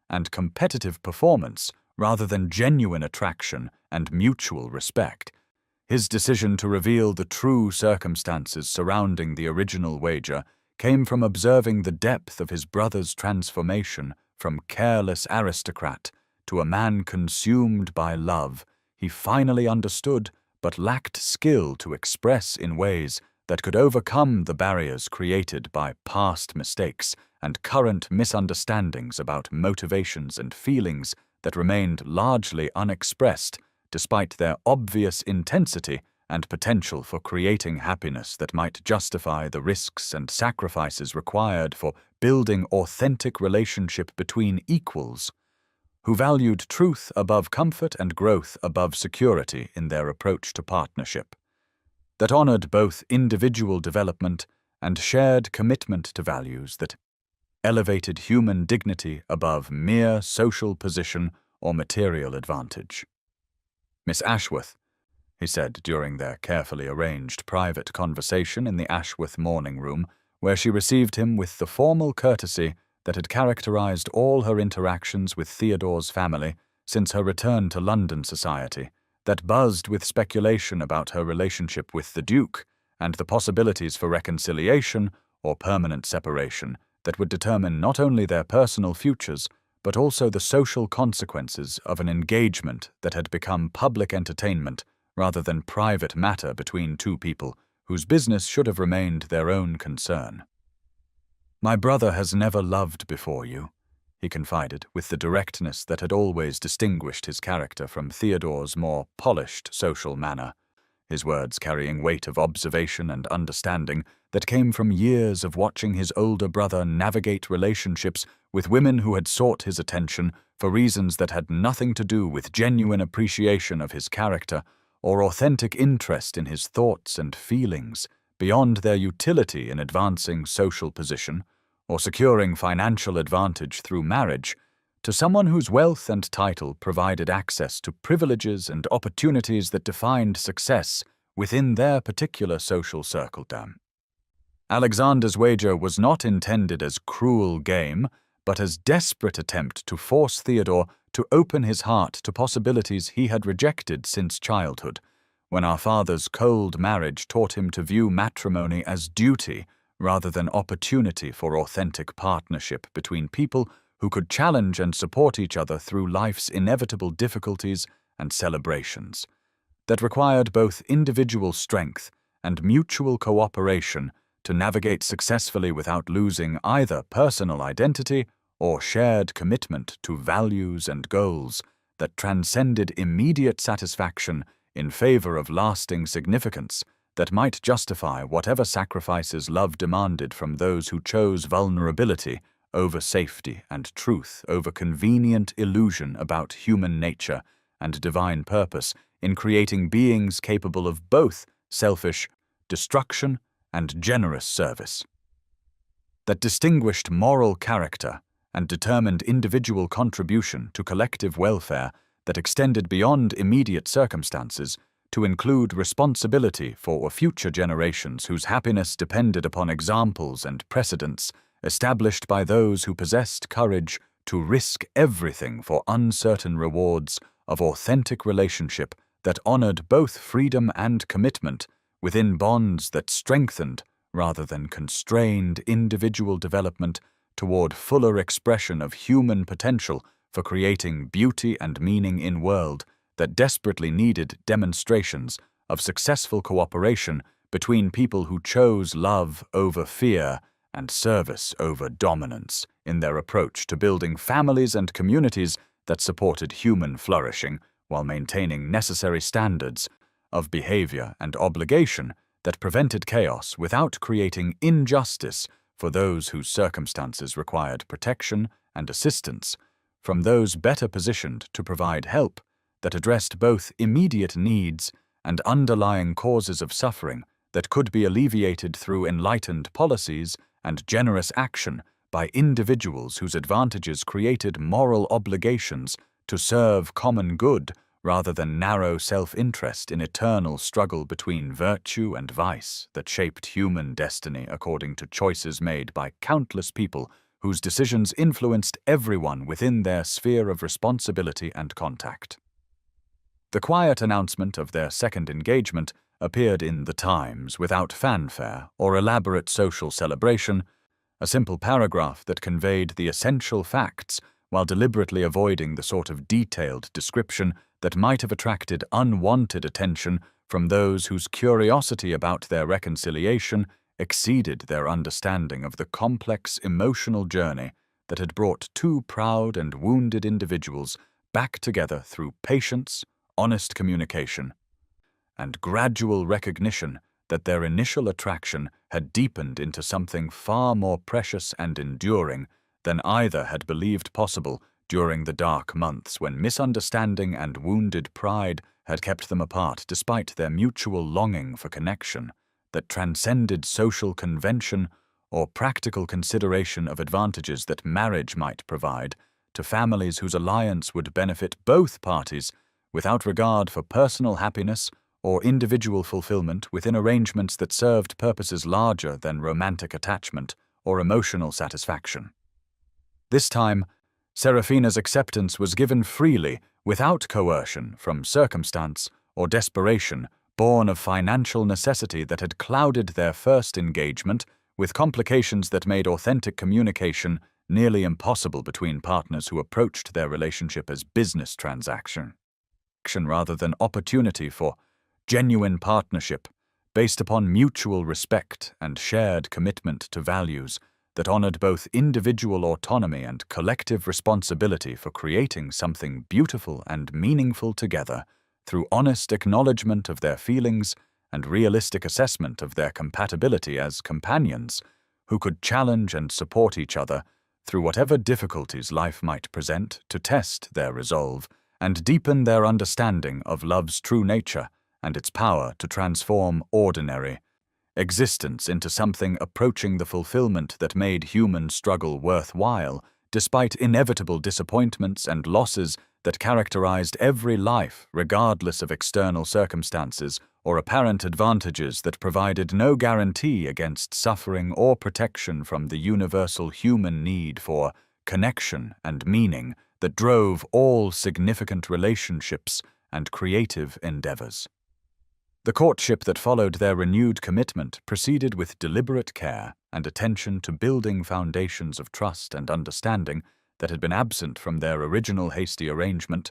and competitive performance rather than genuine attraction and mutual respect. His decision to reveal the true circumstances surrounding the original wager came from observing the depth of his brother's transformation from careless aristocrat to a man consumed by love he finally understood but lacked skill to express in ways that could overcome the barriers created by past mistakes and current misunderstandings about motivations and feelings that remained largely unexpressed despite their obvious intensity and potential for creating happiness that might justify the risks and sacrifices required for building authentic relationship between equals, who valued truth above comfort and growth above security in their approach to partnership, that honored both individual development and shared commitment to values that elevated human dignity above mere social position or material advantage. "Miss Ashworth," he said during their carefully arranged private conversation in the Ashworth morning room, where she received him with the formal courtesy that had characterized all her interactions with Theodore's family since her return to London society, that buzzed with speculation about her relationship with the Duke and the possibilities for reconciliation or permanent separation that would determine not only their personal futures, but also the social consequences of an engagement that had become public entertainment rather than private matter between two people whose business should have remained their own concern. "My brother has never loved before you," he confided with the directness that had always distinguished his character from Theodore's more polished social manner, his words carrying weight of observation and understanding that came from years of watching his older brother navigate relationships with women who had sought his attention for reasons that had nothing to do with genuine appreciation of his character or authentic interest in his thoughts and feelings beyond their utility in advancing social position or securing financial advantage through marriage, to someone whose wealth and title provided access to privileges and opportunities that defined success within their particular social circledom. Alexander's wager was not intended as cruel game, but as desperate attempt to force Theodore to open his heart to possibilities he had rejected since childhood, when our father's cold marriage taught him to view matrimony as duty rather than opportunity for authentic partnership between people who could challenge and support each other through life's inevitable difficulties and celebrations, that required both individual strength and mutual cooperation to navigate successfully without losing either personal identity or shared commitment to values and goals that transcended immediate satisfaction in favor of lasting significance that might justify whatever sacrifices love demanded from those who chose vulnerability over safety and truth over convenient illusion about human nature and divine purpose in creating beings capable of both selfish destruction and generous service. That distinguished moral character and determined individual contribution to collective welfare that extended beyond immediate circumstances to include responsibility for future generations whose happiness depended upon examples and precedents established by those who possessed courage to risk everything for uncertain rewards of authentic relationship that honored both freedom and commitment within bonds that strengthened rather than constrained individual development toward fuller expression of human potential for creating beauty and meaning in world that desperately needed demonstrations of successful cooperation between people who chose love over fear and service over dominance in their approach to building families and communities that supported human flourishing while maintaining necessary standards of behavior and obligation that prevented chaos without creating injustice for those whose circumstances required protection and assistance from those better positioned to provide help that addressed both immediate needs and underlying causes of suffering that could be alleviated through enlightened policies and generous action by individuals whose advantages created moral obligations to serve common good rather than narrow self-interest in eternal struggle between virtue and vice that shaped human destiny according to choices made by countless people whose decisions influenced everyone within their sphere of responsibility and contact. The quiet announcement of their second engagement appeared in the Times without fanfare or elaborate social celebration, a simple paragraph that conveyed the essential facts while deliberately avoiding the sort of detailed description that might have attracted unwanted attention from those whose curiosity about their reconciliation exceeded their understanding of the complex emotional journey that had brought two proud and wounded individuals back together through patience, honest communication, and gradual recognition that their initial attraction had deepened into something far more precious and enduring than either had believed possible during the dark months when misunderstanding and wounded pride had kept them apart despite their mutual longing for connection that transcended social convention or practical consideration of advantages that marriage might provide to families whose alliance would benefit both parties without regard for personal happiness or individual fulfillment within arrangements that served purposes larger than romantic attachment or emotional satisfaction. This time, Serafina's acceptance was given freely without coercion from circumstance or desperation born of financial necessity that had clouded their first engagement with complications that made authentic communication nearly impossible between partners who approached their relationship as business transaction rather than opportunity for genuine partnership based upon mutual respect and shared commitment to values that honored both individual autonomy and collective responsibility for creating something beautiful and meaningful together through honest acknowledgement of their feelings and realistic assessment of their compatibility as companions who could challenge and support each other through whatever difficulties life might present to test their resolve and deepen their understanding of love's true nature and its power to transform ordinary existence into something approaching the fulfillment that made human struggle worthwhile, despite inevitable disappointments and losses that characterized every life, regardless of external circumstances or apparent advantages that provided no guarantee against suffering or protection from the universal human need for connection and meaning that drove all significant relationships and creative endeavors. The courtship that followed their renewed commitment proceeded with deliberate care and attention to building foundations of trust and understanding that had been absent from their original hasty arrangement.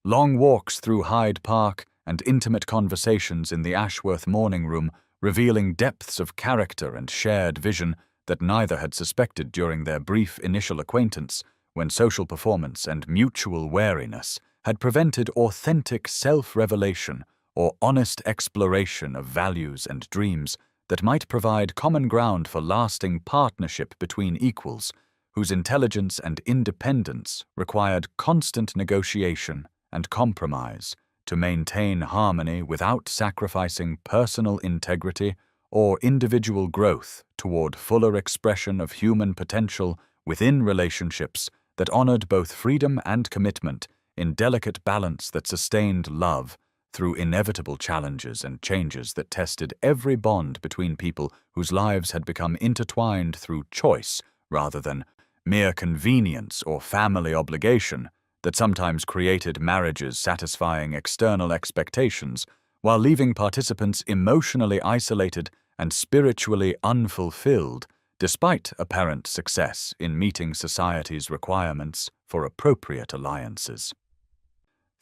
Long walks through Hyde Park and intimate conversations in the Ashworth morning room revealing depths of character and shared vision that neither had suspected during their brief initial acquaintance, when social performance and mutual wariness had prevented authentic self-revelation or honest exploration of values and dreams that might provide common ground for lasting partnership between equals, whose intelligence and independence required constant negotiation and compromise to maintain harmony without sacrificing personal integrity or individual growth toward fuller expression of human potential within relationships that honored both freedom and commitment in delicate balance that sustained love through inevitable challenges and changes that tested every bond between people whose lives had become intertwined through choice rather than mere convenience or family obligation that sometimes created marriages satisfying external expectations while leaving participants emotionally isolated and spiritually unfulfilled despite apparent success in meeting society's requirements for appropriate alliances.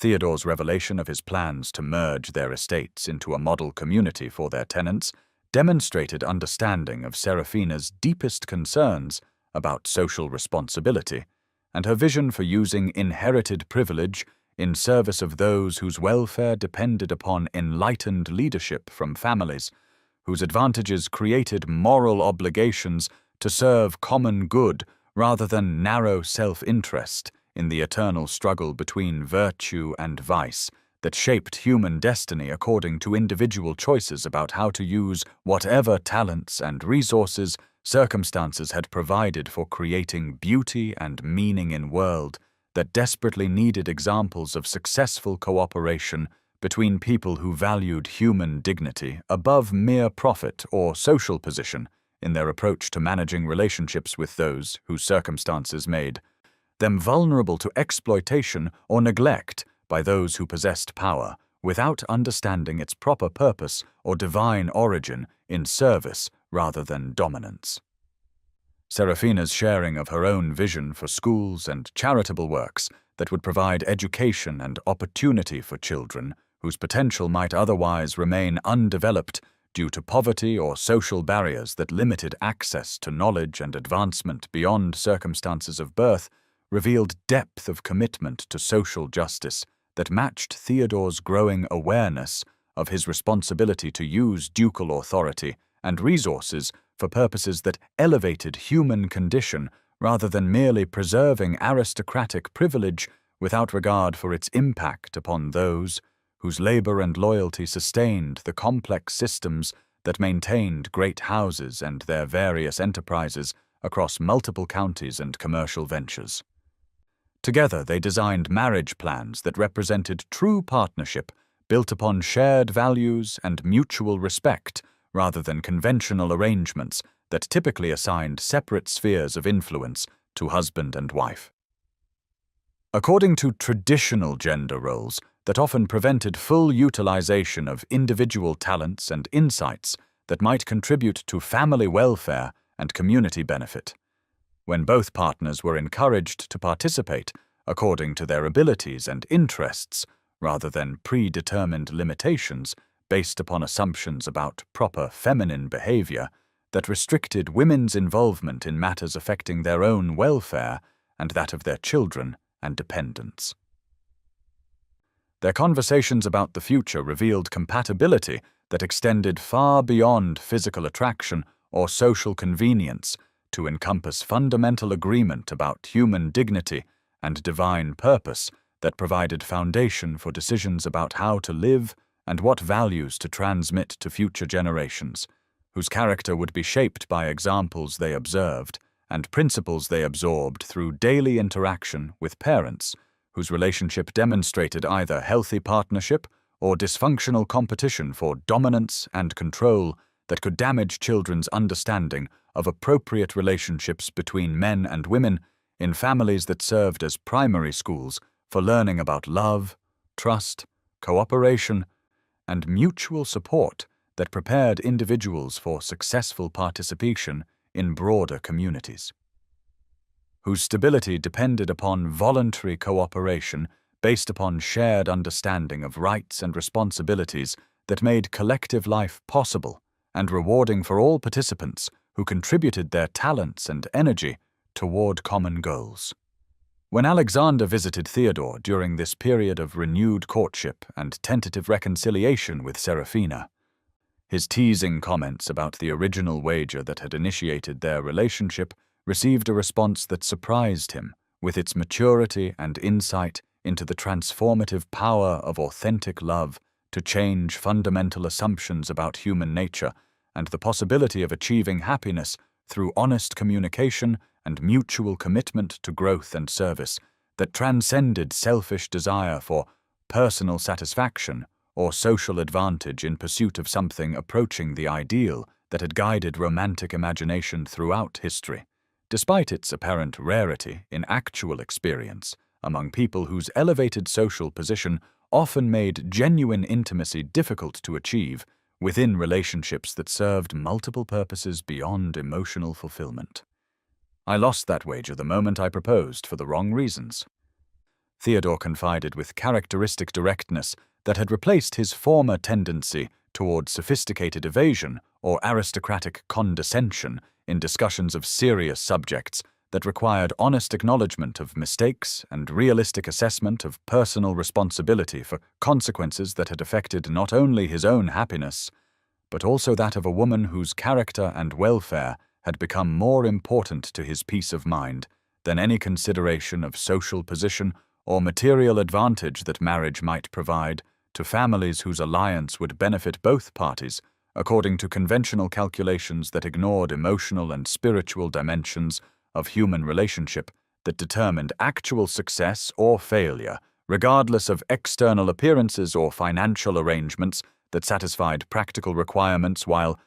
Theodore's revelation of his plans to merge their estates into a model community for their tenants demonstrated understanding of Serafina's deepest concerns about social responsibility and her vision for using inherited privilege in service of those whose welfare depended upon enlightened leadership from families whose advantages created moral obligations to serve common good rather than narrow self-interest in the eternal struggle between virtue and vice that shaped human destiny according to individual choices about how to use whatever talents and resources circumstances had provided for creating beauty and meaning in world that desperately needed examples of successful cooperation between people who valued human dignity above mere profit or social position in their approach to managing relationships with those whose circumstances made them vulnerable to exploitation or neglect by those who possessed power without understanding its proper purpose or divine origin in service rather than dominance. Serafina's sharing of her own vision for schools and charitable works that would provide education and opportunity for children whose potential might otherwise remain undeveloped due to poverty or social barriers that limited access to knowledge and advancement beyond circumstances of birth, revealed depth of commitment to social justice that matched Theodore's growing awareness of his responsibility to use ducal authority and resources for purposes that elevated human condition rather than merely preserving aristocratic privilege without regard for its impact upon those whose labor and loyalty sustained the complex systems that maintained great houses and their various enterprises across multiple counties and commercial ventures. Together, they designed marriage plans that represented true partnership built upon shared values and mutual respect rather than conventional arrangements that typically assigned separate spheres of influence to husband and wife. According to traditional gender roles that often prevented full utilization of individual talents and insights that might contribute to family welfare and community benefit, when both partners were encouraged to participate according to their abilities and interests rather than predetermined limitations based upon assumptions about proper feminine behavior that restricted women's involvement in matters affecting their own welfare and that of their children and dependents. Their conversations about the future revealed compatibility that extended far beyond physical attraction or social convenience to encompass fundamental agreement about human dignity and divine purpose that provided foundation for decisions about how to live and what values to transmit to future generations, whose character would be shaped by examples they observed and principles they absorbed through daily interaction with parents, whose relationship demonstrated either healthy partnership or dysfunctional competition for dominance and control that could damage children's understanding of appropriate relationships between men and women in families that served as primary schools for learning about love, trust, cooperation, and mutual support that prepared individuals for successful participation in broader communities, whose stability depended upon voluntary cooperation based upon shared understanding of rights and responsibilities that made collective life possible and rewarding for all participants who contributed their talents and energy toward common goals. When Alexander visited Theodore during this period of renewed courtship and tentative reconciliation with Serafina, his teasing comments about the original wager that had initiated their relationship received a response that surprised him with its maturity and insight into the transformative power of authentic love to change fundamental assumptions about human nature and the possibility of achieving happiness through honest communication and mutual commitment to growth and service that transcended selfish desire for personal satisfaction or social advantage in pursuit of something approaching the ideal that had guided romantic imagination throughout history, despite its apparent rarity in actual experience among people whose elevated social position often made genuine intimacy difficult to achieve within relationships that served multiple purposes beyond emotional fulfillment. I lost that wager the moment I proposed for the wrong reasons. Theodore confided with characteristic directness that had replaced his former tendency toward sophisticated evasion or aristocratic condescension in discussions of serious subjects that required honest acknowledgement of mistakes and realistic assessment of personal responsibility for consequences that had affected not only his own happiness, but also that of a woman whose character and welfare had become more important to his peace of mind than any consideration of social position or material advantage that marriage might provide to families whose alliance would benefit both parties according to conventional calculations that ignored emotional and spiritual dimensions of human relationship that determined actual success or failure, regardless of external appearances or financial arrangements that satisfied practical requirements while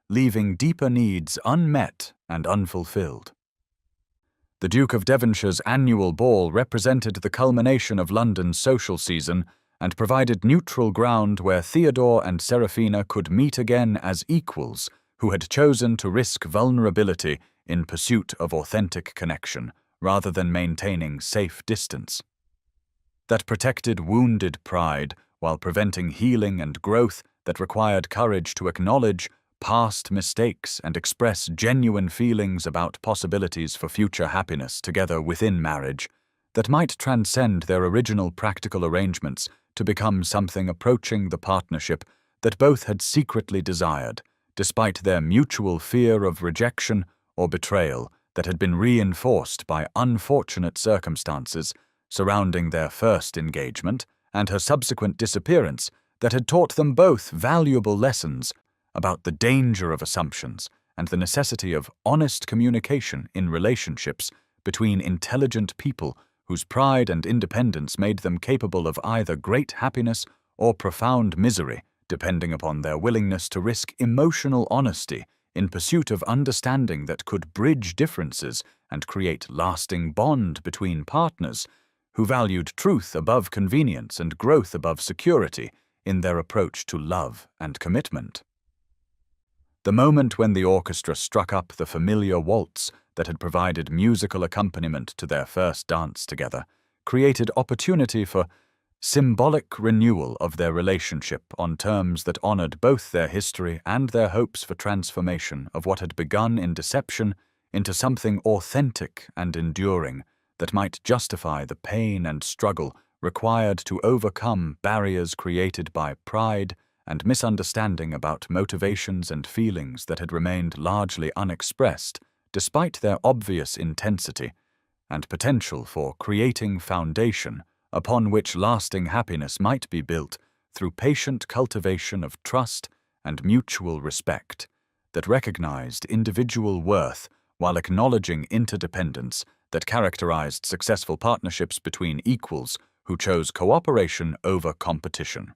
leaving deeper needs unmet and unfulfilled. The Duke of Devonshire's annual ball represented the culmination of London's social season and provided neutral ground where Theodore and Seraphina could meet again as equals who had chosen to risk vulnerability in pursuit of authentic connection rather than maintaining safe distance. That protected wounded pride while preventing healing and growth, that required courage to acknowledge past mistakes and express genuine feelings about possibilities for future happiness together within marriage, that might transcend their original practical arrangements to become something approaching the partnership that both had secretly desired, despite their mutual fear of rejection or betrayal that had been reinforced by unfortunate circumstances surrounding their first engagement and her subsequent disappearance that had taught them both valuable lessons about the danger of assumptions and the necessity of honest communication in relationships between intelligent people whose pride and independence made them capable of either great happiness or profound misery, depending upon their willingness to risk emotional honesty in pursuit of understanding that could bridge differences and create lasting bond between partners who valued truth above convenience and growth above security in their approach to love and commitment. The moment when the orchestra struck up the familiar waltz that had provided musical accompaniment to their first dance together created opportunity for symbolic renewal of their relationship on terms that honored both their history and their hopes for transformation of what had begun in deception into something authentic and enduring that might justify the pain and struggle required to overcome barriers created by pride and misunderstanding about motivations and feelings that had remained largely unexpressed despite their obvious intensity and potential for creating foundation upon which lasting happiness might be built through patient cultivation of trust and mutual respect that recognized individual worth while acknowledging interdependence that characterized successful partnerships between equals who chose cooperation over competition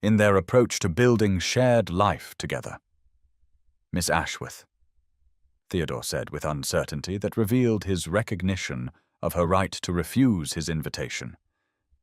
in their approach to building shared life together. "Miss Ashworth," Theodore said with uncertainty that revealed his recognition of her right to refuse his invitation,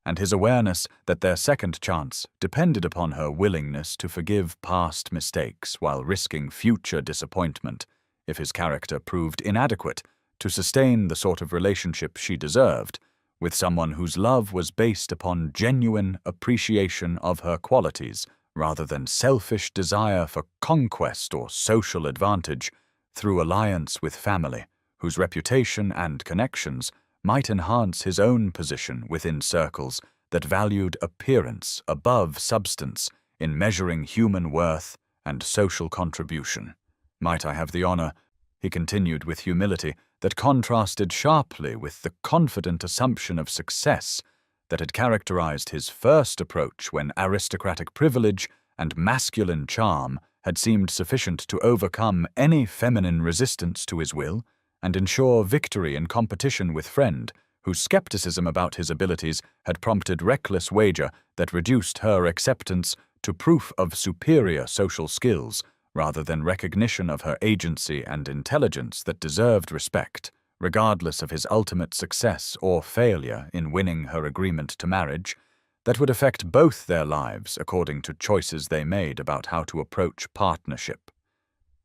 and his awareness that their second chance depended upon her willingness to forgive past mistakes while risking future disappointment if his character proved inadequate to sustain the sort of relationship she deserved with someone whose love was based upon genuine appreciation of her qualities rather than selfish desire for conquest or social advantage through alliance with family, whose reputation and connections might enhance his own position within circles that valued appearance above substance in measuring human worth and social contribution. "Might I have the honor," he continued with humility that contrasted sharply with the confident assumption of success that had characterized his first approach when aristocratic privilege and masculine charm had seemed sufficient to overcome any feminine resistance to his will and ensure victory in competition with friend, whose skepticism about his abilities had prompted reckless wager that reduced her acceptance to proof of superior social skills rather than recognition of her agency and intelligence that deserved respect, regardless of his ultimate success or failure in winning her agreement to marriage, that would affect both their lives according to choices they made about how to approach partnership,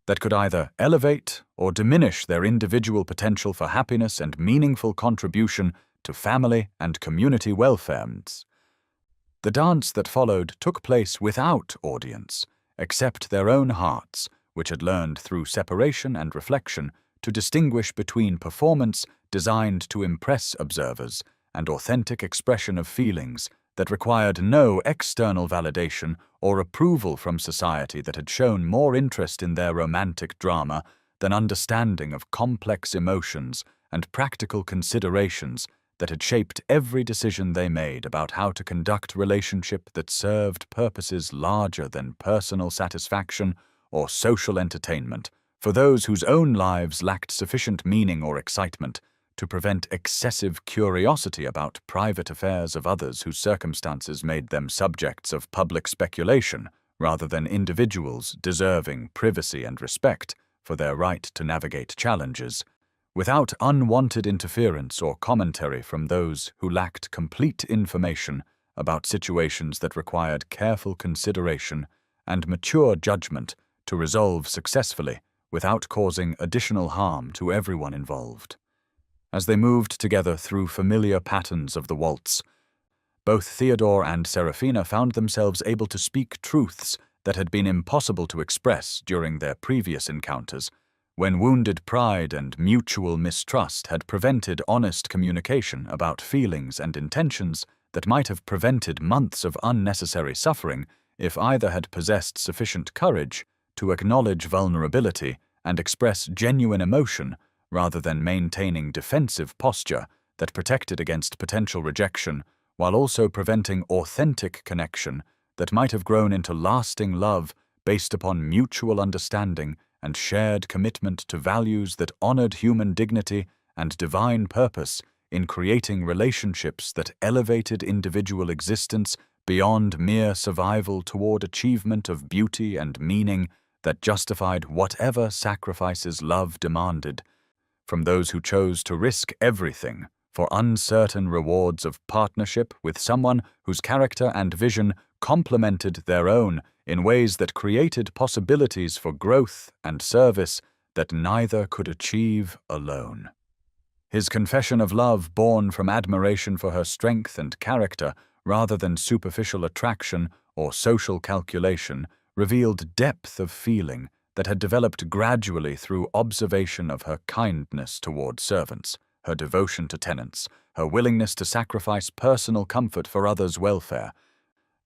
that could either elevate or diminish their individual potential for happiness and meaningful contribution to family and community welfare. The dance that followed took place without audience, except their own hearts, which had learned through separation and reflection to distinguish between performance designed to impress observers and authentic expression of feelings that required no external validation or approval from society that had shown more interest in their romantic drama than understanding of complex emotions and practical considerations that had shaped every decision they made about how to conduct relationship that served purposes larger than personal satisfaction or social entertainment for those whose own lives lacked sufficient meaning or excitement to prevent excessive curiosity about private affairs of others whose circumstances made them subjects of public speculation rather than individuals deserving privacy and respect for their right to navigate challenges, without unwanted interference or commentary from those who lacked complete information about situations that required careful consideration and mature judgment to resolve successfully without causing additional harm to everyone involved. As they moved together through familiar patterns of the waltz, both Theodore and Serafina found themselves able to speak truths that had been impossible to express during their previous encounters, when wounded pride and mutual mistrust had prevented honest communication about feelings and intentions that might have prevented months of unnecessary suffering if either had possessed sufficient courage to acknowledge vulnerability and express genuine emotion rather than maintaining defensive posture that protected against potential rejection while also preventing authentic connection that might have grown into lasting love based upon mutual understanding and shared commitment to values that honored human dignity and divine purpose in creating relationships that elevated individual existence beyond mere survival toward achievement of beauty and meaning that justified whatever sacrifices love demanded from those who chose to risk everything for uncertain rewards of partnership with someone whose character and vision complemented their own in ways that created possibilities for growth and service that neither could achieve alone. His confession of love, born from admiration for her strength and character rather than superficial attraction or social calculation, revealed depth of feeling that had developed gradually through observation of her kindness toward servants, her devotion to tenants, her willingness to sacrifice personal comfort for others' welfare,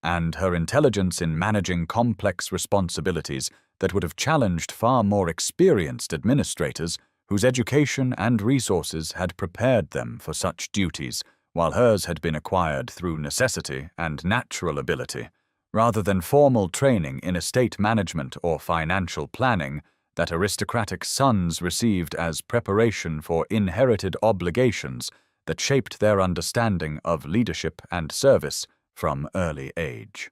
and her intelligence in managing complex responsibilities that would have challenged far more experienced administrators whose education and resources had prepared them for such duties, while hers had been acquired through necessity and natural ability, rather than formal training in estate management or financial planning that aristocratic sons received as preparation for inherited obligations that shaped their understanding of leadership and service from early age.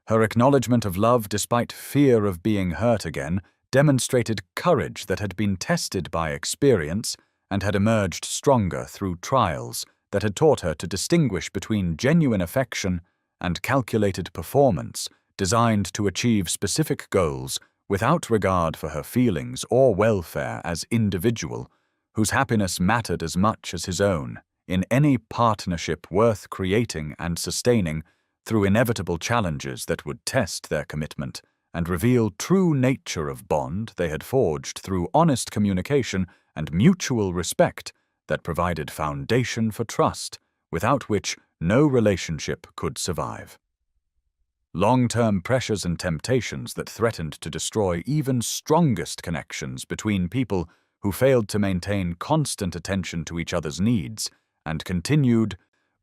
Her acknowledgement of love despite fear of being hurt again demonstrated courage that had been tested by experience and had emerged stronger through trials that had taught her to distinguish between genuine affection and calculated performance designed to achieve specific goals without regard for her feelings or welfare as individual, whose happiness mattered as much as his own, in any partnership worth creating and sustaining through inevitable challenges that would test their commitment and reveal true nature of bond they had forged through honest communication and mutual respect that provided foundation for trust, without which no relationship could survive. Long-term pressures and temptations that threatened to destroy even strongest connections between people who failed to maintain constant attention to each other's needs and continued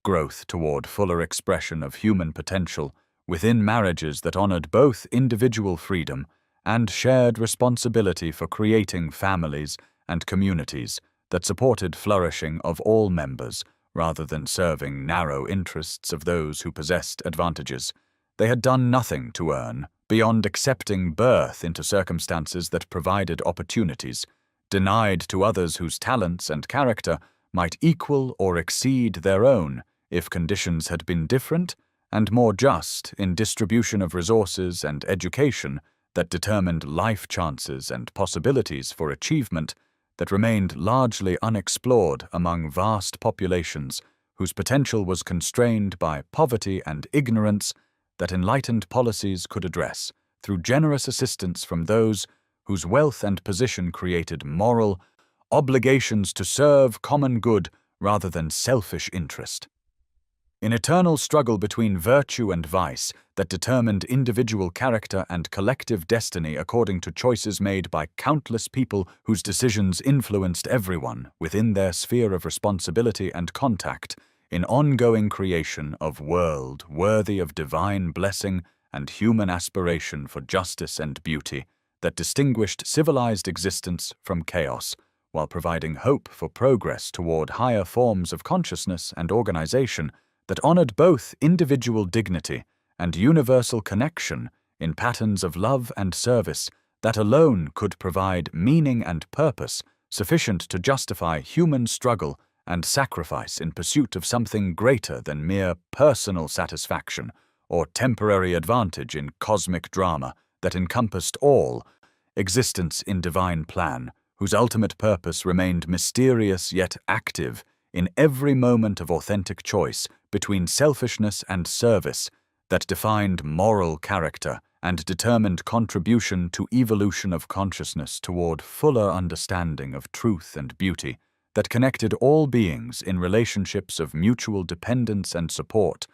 growth toward fuller expression of human potential within marriages that honored both individual freedom and shared responsibility for creating families and communities that supported flourishing of all members rather than serving narrow interests of those who possessed advantages. They had done nothing to earn beyond accepting birth into circumstances that provided opportunities, denied to others whose talents and character might equal or exceed their own if conditions had been different, and more just in distribution of resources and education that determined life chances and possibilities for achievement that remained largely unexplored among vast populations whose potential was constrained by poverty and ignorance that enlightened policies could address through generous assistance from those whose wealth and position created moral obligations to serve common good rather than selfish interest. An eternal struggle between virtue and vice that determined individual character and collective destiny according to choices made by countless people whose decisions influenced everyone within their sphere of responsibility and contact, in ongoing creation of world worthy of divine blessing and human aspiration for justice and beauty that distinguished civilized existence from chaos, while providing hope for progress toward higher forms of consciousness and organization that honored both individual dignity and universal connection in patterns of love and service that alone could provide meaning and purpose sufficient to justify human struggle and sacrifice in pursuit of something greater than mere personal satisfaction or temporary advantage in cosmic drama that encompassed all existence in divine plan, whose ultimate purpose remained mysterious yet active in every moment of authentic choice between selfishness and service that defined moral character and determined contribution to evolution of consciousness toward fuller understanding of truth and beauty, that connected all beings in relationships of mutual dependence and support,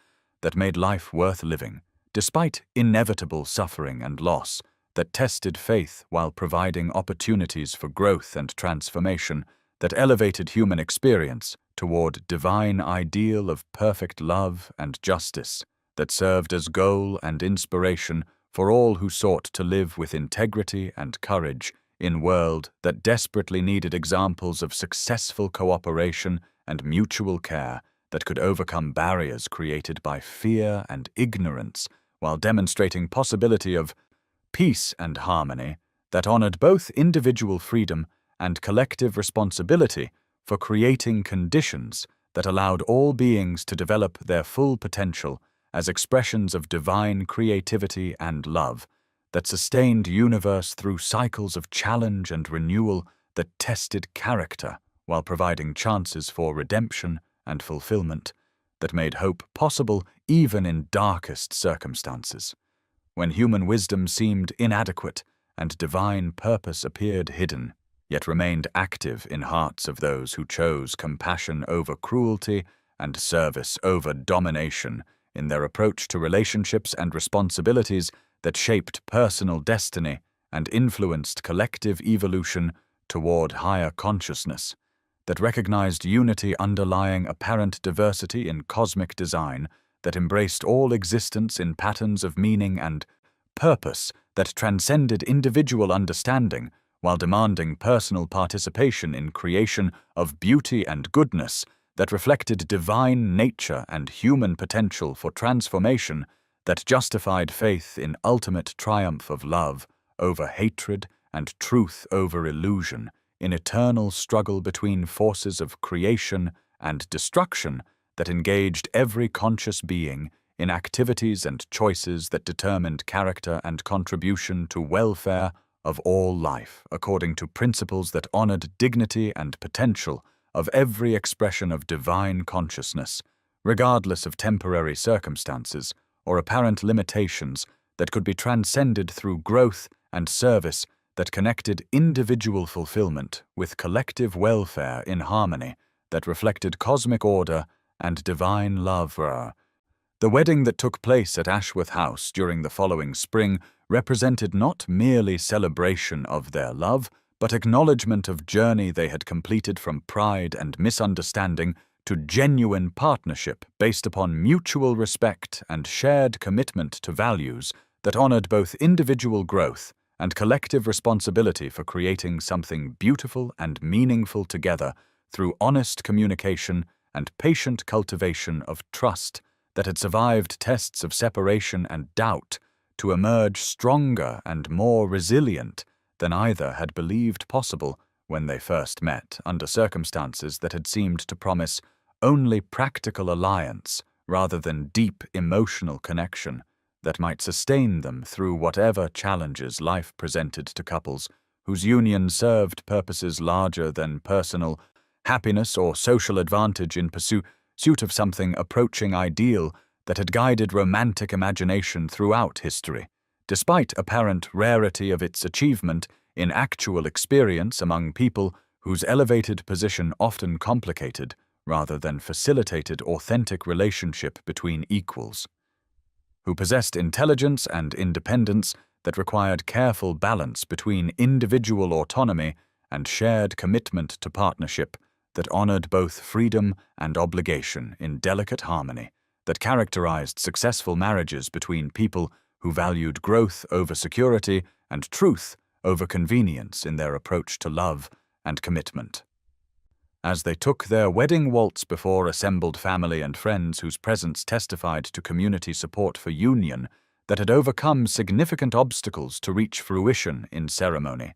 that made life worth living, despite inevitable suffering and loss, that tested faith while providing opportunities for growth and transformation, that elevated human experience toward divine ideal of perfect love and justice, that served as goal and inspiration for all who sought to live with integrity and courage in world that desperately needed examples of successful cooperation and mutual care that could overcome barriers created by fear and ignorance while demonstrating possibility of peace and harmony that honored both individual freedom and collective responsibility for creating conditions that allowed all beings to develop their full potential as expressions of divine creativity and love, that sustained universe through cycles of challenge and renewal that tested character while providing chances for redemption and fulfillment, that made hope possible even in darkest circumstances, when human wisdom seemed inadequate and divine purpose appeared hidden, yet remained active in hearts of those who chose compassion over cruelty and service over domination in their approach to relationships and responsibilities that shaped personal destiny and influenced collective evolution toward higher consciousness, that recognized unity underlying apparent diversity in cosmic design, that embraced all existence in patterns of meaning and purpose that transcended individual understanding while demanding personal participation in creation of beauty and goodness, that reflected divine nature and human potential for transformation, that justified faith in ultimate triumph of love over hatred and truth over illusion, in eternal struggle between forces of creation and destruction, that engaged every conscious being in activities and choices that determined character and contribution to welfare of all life, according to principles that honored dignity and potential of every expression of divine consciousness, regardless of temporary circumstances or apparent limitations, that could be transcended through growth and service that connected individual fulfillment with collective welfare in harmony, that reflected cosmic order and divine love. The wedding that took place at Ashworth House during the following spring represented not merely celebration of their love, but acknowledgement of journey they had completed from pride and misunderstanding to genuine partnership based upon mutual respect and shared commitment to values that honored both individual growth and collective responsibility for creating something beautiful and meaningful together through honest communication and patient cultivation of trust that had survived tests of separation and doubt to emerge stronger and more resilient than either had believed possible when they first met, under circumstances that had seemed to promise only practical alliance rather than deep emotional connection that might sustain them through whatever challenges life presented to couples whose union served purposes larger than personal happiness or social advantage in pursuit of something approaching ideal that had guided romantic imagination throughout history, despite apparent rarity of its achievement in actual experience among people whose elevated position often complicated rather than facilitated authentic relationship between equals, who possessed intelligence and independence that required careful balance between individual autonomy and shared commitment to partnership that honored both freedom and obligation in delicate harmony, that characterized successful marriages between people who valued growth over security and truth over convenience in their approach to love and commitment. As they took their wedding waltz before assembled family and friends whose presence testified to community support for union that had overcome significant obstacles to reach fruition in ceremony,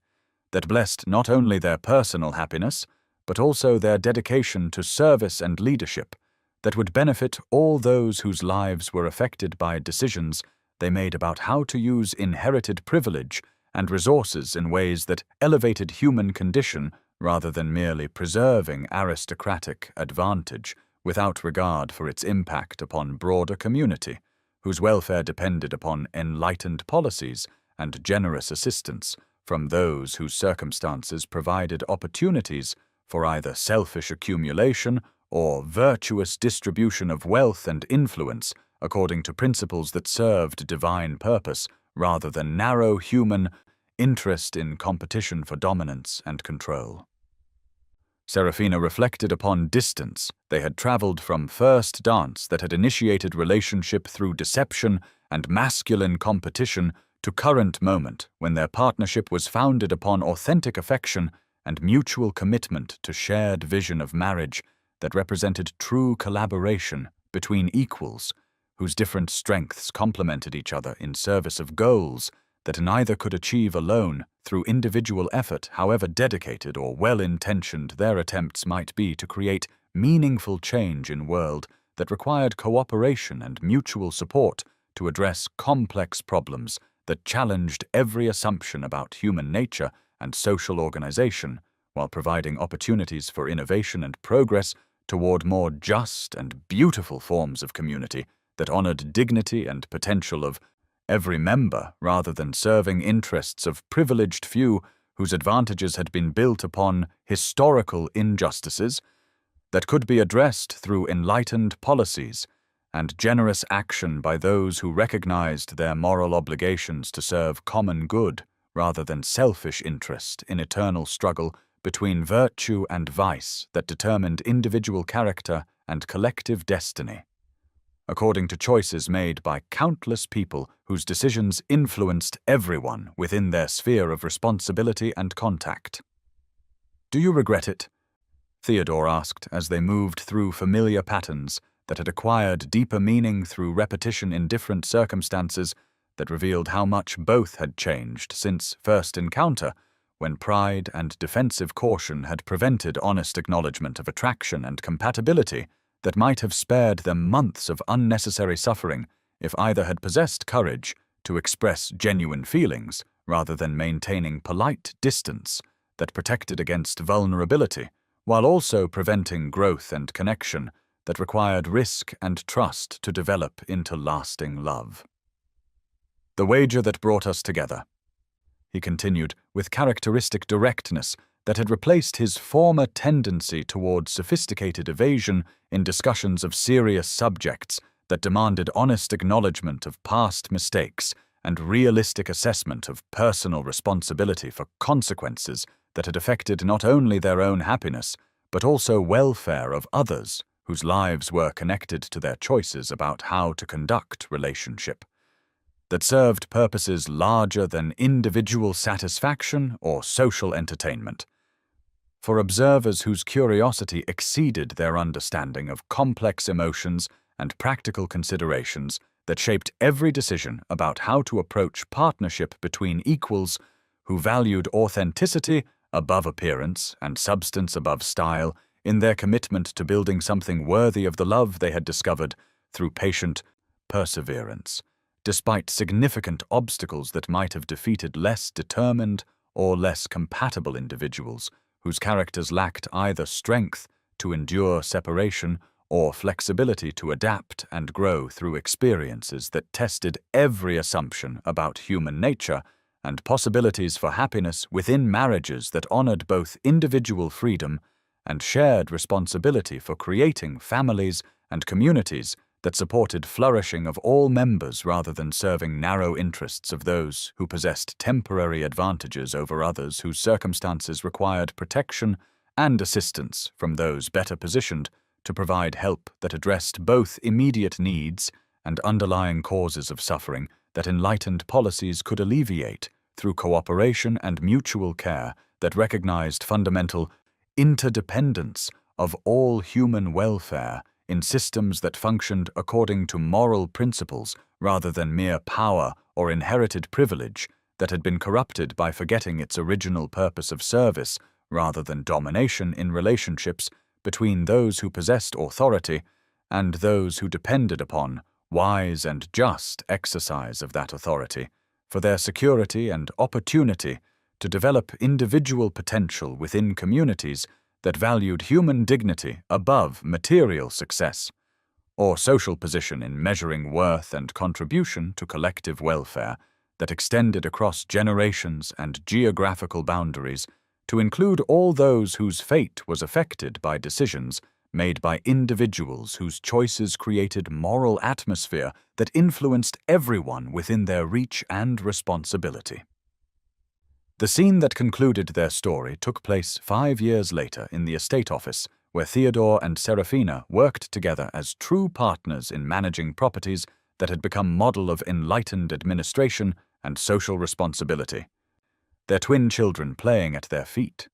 that blessed not only their personal happiness, but also their dedication to service and leadership that would benefit all those whose lives were affected by decisions they made about how to use inherited privilege and resources in ways that elevated human condition rather than merely preserving aristocratic advantage without regard for its impact upon broader community, whose welfare depended upon enlightened policies and generous assistance from those whose circumstances provided opportunities for either selfish accumulation or virtuous distribution of wealth and influence according to principles that served divine purpose rather than narrow human interest in competition for dominance and control. Serafina reflected upon distance they had traveled from first dance that had initiated relationship through deception and masculine competition to current moment when their partnership was founded upon authentic affection and mutual commitment to shared vision of marriage that represented true collaboration between equals whose different strengths complemented each other in service of goals that neither could achieve alone through individual effort, however dedicated or well-intentioned their attempts might be to create meaningful change in world that required cooperation and mutual support to address complex problems that challenged every assumption about human nature and social organization, while providing opportunities for innovation and progress toward more just and beautiful forms of community that honored dignity and potential of every member rather than serving interests of privileged few whose advantages had been built upon historical injustices that could be addressed through enlightened policies and generous action by those who recognized their moral obligations to serve common good rather than selfish interest in eternal struggle between virtue and vice that determined individual character and collective destiny, according to choices made by countless people whose decisions influenced everyone within their sphere of responsibility and contact. "Do you regret it?" Theodore asked as they moved through familiar patterns that had acquired deeper meaning through repetition in different circumstances that revealed how much both had changed since first encounter, when pride and defensive caution had prevented honest acknowledgement of attraction and compatibility that might have spared them months of unnecessary suffering if either had possessed courage to express genuine feelings rather than maintaining polite distance that protected against vulnerability, while also preventing growth and connection that required risk and trust to develop into lasting love. "The wager that brought us together," he continued with characteristic directness that had replaced his former tendency toward sophisticated evasion in discussions of serious subjects that demanded honest acknowledgement of past mistakes and realistic assessment of personal responsibility for consequences that had affected not only their own happiness, but also welfare of others whose lives were connected to their choices about how to conduct relationship, that served purposes larger than individual satisfaction or social entertainment. For observers whose curiosity exceeded their understanding of complex emotions and practical considerations that shaped every decision about how to approach partnership between equals, who valued authenticity above appearance and substance above style in their commitment to building something worthy of the love they had discovered through patient perseverance, despite significant obstacles that might have defeated less determined or less compatible individuals whose characters lacked either strength to endure separation or flexibility to adapt and grow through experiences that tested every assumption about human nature and possibilities for happiness within marriages that honored both individual freedom and shared responsibility for creating families and communities that supported flourishing of all members rather than serving narrow interests of those who possessed temporary advantages over others whose circumstances required protection and assistance from those better positioned to provide help that addressed both immediate needs and underlying causes of suffering that enlightened policies could alleviate through cooperation and mutual care that recognized fundamental interdependence of all human welfare in systems that functioned according to moral principles rather than mere power or inherited privilege that had been corrupted by forgetting its original purpose of service rather than domination in relationships between those who possessed authority and those who depended upon wise and just exercise of that authority for their security and opportunity to develop individual potential within communities that valued human dignity above material success, or social position in measuring worth and contribution to collective welfare that extended across generations and geographical boundaries to include all those whose fate was affected by decisions made by individuals whose choices created moral atmosphere that influenced everyone within their reach and responsibility. The scene that concluded their story took place 5 years later in the estate office, where Theodore and Serafina worked together as true partners in managing properties that had become model of enlightened administration and social responsibility, their twin children playing at their feet.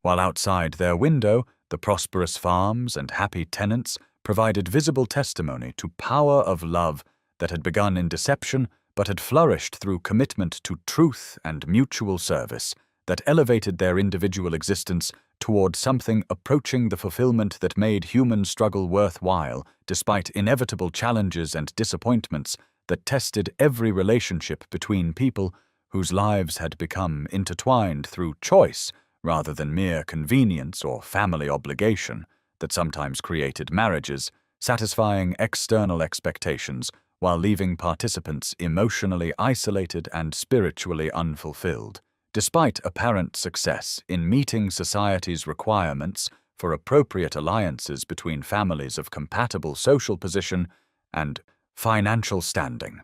While outside their window, the prosperous farms and happy tenants provided visible testimony to power of love that had begun in deception but had flourished through commitment to truth and mutual service that elevated their individual existence toward something approaching the fulfillment that made human struggle worthwhile despite inevitable challenges and disappointments that tested every relationship between people whose lives had become intertwined through choice rather than mere convenience or family obligation that sometimes created marriages, satisfying external expectations while leaving participants emotionally isolated and spiritually unfulfilled, despite apparent success in meeting society's requirements for appropriate alliances between families of compatible social position and financial standing.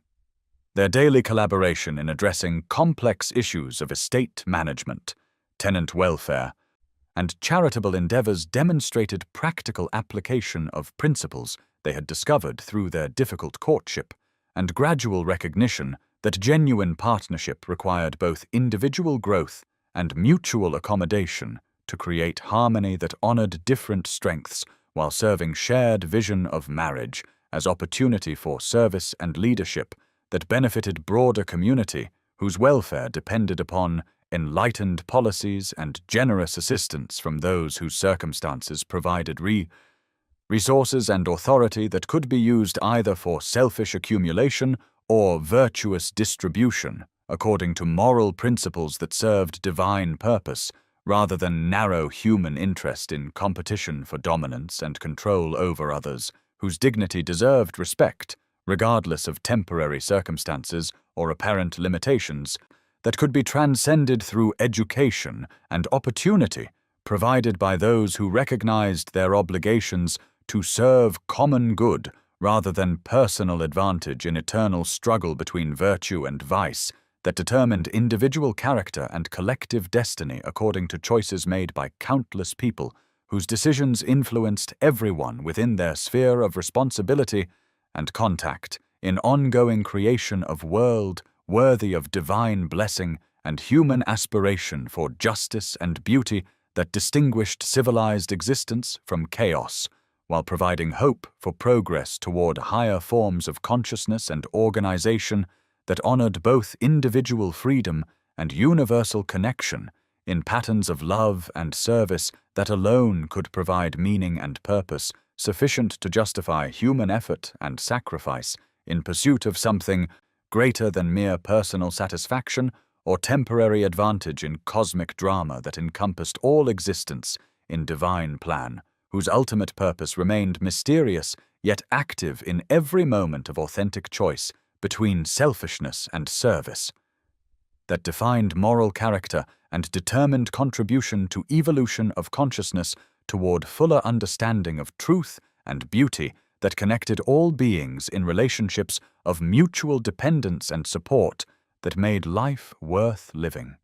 Their daily collaboration in addressing complex issues of estate management, tenant welfare, and charitable endeavors demonstrated practical application of principles they had discovered through their difficult courtship and gradual recognition that genuine partnership required both individual growth and mutual accommodation to create harmony that honored different strengths while serving shared vision of marriage as opportunity for service and leadership that benefited broader community whose welfare depended upon enlightened policies and generous assistance from those whose circumstances provided resources and authority that could be used either for selfish accumulation or virtuous distribution according to moral principles that served divine purpose rather than narrow human interest in competition for dominance and control over others whose dignity deserved respect regardless of temporary circumstances or apparent limitations that could be transcended through education and opportunity provided by those who recognized their obligations to serve common good rather than personal advantage in eternal struggle between virtue and vice that determined individual character and collective destiny according to choices made by countless people whose decisions influenced everyone within their sphere of responsibility and contact in ongoing creation of world worthy of divine blessing and human aspiration for justice and beauty that distinguished civilized existence from chaos, while providing hope for progress toward higher forms of consciousness and organization that honored both individual freedom and universal connection in patterns of love and service that alone could provide meaning and purpose sufficient to justify human effort and sacrifice in pursuit of something greater than mere personal satisfaction or temporary advantage in cosmic drama that encompassed all existence in divine plan, whose ultimate purpose remained mysterious yet active in every moment of authentic choice between selfishness and service, that defined moral character and determined contribution to evolution of consciousness toward fuller understanding of truth and beauty that connected all beings in relationships of mutual dependence and support that made life worth living.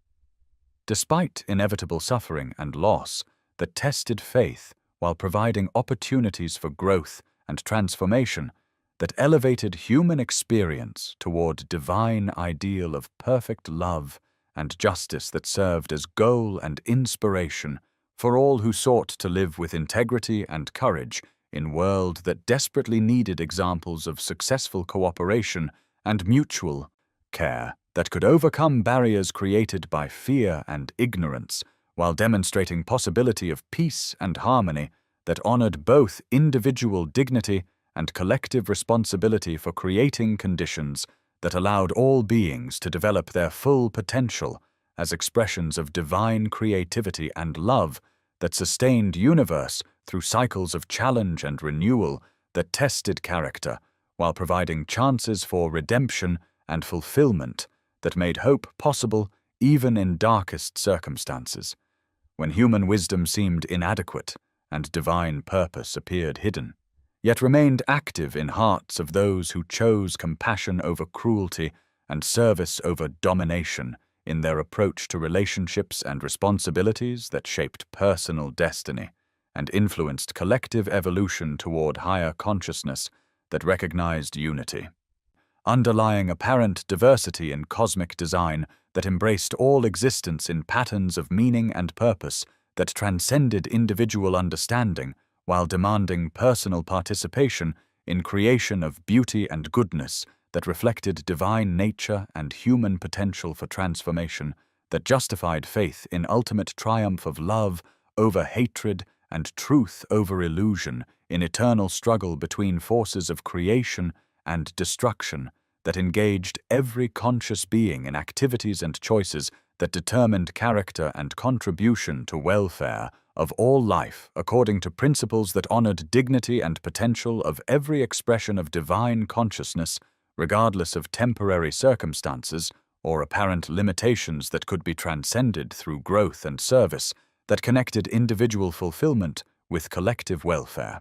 Despite inevitable suffering and loss that tested faith while providing opportunities for growth and transformation that elevated human experience toward divine ideal of perfect love and justice that served as goal and inspiration for all who sought to live with integrity and courage in world that desperately needed examples of successful cooperation and mutual care that could overcome barriers created by fear and ignorance while demonstrating possibility of peace and harmony that honored both individual dignity and collective responsibility for creating conditions that allowed all beings to develop their full potential as expressions of divine creativity and love that sustained universe through cycles of challenge and renewal that tested character while providing chances for redemption and fulfillment that made hope possible even in darkest circumstances, when human wisdom seemed inadequate and divine purpose appeared hidden, yet remained active in hearts of those who chose compassion over cruelty and service over domination in their approach to relationships and responsibilities that shaped personal destiny and influenced collective evolution toward higher consciousness that recognized unity. Underlying apparent diversity in cosmic design that embraced all existence in patterns of meaning and purpose that transcended individual understanding while demanding personal participation in creation of beauty and goodness that reflected divine nature and human potential for transformation, that justified faith in ultimate triumph of love over hatred and truth over illusion in eternal struggle between forces of creation and destruction, that engaged every conscious being in activities and choices that determined character and contribution to welfare of all life according to principles that honored dignity and potential of every expression of divine consciousness, regardless of temporary circumstances or apparent limitations that could be transcended through growth and service, that connected individual fulfillment with collective welfare.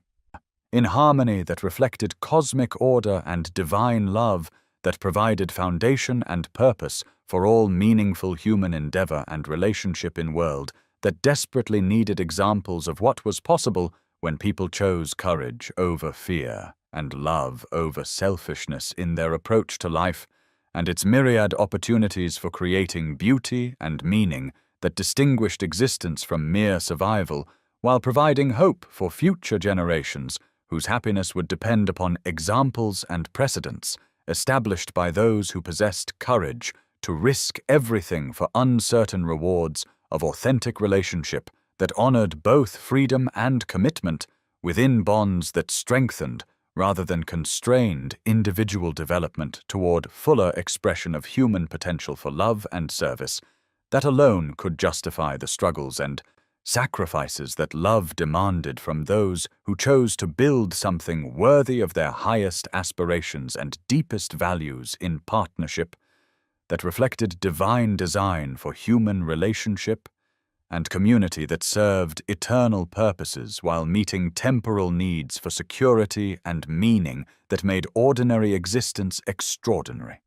In harmony that reflected cosmic order and divine love that provided foundation and purpose for all meaningful human endeavor and relationship in world that desperately needed examples of what was possible when people chose courage over fear and love over selfishness in their approach to life, and its myriad opportunities for creating beauty and meaning that distinguished existence from mere survival, while providing hope for future generations whose happiness would depend upon examples and precedents established by those who possessed courage to risk everything for uncertain rewards of authentic relationship that honored both freedom and commitment within bonds that strengthened rather than constrained individual development toward fuller expression of human potential for love and service, that alone could justify the struggles and sacrifices that love demanded from those who chose to build something worthy of their highest aspirations and deepest values in partnership, that reflected divine design for human relationship and community that served eternal purposes while meeting temporal needs for security and meaning that made ordinary existence extraordinary.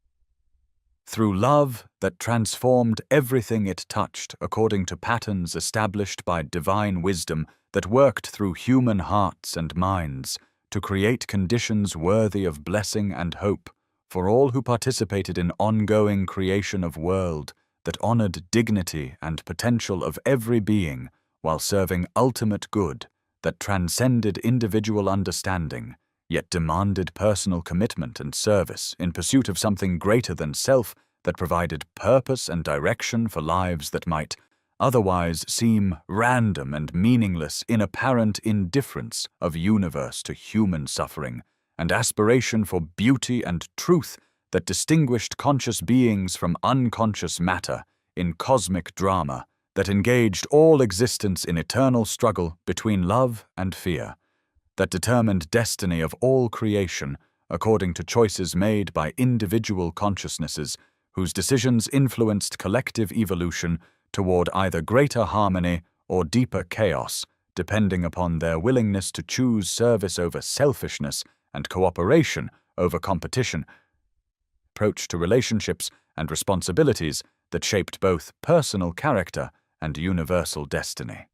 Through love that transformed everything it touched according to patterns established by divine wisdom that worked through human hearts and minds to create conditions worthy of blessing and hope for all who participated in ongoing creation of world that honored dignity and potential of every being while serving ultimate good that transcended individual understanding, yet demanded personal commitment and service in pursuit of something greater than self that provided purpose and direction for lives that might otherwise seem random and meaningless in apparent indifference of universe to human suffering and aspiration for beauty and truth that distinguished conscious beings from unconscious matter in cosmic drama that engaged all existence in eternal struggle between love and fear, that determined destiny of all creation according to choices made by individual consciousnesses whose decisions influenced collective evolution toward either greater harmony or deeper chaos, depending upon their willingness to choose service over selfishness and cooperation over competition, approach to relationships and responsibilities that shaped both personal character and universal destiny.